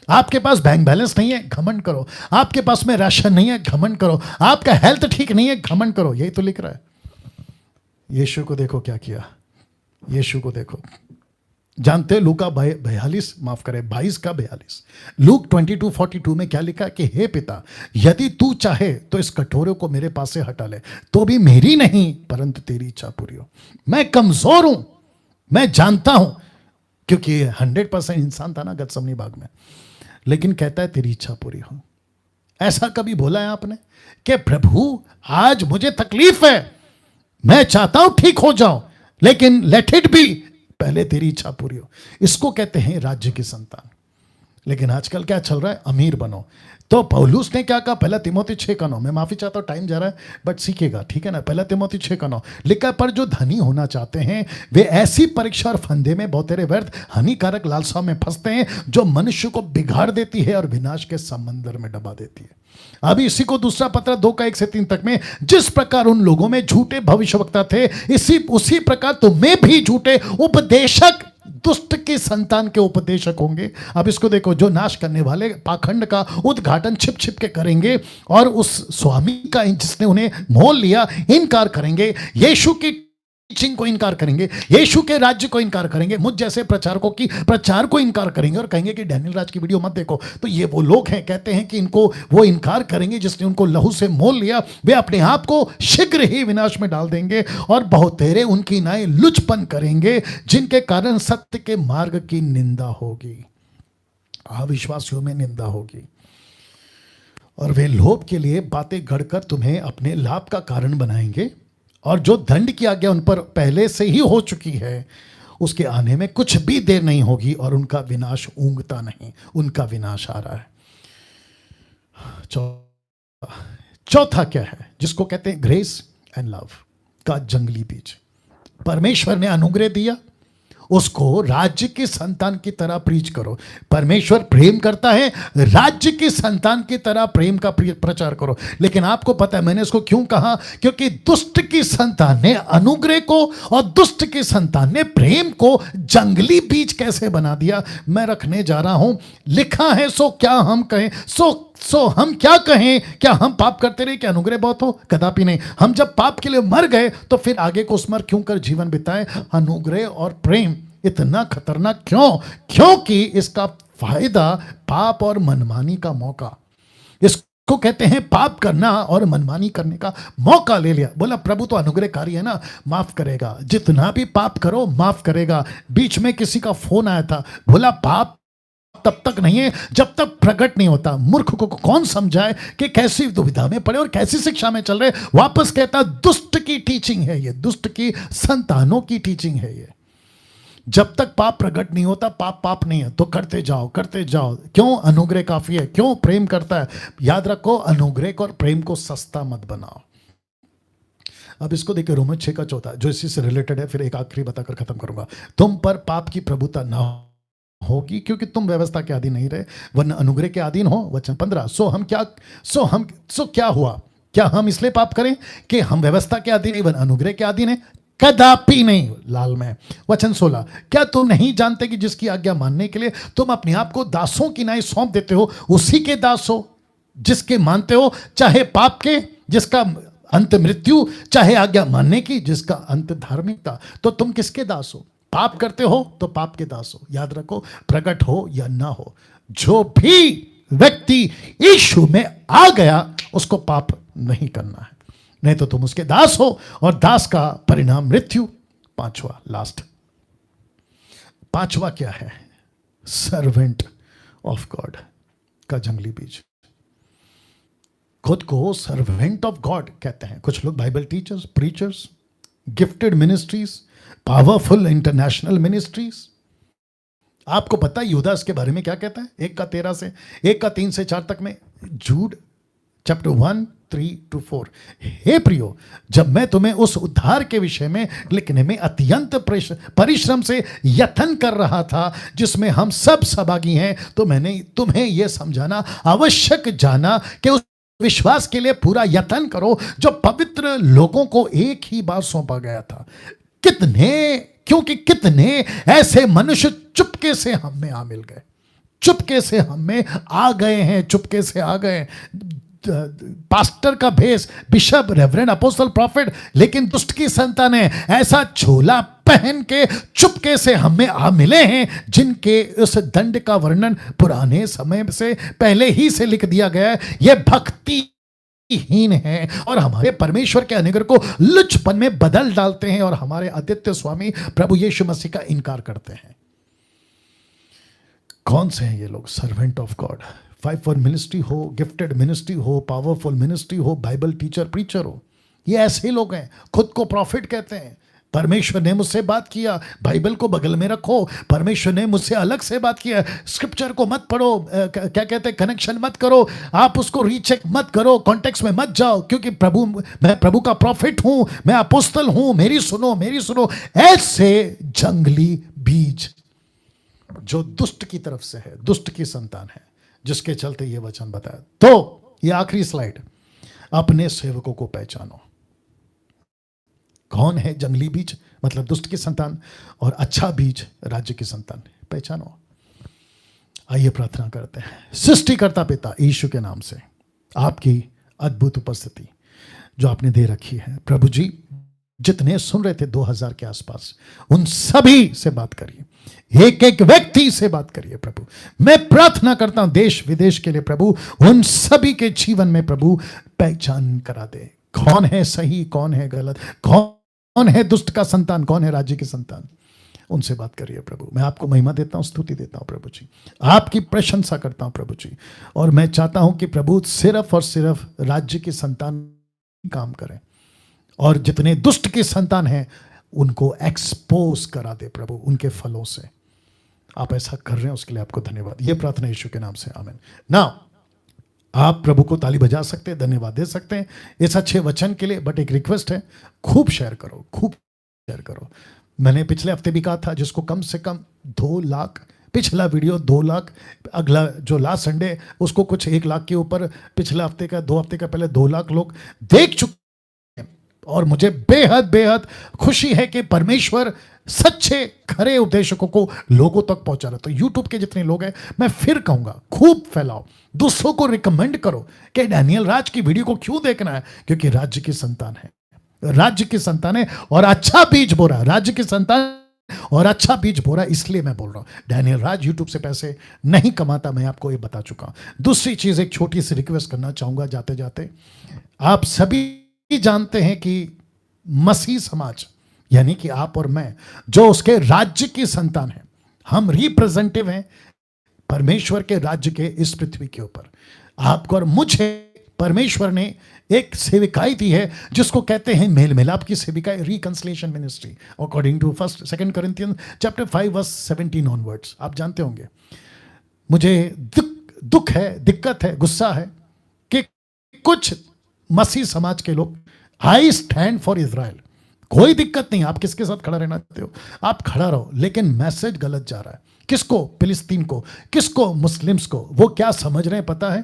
आपके पास बैंक बैलेंस नहीं है, घमंड करो। आपके पास में राशन नहीं है, घमंड करो। आपका हेल्थ ठीक नहीं है, घमंड करो। यही तो लिख रहा है। यीशु को देखो क्या किया। यीशु को देखो, जानते हो लूका 42, माफ करें 22 का 42, लूक 22:42 में क्या लिखा कि हे पिता, यदि तू चाहे तो इस कटोरे को मेरे पास से हटा ले, तो भी मेरी नहीं परंतु तेरी इच्छा पूरी हो। मैं कमजोर हूं, मैं जानता हूं, क्योंकि 100% इंसान था ना गतसमनी बाग में। लेकिन कहता है तेरी इच्छा पूरी हो। ऐसा कभी बोला है आपने कि प्रभु आज मुझे तकलीफ है, मैं चाहता हूं ठीक हो जाऊं, लेकिन लेट इट बी, पहले तेरी इच्छा पूरी हो। इसको कहते हैं राज्य की संतान। लेकिन आजकल क्या चल रहा है? अमीर बनो। तो पौलुस ने क्या कहा? पहला तिमोथी 6:9, मैं माफी चाहता हूं टाइम जा रहा है, बट सीखेगा, ठीक है ना? पहला तिमोथी 6:9 लिखा, पर जो धनी होना चाहते हैं वे ऐसी परीक्षा और फंदे में बहुतेरे व्यर्थ हानिकारक लालसाओं में फंसते हैं, जो मनुष्य को बिगाड़ देती है और विनाश के समंदर में डबा देती है। अभी इसी को दूसरा पत्र 2:1-3 तक में, जिस प्रकार उन लोगों में झूठे भविष्यवक्ता थे, उसी प्रकार तुम्हें भी झूठे उपदेशक, दुष्ट की संतान के उपदेशक होंगे। अब इसको देखो, जो नाश करने वाले पाखंड का उद्घाटन छिप छिप के करेंगे और उस स्वामी का जिसने उन्हें मोल लिया इनकार करेंगे, यीशु की टीचिंग को इनकार करेंगे, यीशु के राज्य को इनकार करेंगे, मुझ जैसे प्रचारकों की प्रचार को इनकार करेंगे और कहेंगे कि डैनियल राज की वीडियो मत देखो। तो ये वो लोग हैं, कहते हैं कि इनको वो इनकार करेंगे जिसने उनको लहू से मोल लिया, वे अपने आप को शीघ्र ही विनाश में डाल देंगे और बहुतेरे उनकी नाई लुचपन करेंगे, जिनके कारण सत्य के मार्ग की निंदा होगी, अविश्वासियों में निंदा होगी। और वे लोभ के लिए बातें गढ़कर तुम्हें अपने लाभ का कारण बनाएंगे, और जो दंड की आज्ञा उन पर पहले से ही हो चुकी है, उसके आने में कुछ भी देर नहीं होगी और उनका विनाश ऊंघता नहीं, उनका विनाश आ रहा है। चौथा क्या है, जिसको कहते हैं ग्रेस एंड लव का जंगली बीज। परमेश्वर ने अनुग्रह दिया, उसको राज्य की संतान की तरह प्रीच करो। परमेश्वर प्रेम करता है, राज्य की संतान की तरह प्रेम का प्रचार करो। लेकिन आपको पता है मैंने इसको क्यों कहा? क्योंकि दुष्ट की संतान ने अनुग्रह को और दुष्ट की संतान ने प्रेम को जंगली बीज कैसे बना दिया, मैं रखने जा रहा हूं। लिखा है सो क्या हम कहें, सो हम क्या कहें? क्या हम पाप करते रहे कि अनुग्रह बहुत हो? कदापि नहीं। हम जब पाप के लिए मर गए तो फिर आगे को स्मर क्यों कर जीवन बिताए? अनुग्रह और प्रेम इतना खतरनाक क्यों? क्योंकि इसका फायदा पाप और मनमानी का मौका, इसको कहते हैं पाप करना और मनमानी करने का मौका ले लिया। बोला प्रभु तो अनुग्रहकारी है ना, माफ करेगा, जितना भी पाप करो माफ करेगा। बीच में किसी का फोन आया था, बोला पाप तब तक नहीं है जब तक प्रकट नहीं होता। मूर्ख को कौन समझाए कि कैसी दुविधा में पड़े और कैसी शिक्षा में चल रहे। वापस कहता दुष्ट की टीचिंग है ये, दुष्ट की संतानों की टीचिंग है ये। जब तक पाप प्रकट नहीं होता, पाप नहीं है, तो करते जाओ करते जाओ। क्यों? अनुग्रह काफी है। क्यों? प्रेम करता है। याद रखो, अनुग्रह और प्रेम को सस्ता मत बनाओ। अब इसको देखिए, रोमन 6:14 जो इसी से रिलेटेड है, फिर एक आखिरी बताकर खत्म करूंगा। तुम पर पाप की प्रभुता ना होगी, क्योंकि तुम व्यवस्था के अधीन नहीं रहे वरना अनुग्रह के अधीन हो। वचन 15, सो क्या हुआ? क्या हम इसलिए पाप करें कि हम व्यवस्था के अधीन एवं अनुग्रह के अधीन है? कदापि नहीं। लाल में वचन 16, क्या तुम नहीं जानते कि जिसकी आज्ञा मानने के लिए तुम अपने आप को दासों की नाई सौंप देते हो, उसी के दास हो जिसके मानते हो, चाहे पाप के जिसका अंत मृत्यु, चाहे आज्ञा मानने की जिसका अंत धार्मिकता। तो तुम किसके दास हो? पाप करते हो तो पाप के दास हो। याद रखो, प्रकट हो या ना हो, जो भी व्यक्ति यीशु में आ गया उसको पाप नहीं करना है, नहीं तो तुम उसके दास हो और दास का परिणाम मृत्यु। पांचवा, लास्ट, पांचवा क्या है? सर्वेंट ऑफ गॉड का जंगली बीज। खुद को सर्वेंट ऑफ गॉड कहते हैं। कुछ लोग Bible teachers, preachers, gifted ministries, powerful international ministries. आपको पता है यूदास के बारे में क्या कहता है? 1:13 से 4 तक में, जूड चैप्टर 1:3-4। हे प्रियो, जब मैं तुम्हें उस उद्धार के विषय में लिखने में अत्यंत परिश्रम से यत्न कर रहा था जिसमें हम सब सहभागी हैं, तो मैंने तुम्हें यह समझाना आवश्यक जाना कि उस विश्वास के लिए पूरा यत्न करो जो पवित्र लोगों को एक ही बार सौंपा गया था। क्योंकि कितने ऐसे मनुष्य चुपके से हम में आ मिल गए, चुपके से हम में आ गए हैं, चुपके से आ गए। पास्टर का भेष, बिशप, रेवरेंड, अपोस्टल, प्रॉफिट, लेकिन दुष्ट की संतान है ऐसा झोला पहन के चुपके से हम में आ मिले हैं, जिनके उस दंड का वर्णन पुराने समय से पहले ही से लिख दिया गया है। यह भक्तिहीन है और हमारे परमेश्वर के अनुग्रह को लुचपन में बदल डालते हैं और हमारे आदित्य स्वामी प्रभु यीशु मसीह का इनकार करते हैं। कौन से हैं ये लोग? Servant of God. 5 मिनिस्ट्री हो, गिफ्टेड मिनिस्ट्री हो, पावरफुल मिनिस्ट्री हो, बाइबल टीचर, प्रीचर हो, ये ऐसे ही लोग हैं। खुद को प्रॉफिट कहते हैं। परमेश्वर ने मुझसे बात किया, बाइबल को बगल में रखो। परमेश्वर ने मुझसे अलग से बात किया, स्क्रिप्चर को मत पढ़ो, क्या कहते हैं, कनेक्शन मत करो, आप उसको रीचेक मत करो, कॉन्टेक्स्ट में मत जाओ, क्योंकि मैं प्रभु का प्रॉफिट हूं, मैं अपोस्तल हूं, मेरी सुनो। ऐसे जंगली बीज जो दुष्ट की तरफ से है, दुष्ट की संतान है, जिसके चलते ये वचन बताया। तो ये आखिरी स्लाइड, अपने सेवकों को पहचानो। कौन है जंगली बीज? मतलब दुष्ट की संतान, और अच्छा बीज राज्य की संतान। पहचानो। आइए प्रार्थना करते हैं। सृष्टिकर्ता पिता यीशु के नाम से आपकी अद्भुत उपस्थिति जो आपने दे रखी है, प्रभु जी, जितने सुन रहे थे 2000 के आसपास, उन सभी से बात करिए, एक एक व्यक्ति से बात करिए प्रभु। मैं प्रार्थना करता हूं देश विदेश के लिए प्रभु, उन सभी के जीवन में प्रभु पहचान करा दे। कौन है सही, कौन है गलत, कौन है दुष्ट का संतान, कौन है राज्य की संतान, उनसे बात करिए प्रभु। मैं आपको महिमा देता हूं, स्तुति देता हूं प्रभु जी, आपकी प्रशंसा करता हूं प्रभु जी। और मैं चाहता हूं कि प्रभु सिर्फ और सिर्फ राज्य की संतान काम करें, और जितने दुष्ट की संतान हैं उनको एक्सपोज करा दे प्रभु उनके फलों से। आप ऐसा कर रहे हैं, उसके लिए आपको धन्यवाद। ये प्रार्थना यीशु के नाम से, आमीन। ना आप प्रभु को ताली बजा सकते हैं, धन्यवाद दे सकते हैं इस अच्छे वचन के लिए। बट एक रिक्वेस्ट है, खूब शेयर करो, खूब शेयर करो। मैंने पिछले हफ्ते भी कहा था, जिसको कम से कम 2 लाख, पिछला वीडियो 2 लाख, अगला जो लास्ट संडे उसको कुछ 1 लाख के ऊपर, पिछले हफ्ते का 2 हफ्ते का पहले 2 लाख लोग देख चुके। और मुझे बेहद खुशी है कि परमेश्वर सच्चे खरे उपदेशकों को लोगों तक पहुंचा रहा। तो यूट्यूब के जितने लोग हैं, मैं फिर कहूंगा, खूब फैलाओ, दूसरों को रिकमेंड करो कि डैनियल राज की वीडियो को क्यों देखना है, क्योंकि राज्य की संतान है, राज्य की संतान है और अच्छा बीज बो रहा है, राज्य की संतान और अच्छा बीज बो रहा है। इसलिए मैं बोल रहा हूं, डैनियल राज यूट्यूब से पैसे नहीं कमाता, मैं आपको ये बता चुका हूं। दूसरी चीज, एक छोटी सी रिक्वेस्ट करना चाहूंगा जाते जाते। आप सभी जानते हैं कि मसीह समाज, यानी कि आप और मैं, जो उसके राज्य की संतान है, हम रिप्रेजेंटेटिव हैं परमेश्वर के राज्य के इस पृथ्वी के ऊपर। आपको और मुझे परमेश्वर ने एक सेविकाई दी है जिसको कहते हैं मेल मिलाप की सेविकाई, reconciliation ministry, according to 2 Corinthians chapter 5 verse 17 onwards. आप जानते होंगे, मुझे दुख है, दिक्कत है, गुस्सा है कि कुछ मसीह समाज के लोग, आई स्टैंड फॉर इजराइल, कोई दिक्कत नहीं, आप किसके साथ खड़ा रहना चाहते हो आप खड़ा रहो, लेकिन मैसेज गलत जा रहा है। किसको? फिलिस्तीन को। किसको? मुस्लिम्स को। वो क्या समझ रहे हैं पता है?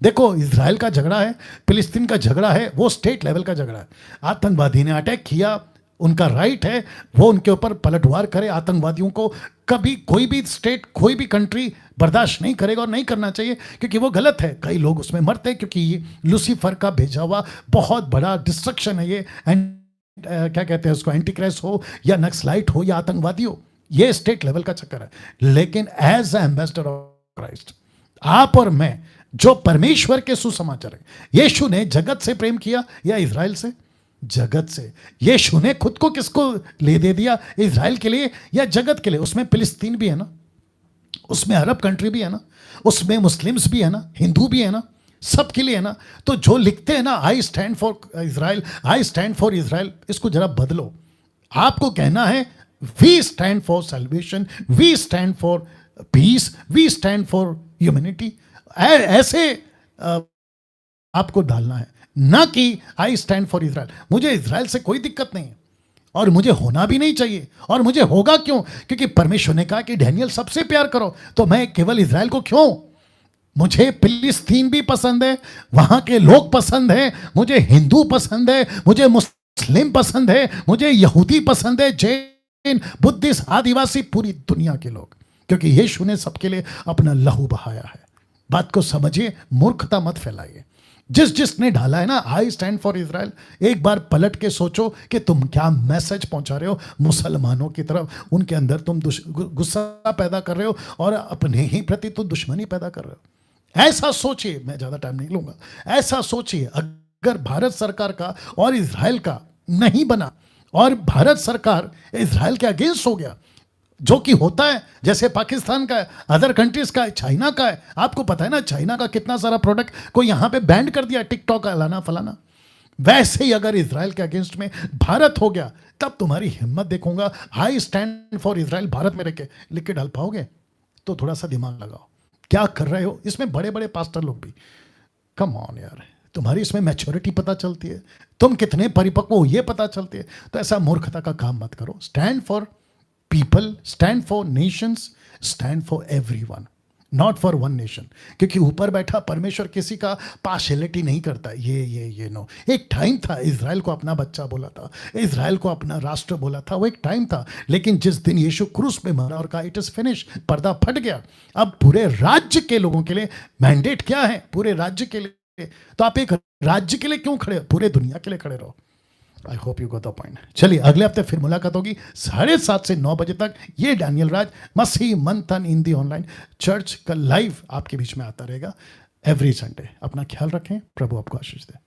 देखो, इजराइल का झगड़ा है, फिलिस्तीन का झगड़ा है, वो स्टेट लेवल का झगड़ा है। आतंकवादी ने अटैक किया, उनका राइट है वो उनके ऊपर पलटवार करे। आतंकवादियों को कभी कोई भी स्टेट, कोई भी कंट्री बर्दाश्त नहीं करेगा और नहीं करना चाहिए, क्योंकि वो गलत है। कई लोग उसमें मरते हैं, क्योंकि ये लूसीफर का भेजा हुआ बहुत बड़ा डिस्ट्रक्शन है ये। क्या कहते हैं उसको, एंटीक्राइस्ट हो या नक्सलाइट हो या आतंकवादी हो, ये स्टेट लेवल का चक्कर है। लेकिन as a ambassador of Christ, आप और मैं जो परमेश्वर के सुसमाचार है, यीशु ने जगत से प्रेम किया या इजराइल से? जगत से। यीशु ने खुद को किसको ले दे दिया? इजराइल के लिए या जगत के लिए? उसमें फिलिस्तीन भी है ना, उसमें अरब कंट्री भी है ना, उसमें मुस्लिम्स भी है ना, हिंदू भी है ना, सबके लिए है ना। तो जो लिखते हैं ना I stand for Israel, I stand for Israel, इसको जरा बदलो। आपको कहना है we stand for salvation, we stand for peace, we stand for humanity. ऐसे आपको डालना है, ना कि आई स्टैंड फॉर इज़राइल। मुझे इज़राइल से कोई दिक्कत नहीं है और मुझे होना भी नहीं चाहिए, और मुझे होगा क्यों? क्योंकि परमेश्वर ने कहा कि डैनियल सबसे प्यार करो, तो मैं केवल इज़राइल को क्यों? मुझे फिलिस्तीन भी पसंद है, वहां के लोग पसंद हैं, मुझे हिंदू पसंद है, मुझे मुस्लिम पसंद है, मुझे यहूदी पसंद है, जैन, बुद्धिस्ट, आदिवासी, पूरी दुनिया के लोग, क्योंकि यीशु ने सबके लिए अपना लहू बहाया है। बात को समझिए, मूर्खता मत फैलाइए। जिसने ढाला है ना आई स्टैंड फॉर इज़राइल, एक बार पलट के सोचो कि तुम क्या मैसेज पहुंचा रहे हो मुसलमानों की तरफ। उनके अंदर तुम गुस्सा पैदा कर रहे हो और अपने ही प्रति तुम दुश्मनी पैदा कर रहे हो। ऐसा सोचिए, मैं ज़्यादा टाइम नहीं लूंगा। ऐसा सोचिए, अगर भारत सरकार का और इज़राइल का नहीं बना और भारत सरकार इज़राइल के अगेंस्ट हो गया, जो कि होता है, जैसे पाकिस्तान का है, अदर कंट्रीज का है, चाइना का है। आपको पता है ना चाइना का कितना सारा प्रोडक्ट को यहाँ पे बैन कर दिया, टिकटॉक का लाना फलाना। वैसे ही अगर इज़राइल के अगेंस्ट में भारत हो गया, तब तुम्हारी हिम्मत देखूंगा। आई स्टैंड फॉर इज़राइल भारत में रह के लिख के डाल पाओगे? तो थोड़ा सा दिमाग लगाओ, क्या कर रहे हो? इसमें बड़े बड़े पास्टर लोग भी, कम ऑन यार, तुम्हारी इसमें मैच्योरिटी पता चलती है, तुम कितने परिपक्व हो ये पता चलती है। तो ऐसा मूर्खता का काम मत करो। Stand for people, stand for nations, stand for everyone, not for one nation। क्योंकि ऊपर बैठा परमेश्वर किसी का पार्शियलिटी नहीं करता। ये नो, एक टाइम था इज़राइल को अपना बच्चा बोला था, इज़राइल को अपना राष्ट्र बोला था, वो एक टाइम था। लेकिन जिस दिन यीशु क्रूस पे मरा और कहा इट इज फिनिश, पर्दा फट गया। अब पूरे राज्य के लोगों के लिए मैंडेट क्या है? पूरे राज्य के लिए। तो आप एक राज्य के लिए क्यों खड़े हो? पूरे दुनिया के लिए खड़े रहो। I hope you got the point. चलिए अगले हफ्ते फिर मुलाकात होगी 7:30 से 9 बजे तक। ये डैनियल राज मसीह मंथन इन दी ऑनलाइन चर्च का लाइव आपके बीच में आता रहेगा एवरी संडे। अपना ख्याल रखें, प्रभु आपको आशीष दे।